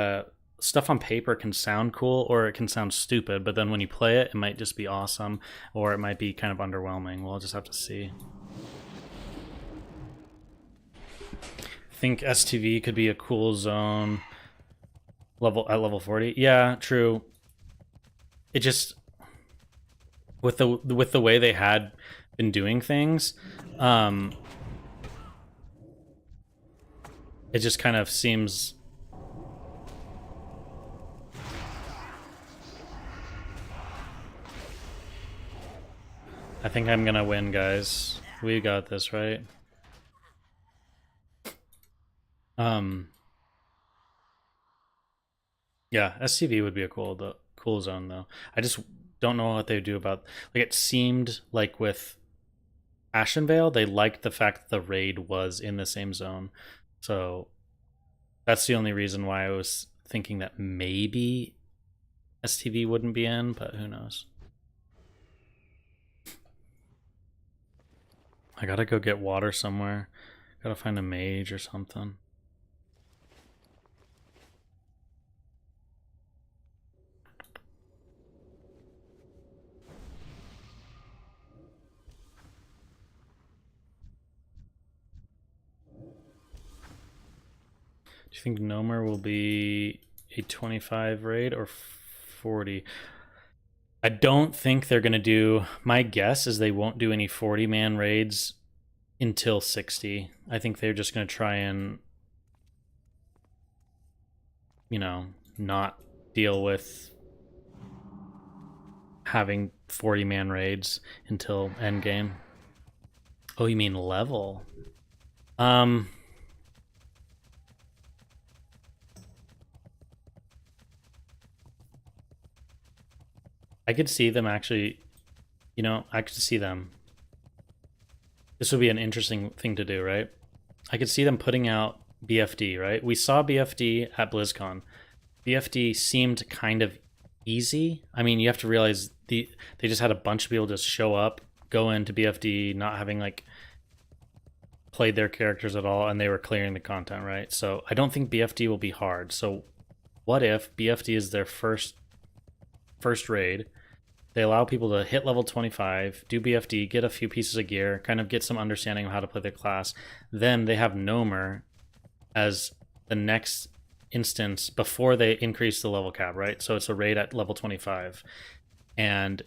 Speaker 1: stuff on paper can sound cool or it can sound stupid, but then when you play it, it might just be awesome, or it might be kind of underwhelming. We'll just have to see. I think STV could be a cool zone at level 40. Yeah, true. It just... With the way they had been doing things, it just kind of seems... I think I'm gonna win, guys. We got this, right? Yeah, SCV would be a cool zone, though. I just don't know what they do about... Like, it seemed like with Ashenvale, they liked the fact that the raid was in the same zone. So that's the only reason why I was thinking that maybe STV wouldn't be in, but who knows. I gotta go get water somewhere. Gotta find a mage or something. Do you think Nomer will be a 25 raid or 40? I don't think they're going to do... My guess is they won't do any 40-man raids until 60. I think they're just going to try and, you know, not deal with having 40-man raids until endgame. Oh, you mean level? I could see them actually, you know, I could see them. This would be an interesting thing to do, right? I could see them putting out BFD, right? We saw BFD at BlizzCon. BFD seemed kind of easy. I mean, you have to realize they just had a bunch of people just show up, go into BFD, not having like played their characters at all, and they were clearing the content, right? So I don't think BFD will be hard. So what if BFD is their first raid? They allow people to hit level 25, do BFD, get a few pieces of gear, kind of get some understanding of how to play their class. Then they have Nomer as the next instance before they increase the level cap, right? So it's a raid at level 25. And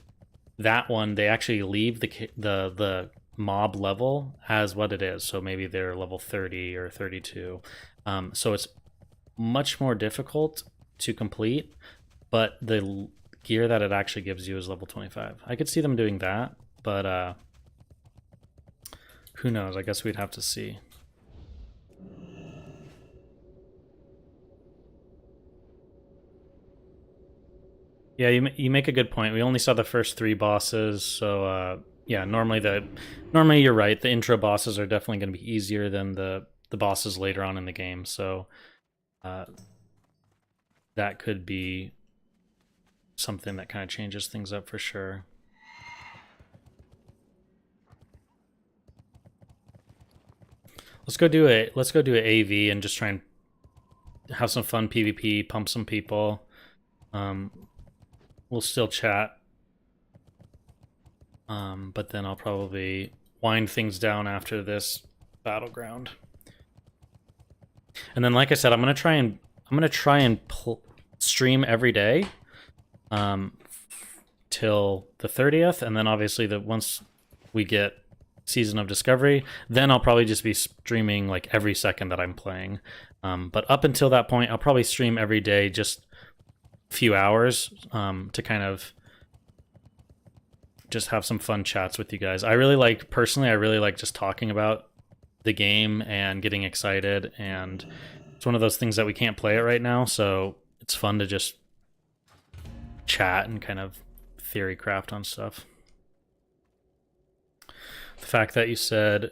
Speaker 1: that one, they actually leave the mob level as what it is. So maybe they're level 30 or 32. So it's much more difficult to complete, but the gear that it actually gives you is level 25. I could see them doing that, but who knows? I guess we'd have to see. Yeah, you make a good point. We only saw the first 3 bosses, so yeah, normally you're right. The intro bosses are definitely going to be easier than the bosses later on in the game, so that could be something that kind of changes things up for sure. let's go do a AV and just try and have some fun PvP, pump some people. We'll still chat. But then I'll probably wind things down after this battleground. And then, like I said, I'm gonna try and stream every day, till the 30th, and then obviously once we get Season of Discovery, then I'll probably just be streaming like every second that I'm playing. But up until that point, I'll probably stream every day, just a few hours, to kind of just have some fun chats with you guys. Personally, I really like just talking about the game and getting excited, and it's one of those things that we can't play it right now, so it's fun to just chat and kind of theory craft on stuff. The fact that you said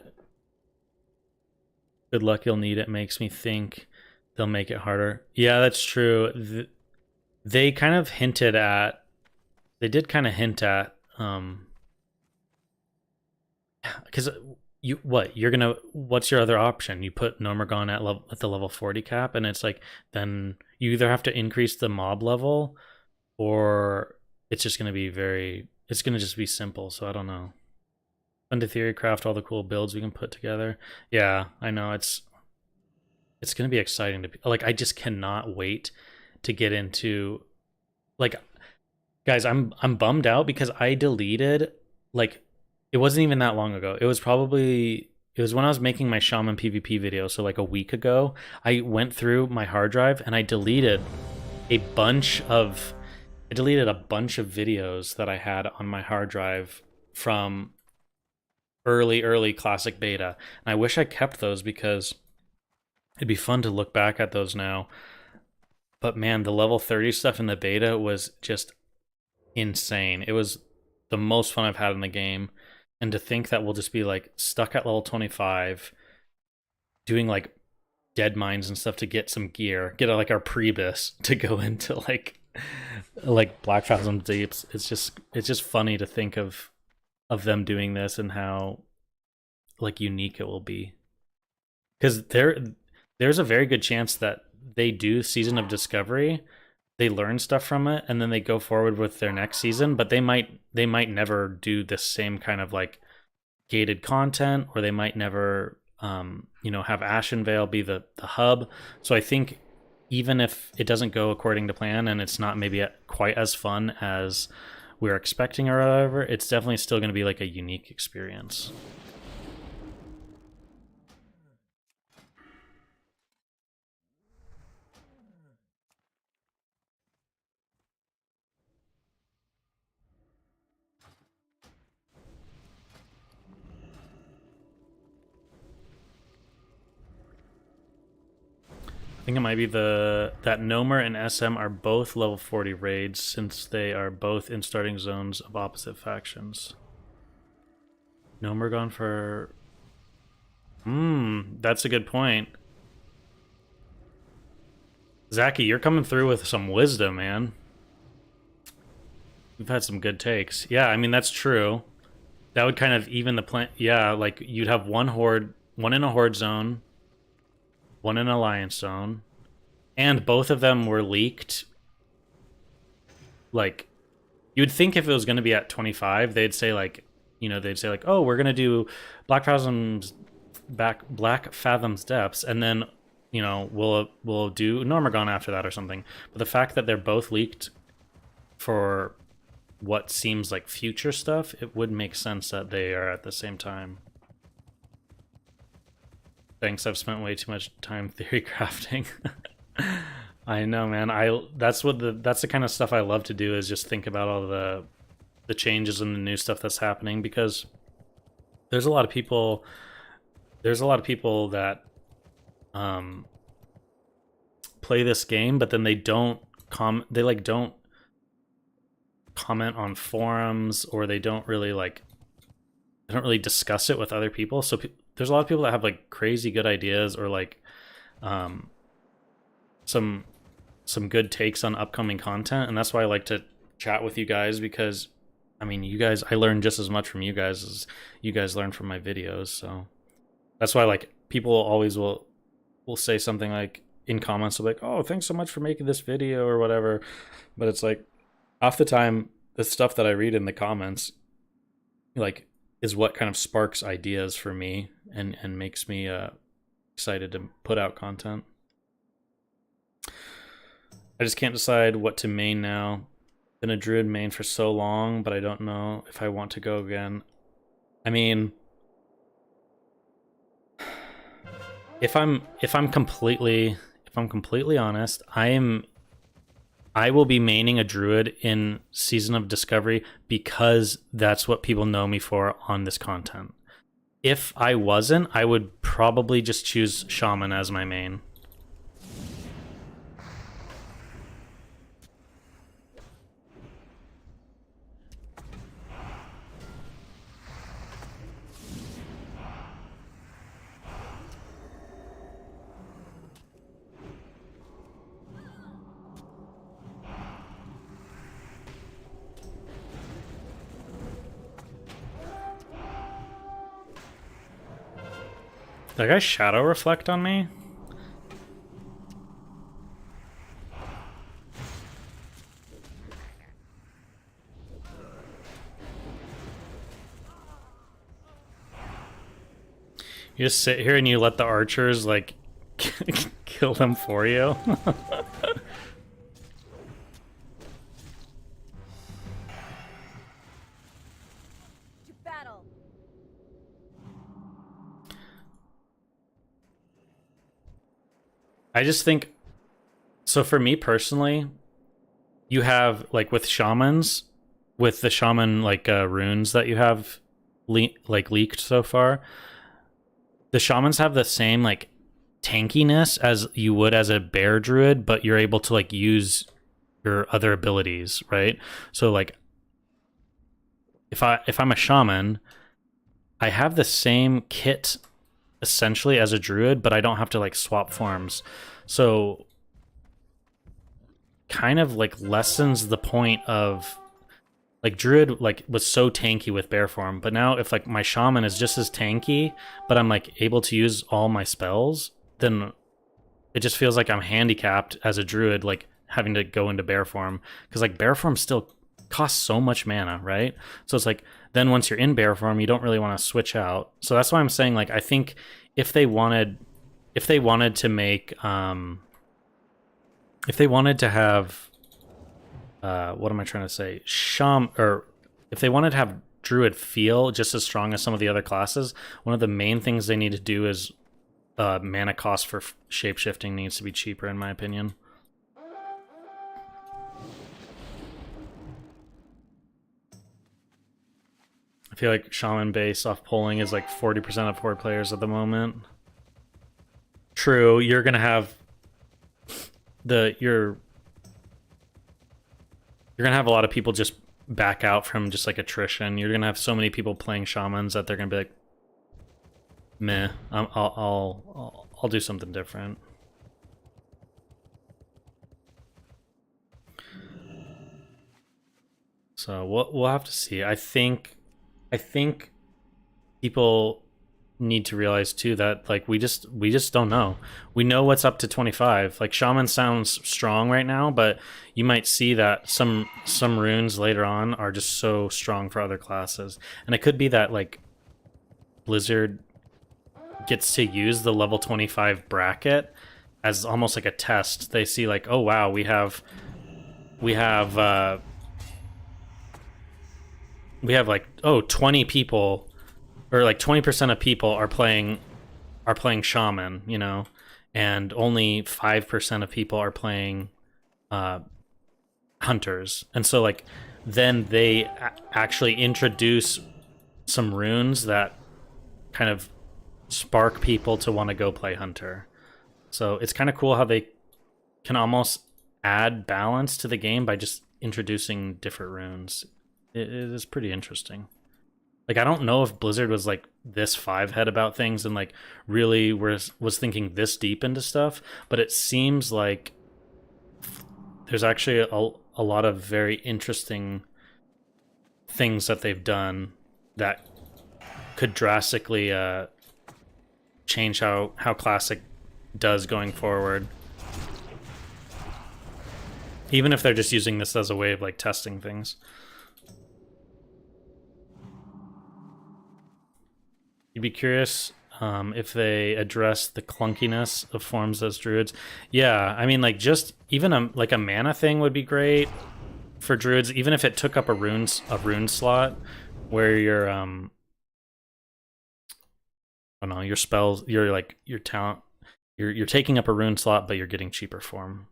Speaker 1: good luck, you'll need it, makes me think they'll make it harder. Yeah, that's true. They kind of hinted at, they did kind of hint at, because what's your other option? You put Nomergon at the level 40 cap, and it's like, then you either have to increase the mob level, or it's just going to be it's going to just be simple. So I don't know. Fun to theory craft all the cool builds we can put together. Yeah, I know, it's going to be exciting to, like, I just cannot wait to get into, like, guys, I'm bummed out because I deleted, like, it wasn't even that long ago. It was when I was making my Shaman PvP video, so like a week ago, I went through my hard drive and I deleted a bunch of videos that I had on my hard drive from early classic beta. And I wish I kept those because it'd be fun to look back at those now. But man, the level 30 stuff in the beta was just insane. It was the most fun I've had in the game. And to think that we'll just be like stuck at level 25 doing like dead mines and stuff to get some gear, get like our Priebus to go into like Black Phasm Deeps. It's just funny to think of them doing this and how like unique it will be. Because there's a very good chance that they do Season of Discovery, they learn stuff from it, and then they go forward with their next season, but they might never do the same kind of like gated content, or they might never have Ashenvale be the hub. So I think even if it doesn't go according to plan and it's not maybe quite as fun as we're expecting or whatever, it's definitely still going to be like a unique experience. I think it might be that Nomer and SM are both level 40 raids, since they are both in starting zones of opposite factions. Nomer gone for... that's a good point. Zaki, you're coming through with some wisdom, man. We've had some good takes. Yeah, I mean, that's true. That would kind of even the plan. Yeah, like you'd have one in a horde zone, one in an alliance zone, and both of them were leaked. Like, you'd think if it was going to be at 25, they'd say like, oh, we're going to do Black Fathom's Depths, and then, we'll do Normagon after that or something. But the fact that they're both leaked for what seems like future stuff, it would make sense that they are at the same time. Thanks, I've spent way too much time theory crafting. I know, man. That's the kind of stuff I love to do, is just think about all the changes and the new stuff that's happening, because there's a lot of people that play this game, but then they don't don't comment on forums, or they don't really discuss it with other people. So there's a lot of people that have like crazy good ideas, or like some good takes on upcoming content, and that's why I like to chat with you guys, because I mean, I learn just as much from you guys as you guys learn from my videos. So that's why, like, people always will say something like in comments like, oh, thanks so much for making this video or whatever. But it's like, half the time, the stuff that I read in the comments, like, is what kind of sparks ideas for me and makes me excited to put out content. I just can't decide what to main now. Been a druid main for so long, but I don't know if I want to go again. I mean, if I'm completely honest, I will be maining a druid in Season of Discovery because that's what people know me for on this content. If I wasn't, I would probably just choose Shaman as my main. Did that guy shadow reflect on me? You just sit here and you let the archers, like, kill them for you?
Speaker 2: To battle.
Speaker 1: I just think, so for me personally, you have, like, with shamans, with the shaman, like, runes that you have leaked so far, the shamans have the same, like, tankiness as you would as a bear druid, but you're able to, like, use your other abilities, right? So, like, if I'm a shaman, I have the same kit essentially as a druid, but I don't have to, like, swap forms. So kind of, like, lessens the point of, like, druid, like, was so tanky with bear form, but now if, like, my shaman is just as tanky, but I'm, like, able to use all my spells, then it just feels like I'm handicapped as a druid, like, having to go into bear form, because, like, bear form still costs so much mana, right? So it's like, then once you're in bear form, you don't really want to switch out. So that's why I'm saying, like, I think if they wanted to make if they wanted to have what am I trying to say? Or if they wanted to have druid feel just as strong as some of the other classes, one of the main things they need to do is mana cost for shapeshifting needs to be cheaper, in my opinion. I feel like shaman base off polling is like 40% of horde players at the moment. True, you're gonna have you're gonna have a lot of people just back out from just, like, attrition. You're gonna have so many people playing shamans that they're gonna be like, meh, I'll do something different. So we'll have to see. I think people need to realize too that, like, we just don't know. We know what's up to 25. Like, shaman sounds strong right now, but you might see that some runes later on are just so strong for other classes. And it could be that, like, Blizzard gets to use the level 25 bracket as almost like a test. They see, like, oh wow, we have like, oh, 20 people, or like 20% of people are playing shaman, you know, and only 5% of people are playing hunters. And so, like, then they actually introduce some runes that kind of spark people to want to go play hunter. So it's kind of cool how they can almost add balance to the game by just introducing different runes. It is pretty interesting. Like, I don't know if Blizzard was, like, this five-head about things and, like, really was thinking this deep into stuff, but it seems like there's actually a lot of very interesting things that they've done that could drastically change how Classic does going forward. Even if they're just using this as a way of like testing things. You'd be curious if they address the clunkiness of forms as druids. Yeah, I mean, like just even like a mana thing would be great for druids, even if it took up a rune slot where your oh no, your spells, your talent, you're taking up a rune slot, but you're getting cheaper form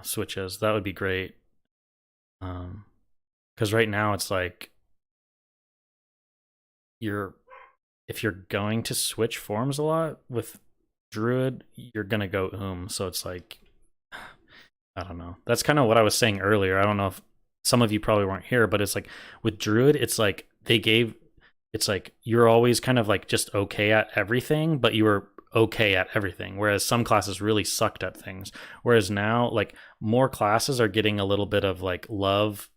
Speaker 1: switches. That would be great. Because right now it's like if you're going to switch forms a lot with druid, you're gonna go so it's like, I don't know. That's kind of what I was saying earlier. I don't know if some of you probably weren't here, but it's like with druid, it's like it's like you're always kind of like just okay at everything, but you were okay at everything, whereas some classes really sucked at things. Whereas now, like, more classes are getting a little bit of like love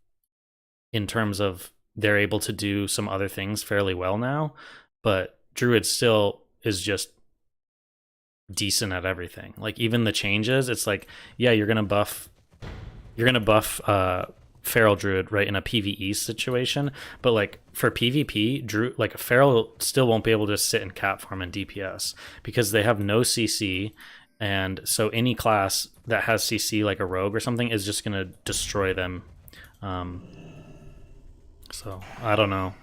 Speaker 1: in terms of they're able to do some other things fairly well now, but druid still is just decent at everything. Like, even the changes, it's like, yeah, you're gonna buff feral druid, right, in a PvE situation, but like for PvP, like a feral still won't be able to sit in cat farm and DPS because they have no CC, and so any class that has CC, like a rogue or something, is just gonna destroy them. So I don't know.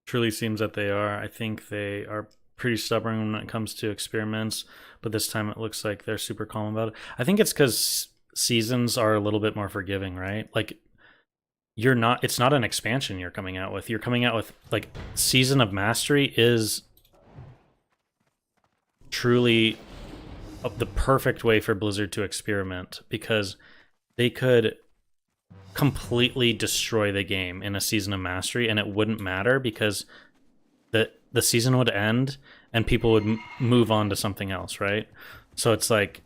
Speaker 1: Truly seems that they are. I think they are pretty stubborn when it comes to experiments, but this time it looks like they're super calm about it. I think it's because seasons are a little bit more forgiving, right? Like, it's not an expansion you're coming out with. You're coming out with, like, Season of Mastery is truly the perfect way for Blizzard to experiment, because they could completely destroy the game in a Season of Mastery and it wouldn't matter, because the season would end and people would move on to something else, right? So it's like,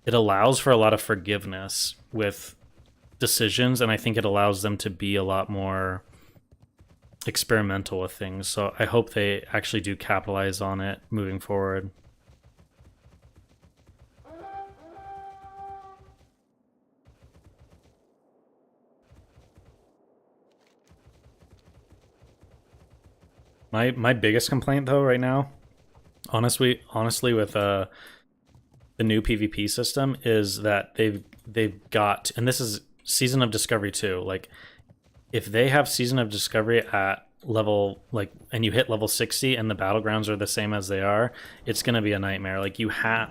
Speaker 1: it allows for a lot of forgiveness with decisions, and I think it allows them to be a lot more experimental with things. So I hope they actually do capitalize on it moving forward. My biggest complaint though right now, honestly with the new PvP system, is that they've got, and this is Season of Discovery too, like, if they have Season of Discovery at level, like, and you hit level 60 and the battlegrounds are the same as they are, it's going to be a nightmare. Like,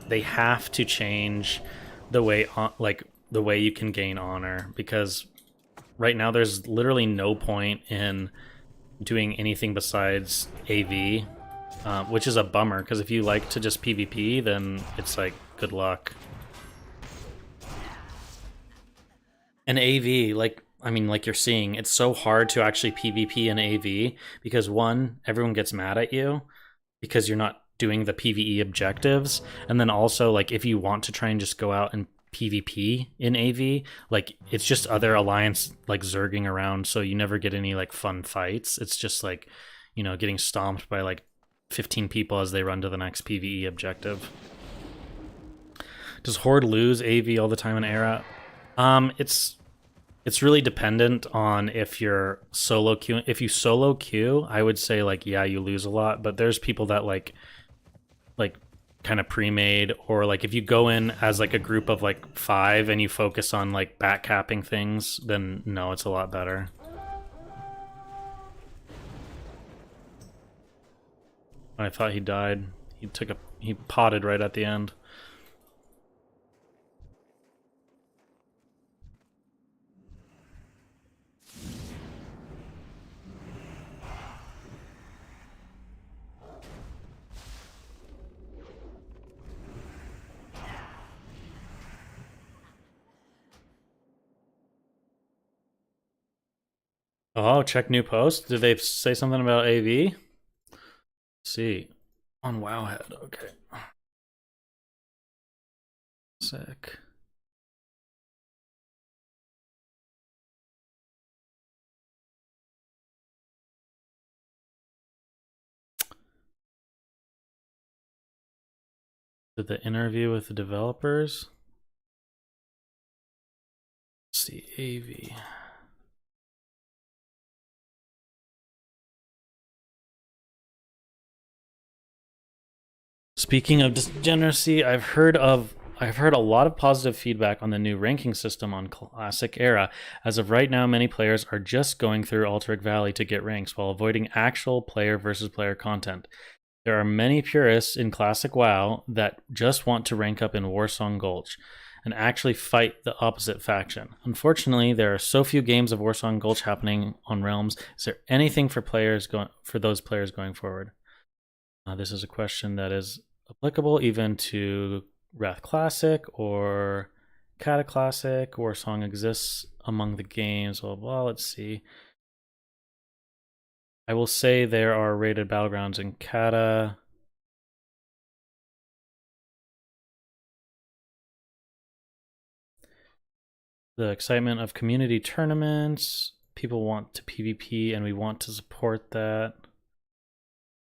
Speaker 1: they have to change the way the way you can gain honor, because right now there's literally no point in doing anything besides AV, which is a bummer, because if you like to just PvP, then it's like, good luck. And AV, like, I mean, like you're seeing, it's so hard to actually PvP in AV, because one, everyone gets mad at you because you're not doing the PvE objectives, and then also, like, if you want to try and just go out and PvP in AV, like, it's just other alliance like zerging around, so you never get any like fun fights. It's just like, you know, getting stomped by like 15 people as they run to the next PvE objective. Does Horde lose AV all the time in Era? It's really dependent on if you're solo queue. If you solo queue, I would say, like, yeah, you lose a lot, but there's people that like kind of pre-made, or like if you go in as like a group of like 5 and you focus on like back capping things, then no, it's a lot better. I thought he died. He potted right at the end. Oh, check new post. Did they say something about AV? Let's see. On Wowhead. Okay. Sick. Did the interview with the developers? Let's see. AV. Speaking of degeneracy, I've heard a lot of positive feedback on the new ranking system on Classic Era. As of right now, many players are just going through Alterac Valley to get ranks while avoiding actual player versus player content. There are many purists in Classic WoW that just want to rank up in Warsong Gulch and actually fight the opposite faction. Unfortunately, there are so few games of Warsong Gulch happening on Realms. Is there anything for those players going forward? This is a question that is applicable even to Wrath Classic or Kata Classic. Warsong exists among the games. Well, let's see. I will say there are rated battlegrounds in Kata. The excitement of community tournaments. People want to PvP and we want to support that.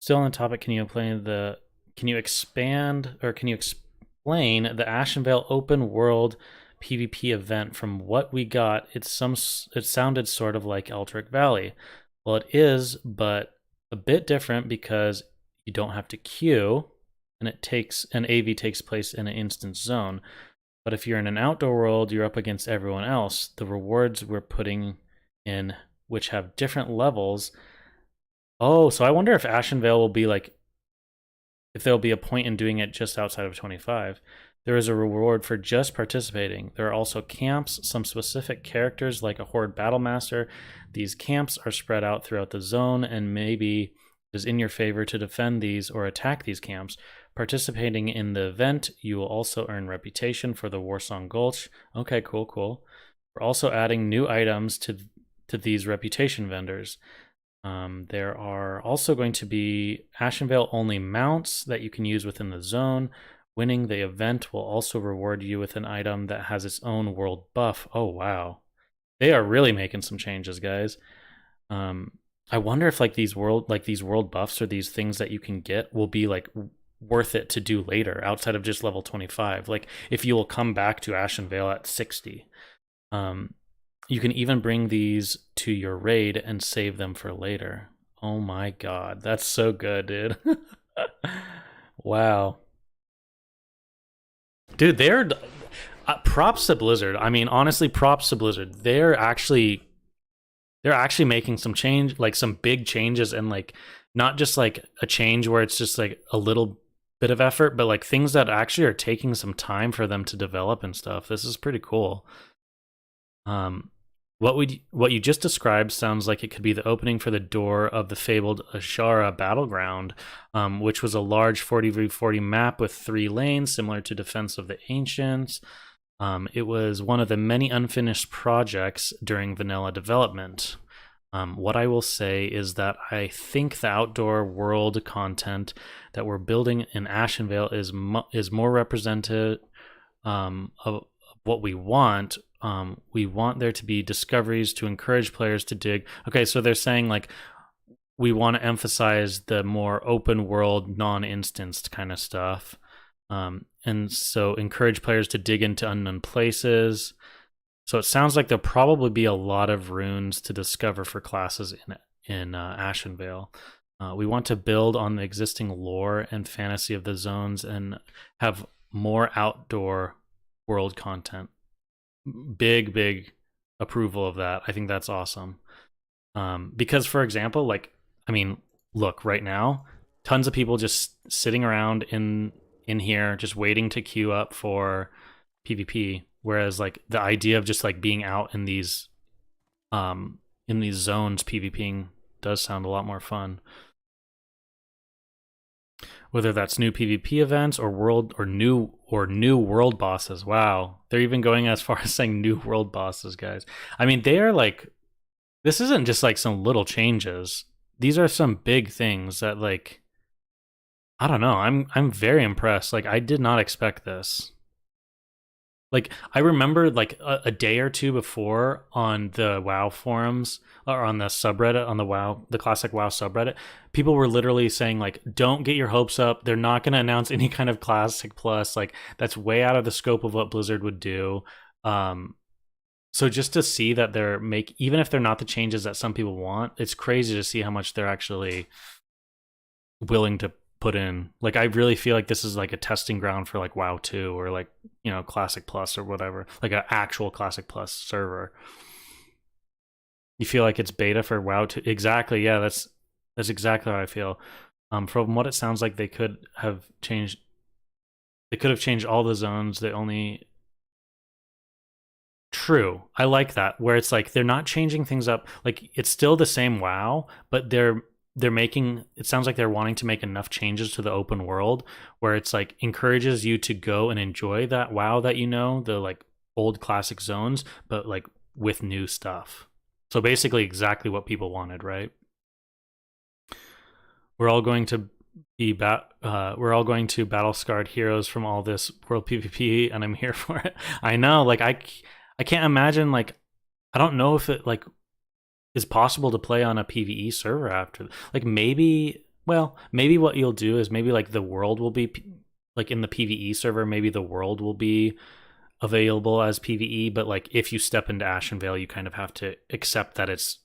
Speaker 1: Still on the topic, can you explain the Ashenvale open world PvP event? From what we got, it sounded sort of like Alterac Valley. Well, it is, but a bit different because you don't have to queue, and AV takes place in an instance zone. But if you're in an outdoor world, you're up against everyone else. The rewards we're putting in, which have different levels. Oh, so I wonder if Ashenvale will be like, if there'll be a point in doing it just outside of 25. There is a reward for just participating. There are also camps, some specific characters like a Horde Battlemaster. These camps are spread out throughout the zone, and maybe it is in your favor to defend these or attack these camps. Participating in the event, you will also earn reputation for the Warsong Gulch. Okay, cool. We're also adding new items to these reputation vendors. There are also going to be Ashenvale only mounts that you can use within the zone. Winning the event will also reward you with an item that has its own world buff. Oh wow, they are really making some changes, guys. I wonder if these world buffs or these things that you can get will be like worth it to do later outside of just level 25. Like if you will come back to Ashenvale at 60. You can even bring these to your raid and save them for later. Oh my god, that's so good, dude. Wow. Dude, they're props to Blizzard. I mean, honestly, props to Blizzard. They're actually making some change, like some big changes, and like not just like a change where it's just like a little bit of effort, but like things that actually are taking some time for them to develop and stuff. This is pretty cool. What you just described sounds like it could be the opening for the door of the fabled Ashara battleground, which was a large 40v40 map with 3 lanes, similar to Defense of the Ancients. It was one of the many unfinished projects during vanilla development. What I will say is that I think the outdoor world content that we're building in Ashenvale is more representative of what we want. We want there to be discoveries to encourage players to dig. Okay, so they're saying like we want to emphasize the more open world, non-instanced kind of stuff, and so encourage players to dig into unknown places. So it sounds like there'll probably be a lot of runes to discover for classes in Ashenvale. We want to build on the existing lore and fantasy of the zones and have more outdoor world content. Big approval of that. I think that's awesome. Because for example, like, I mean, look, right now, tons of people just sitting around in here just waiting to queue up for PvP, whereas like the idea of just like being out in these zones PvPing does sound a lot more fun. Whether that's new PvP events or new world bosses. Wow, they're even going as far as saying new world bosses, guys. I mean, they are like This isn't just like some little changes. These are some big things that like I don't know. I'm very impressed. Like I did not expect this. Like I remember like a day or two before on the WoW forums or on the subreddit on the classic WoW subreddit, people were literally saying like don't get your hopes up. They're not going to announce any kind of classic plus. Like that's way out of the scope of what Blizzard would do. Um so just to see that they're even if they're not the changes that some people want, it's crazy to see how much they're actually willing to put in. Like I really feel like this is like a testing ground for like WoW 2 or like, you know, Classic Plus or whatever, like an actual Classic Plus server. You feel like it's beta for WoW 2? Exactly. Yeah, that's exactly how I feel. From what it sounds like, they could have changed. They could have changed all the zones. They only True. I like that where it's like they're not changing things up. Like it's still the same WoW, but they're making it sounds like they're wanting to make enough changes to the open world where it's like encourages you to go and enjoy that WoW that you know, the like old classic zones, but like with new stuff. So basically exactly what people wanted, right? We're all going to we're all going to battle scarred heroes from all this world PvP and I'm here for it. I know, like I can't imagine like I don't know if it like is possible to play on a PvE server after. Like maybe maybe what you'll do is maybe like the world will be like in the PvE server, maybe the world will be available as PvE, but like if you step into Ashenvale, you kind of have to accept that it's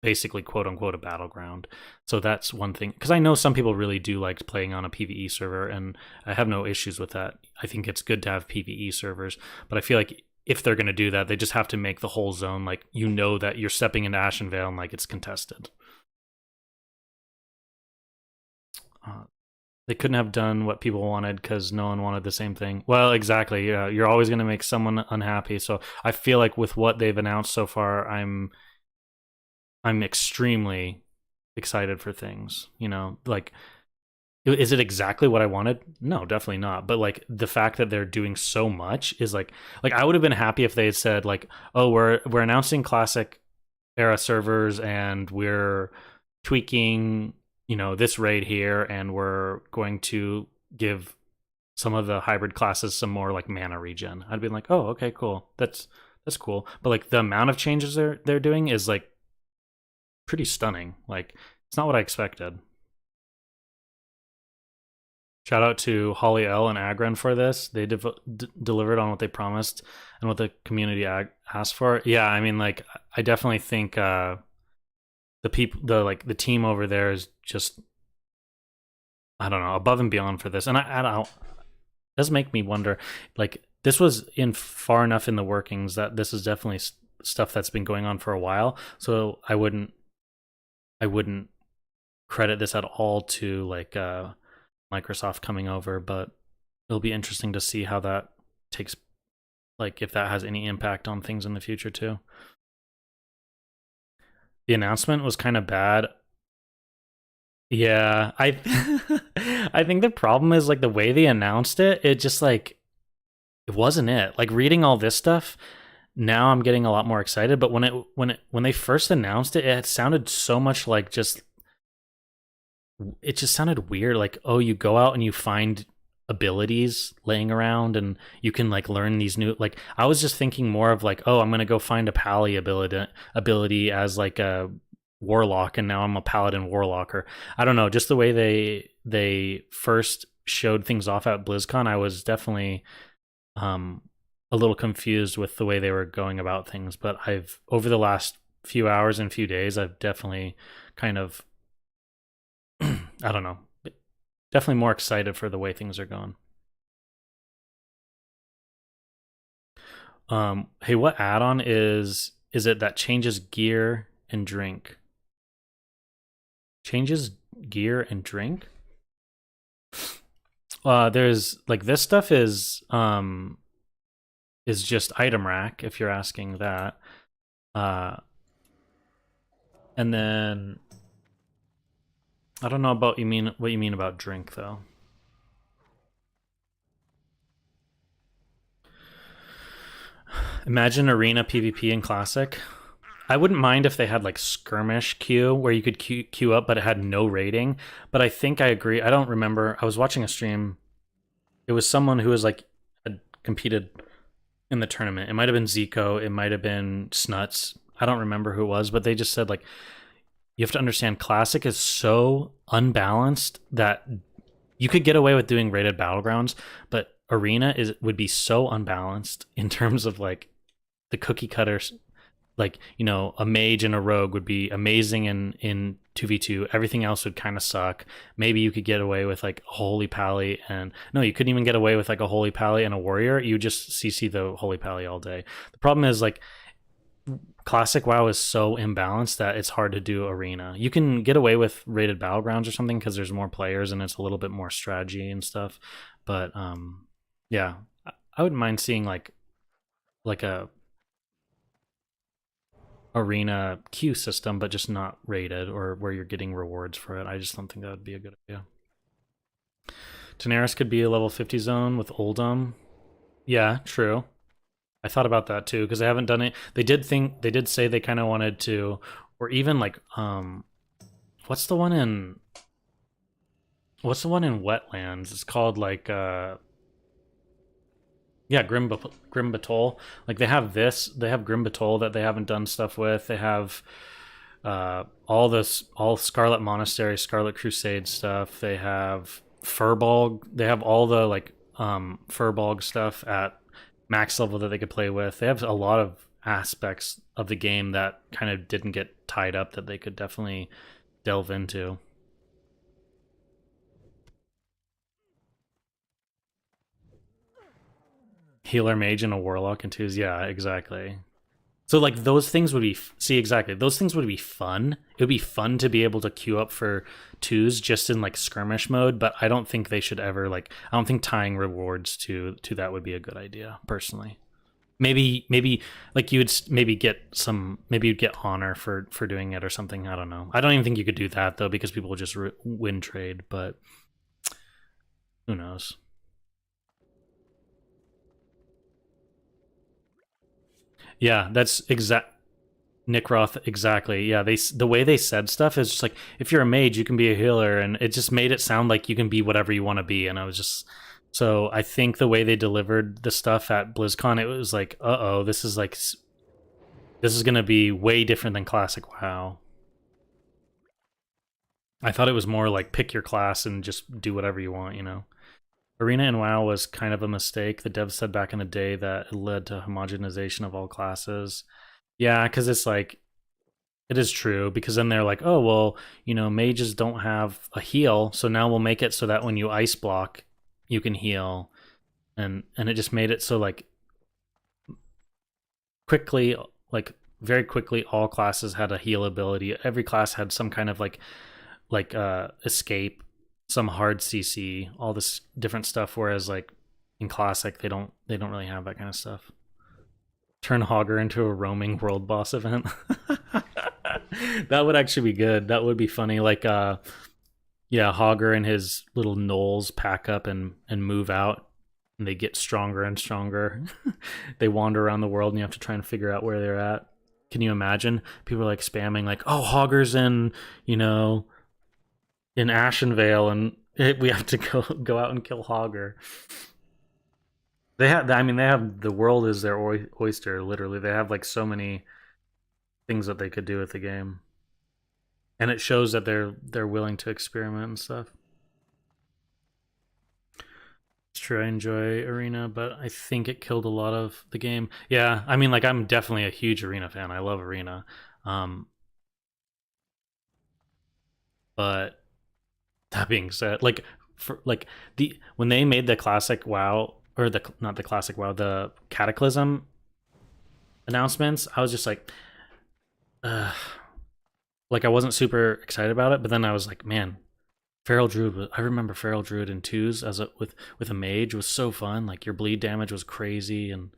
Speaker 1: basically quote unquote a battleground. So that's one thing, because I know some people really do like playing on a PvE server and I have no issues with that. I think it's good to have PvE servers, but I feel like if they're going to do that, they just have to make the whole zone like you know that you're stepping into Ashenvale and like it's contested. They couldn't have done what people wanted because no one wanted the same thing. Well, exactly. Yeah, you're always going to make someone unhappy. So I feel like with what they've announced so far, I'm extremely excited for things. You know, like is it exactly what I wanted? No, definitely not. But like the fact that they're doing so much is like I would have been happy if they had said like, oh, we're announcing classic era servers and we're tweaking, you know, this raid here and we're going to give some of the hybrid classes some more like mana regen. I'd be like, oh, okay, cool. That's cool. But like the amount of changes they're doing is like pretty stunning. Like it's not what I expected. Shout out to Holly L and Agron for this. They delivered on what they promised and what the community asked for. Yeah, I mean, like, I definitely think the the team over there is just, I don't know, above and beyond for this. And I don't, it does make me wonder, like, this was in far enough in the workings that this is definitely stuff that's been going on for a while. So I wouldn't credit this at all to like Microsoft coming over, but it'll be interesting to see how that takes, like if that has any impact on things in the future too. The announcement was kind of bad. Yeah, I I think the problem is like the way they announced it, it just like it wasn't it. Like reading all this stuff, now I'm getting a lot more excited, but when they first announced it, it sounded so much like just it just sounded weird. Like, oh, you go out and you find abilities laying around and you can like learn these new, like I was just thinking more of like, oh, I'm gonna go find a pally ability as like a warlock and now I'm a paladin warlock, or I don't know, just the way they first showed things off at BlizzCon, I was definitely a little confused with the way they were going about things. But I've over the last few hours and few days, I've definitely kind of I don't know, definitely more excited for the way things are going. Hey, what add-on is it that changes gear and drink? Changes gear and drink? There's like this stuff is just item rack if you're asking that. And then I don't know about what you mean about drink though. Imagine arena PvP in classic. I wouldn't mind if they had like skirmish queue where you could queue up, but it had no rating. But I think I agree. I don't remember. I was watching a stream. It was someone who was like had competed in the tournament. It might have been Zico. It might have been Snuts. I don't remember who it was, but they just said like you have to understand Classic is so unbalanced that you could get away with doing rated battlegrounds, but Arena would be so unbalanced in terms of like the cookie cutters. Like, you know, a mage and a rogue would be amazing in 2v2. Everything else would kind of suck. Maybe you could get away with like a holy pally, and no, you couldn't even get away with like a holy pally and a warrior. You just CC the holy pally all day. The problem is like Classic WoW is so imbalanced that it's hard to do Arena. You can get away with rated battlegrounds or something because there's more players and it's a little bit more strategy and stuff. But yeah, I wouldn't mind seeing like a Arena queue system, but just not rated or where you're getting rewards for it. I just don't think that would be a good idea. Daenerys could be a level 50 zone with Oldham. Yeah, true. I thought about that too because they haven't done it. They did say they kind of wanted to, or even like what's the one in Wetlands? It's called like yeah, Grim Batol. Like they have Grim Batol that they haven't done stuff with. They have all Scarlet Monastery, Scarlet Crusade stuff. They have Furbolg. They have all the like Furbolg stuff at max level that they could play with. They have a lot of aspects of the game that kind of didn't get tied up that they could definitely delve into. Healer mage and a warlock and twos. Yeah, exactly. So like those things would be exactly. Those things would be fun. It would be fun to be able to queue up for twos just in like skirmish mode, but I don't think they should ever like I don't think tying rewards to that would be a good idea, personally. Maybe like you would maybe you'd get honor for doing it or something. I don't know. I don't even think you could do that though because people would just win trade, but who knows. Yeah, that's exact. Nick Roth, exactly. Yeah, the way they said stuff is just like if you're a mage, you can be a healer, and it just made it sound like you can be whatever you want to be. And I was just so I think the way they delivered the stuff at BlizzCon, it was like, this is gonna be way different than Classic WoW. I thought it was more like pick your class and just do whatever you want, you know. Arena in WoW was kind of a mistake. The devs said back in the day that it led to homogenization of all classes. Yeah, because it's like, it is true, because then they're like, oh, well, you know, mages don't have a heal, so now we'll make it so that when you ice block, you can heal. And it just made it so, like, quickly, like, very quickly, all classes had a heal ability. Every class had some kind of, like escape, some hard CC, all this different stuff, whereas, like, in Classic, they don't really have that kind of stuff. Turn Hogger into a roaming world boss event. That would actually be good. That would be funny. Like, yeah, Hogger and his little gnolls pack up and move out, and they get stronger and stronger. They wander around the world, and you have to try and figure out where they're at. Can you imagine? People are like spamming, like, oh, Hogger's in, you know, in Ashenvale, and we have to go out and kill Hogger. They have the world is their oyster, literally. They have like so many things that they could do with the game, and it shows that they're willing to experiment and stuff. It's true, I enjoy Arena, but I think it killed a lot of the game. Yeah, I mean, like, I'm definitely a huge Arena fan. I love Arena, but that being said, like, when they made the Classic WoW, or not the Classic WoW, the Cataclysm announcements, I was just like I wasn't super excited about it, but then I was like, man, Feral Druid, I remember Feral Druid in twos with a mage was so fun. Like, your bleed damage was crazy, and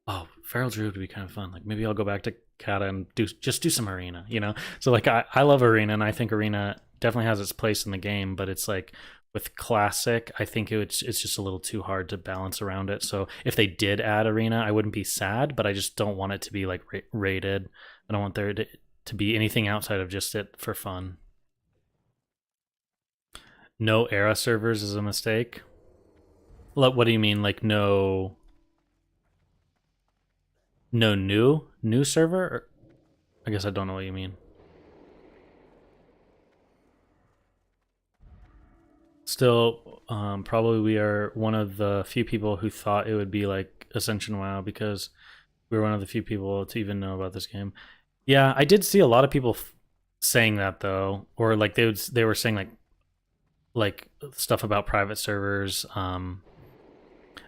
Speaker 1: oh, Feral Druid would be kind of fun. Like, maybe I'll go back to Kata and do some Arena, you know? So, like, I love Arena, and I think Arena definitely has its place in the game, but it's like, with Classic, I think it's just a little too hard to balance around it. So if they did add Arena, I wouldn't be sad, but I just don't want it to be like rated. I don't want there to be anything outside of just it for fun. No era servers is a mistake. What do you mean? Like no new server? Or, I guess I don't know what you mean. Still, probably we are one of the few people who thought it would be like Ascension WoW because we were one of the few people to even know about this game. Yeah, I did see a lot of people saying that though, or like they were saying like stuff about private servers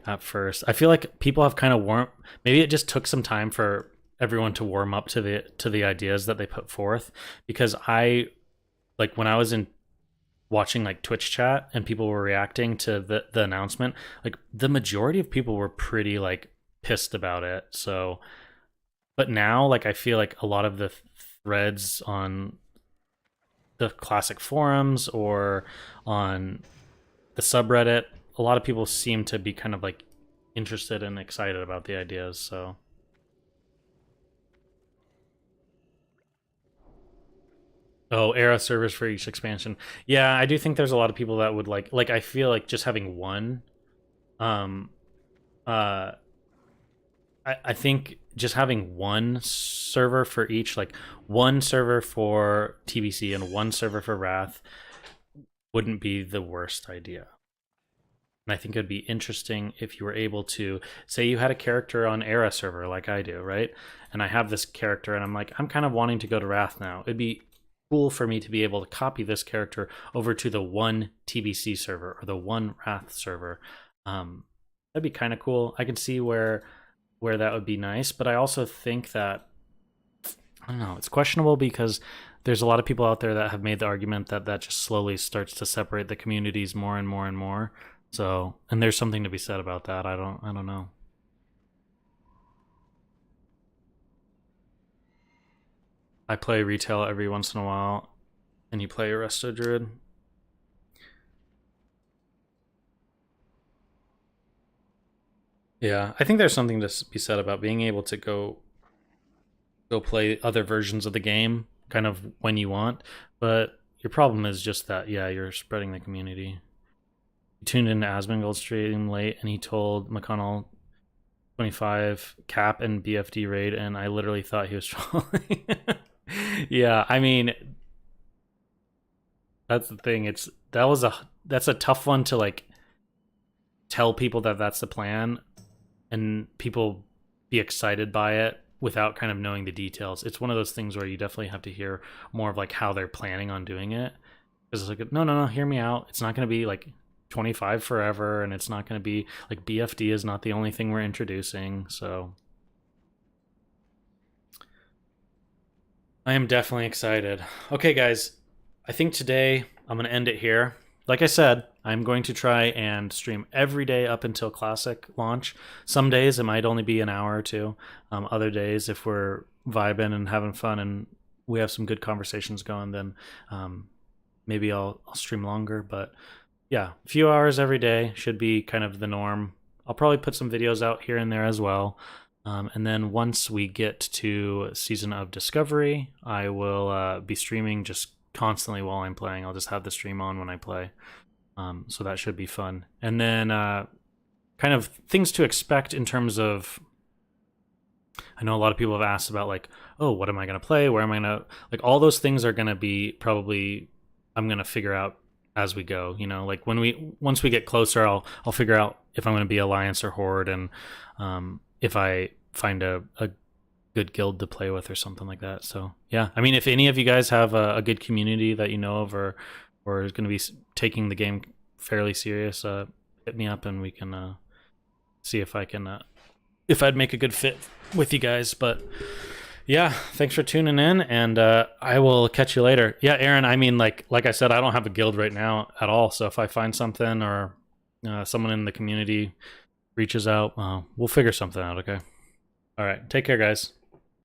Speaker 1: at first. I feel like people have kind of warmed. Maybe it just took some time for everyone to warm up to the ideas that they put forth, because I like when I was in watching like Twitch chat and people were reacting to the announcement, like the majority of people were pretty like pissed about it. So but now like I feel like a lot of the threads on the classic forums or on the subreddit, a lot of people seem to be kind of like interested and excited about the ideas. So oh, era servers for each expansion. Yeah, I do think there's a lot of people that would like I feel like just having one um uh I think just having one server for each, like one server for TBC and one server for Wrath, wouldn't be the worst idea. And I think it'd be interesting if you were able to say you had a character on Era server like I do, right? And I have this character and I'm like, I'm kind of wanting to go to Wrath now. It'd be cool for me to be able to copy this character over to the one TBC server or the one Wrath server. That'd be kind of cool. I can see where that would be nice, but I also think that I don't know, it's questionable because there's a lot of people out there that have made the argument that that just slowly starts to separate the communities more and more and more. So, and there's something to be said about that. I don't know. I play retail every once in a while, and you play Resto Druid. Yeah, I think there's something to be said about being able to go play other versions of the game kind of when you want, but your problem is just that, yeah, you're spreading the community. He tuned into Asmongold's stream late and he told McConnell 25 cap and BFD raid, and I literally thought he was trolling. Yeah, I mean, that's the thing. That's a tough one to like tell people that that's the plan and people be excited by it without kind of knowing the details. It's one of those things where you definitely have to hear more of like how they're planning on doing it. Because it's like, no, hear me out. It's not going to be like 25 forever, and it's not going to be like BFD is not the only thing we're introducing. So I am definitely excited. Okay, guys, I think today I'm going to end it here. Like I said, I'm going to try and stream every day up until Classic launch. Some days it might only be an hour or two. Other days, if we're vibing and having fun and we have some good conversations going, then maybe I'll stream longer. But yeah, a few hours every day should be kind of the norm. I'll probably put some videos out here and there as well. And then once we get to Season of Discovery, I will be streaming just constantly while I'm playing. I'll just have the stream on when I play. So that should be fun. And then kind of things to expect in terms of, I know a lot of people have asked about like, oh, what am I going to play? Where am I going to, like all those things are going to be probably, I'm going to figure out as we go, you know, like once we get closer, I'll figure out if I'm going to be Alliance or Horde, and if I find a good guild to play with or something like that. So yeah, I mean, if any of you guys have a good community that you know of or is going to be taking the game fairly serious, hit me up and we can see if I can if I'd make a good fit with you guys. But yeah, thanks for tuning in, and I will catch you later. Yeah, Aaron, I mean, like I said, I don't have a guild right now at all, so if I find something or someone in the community reaches out, we'll figure something out. Okay, all right, take care, guys.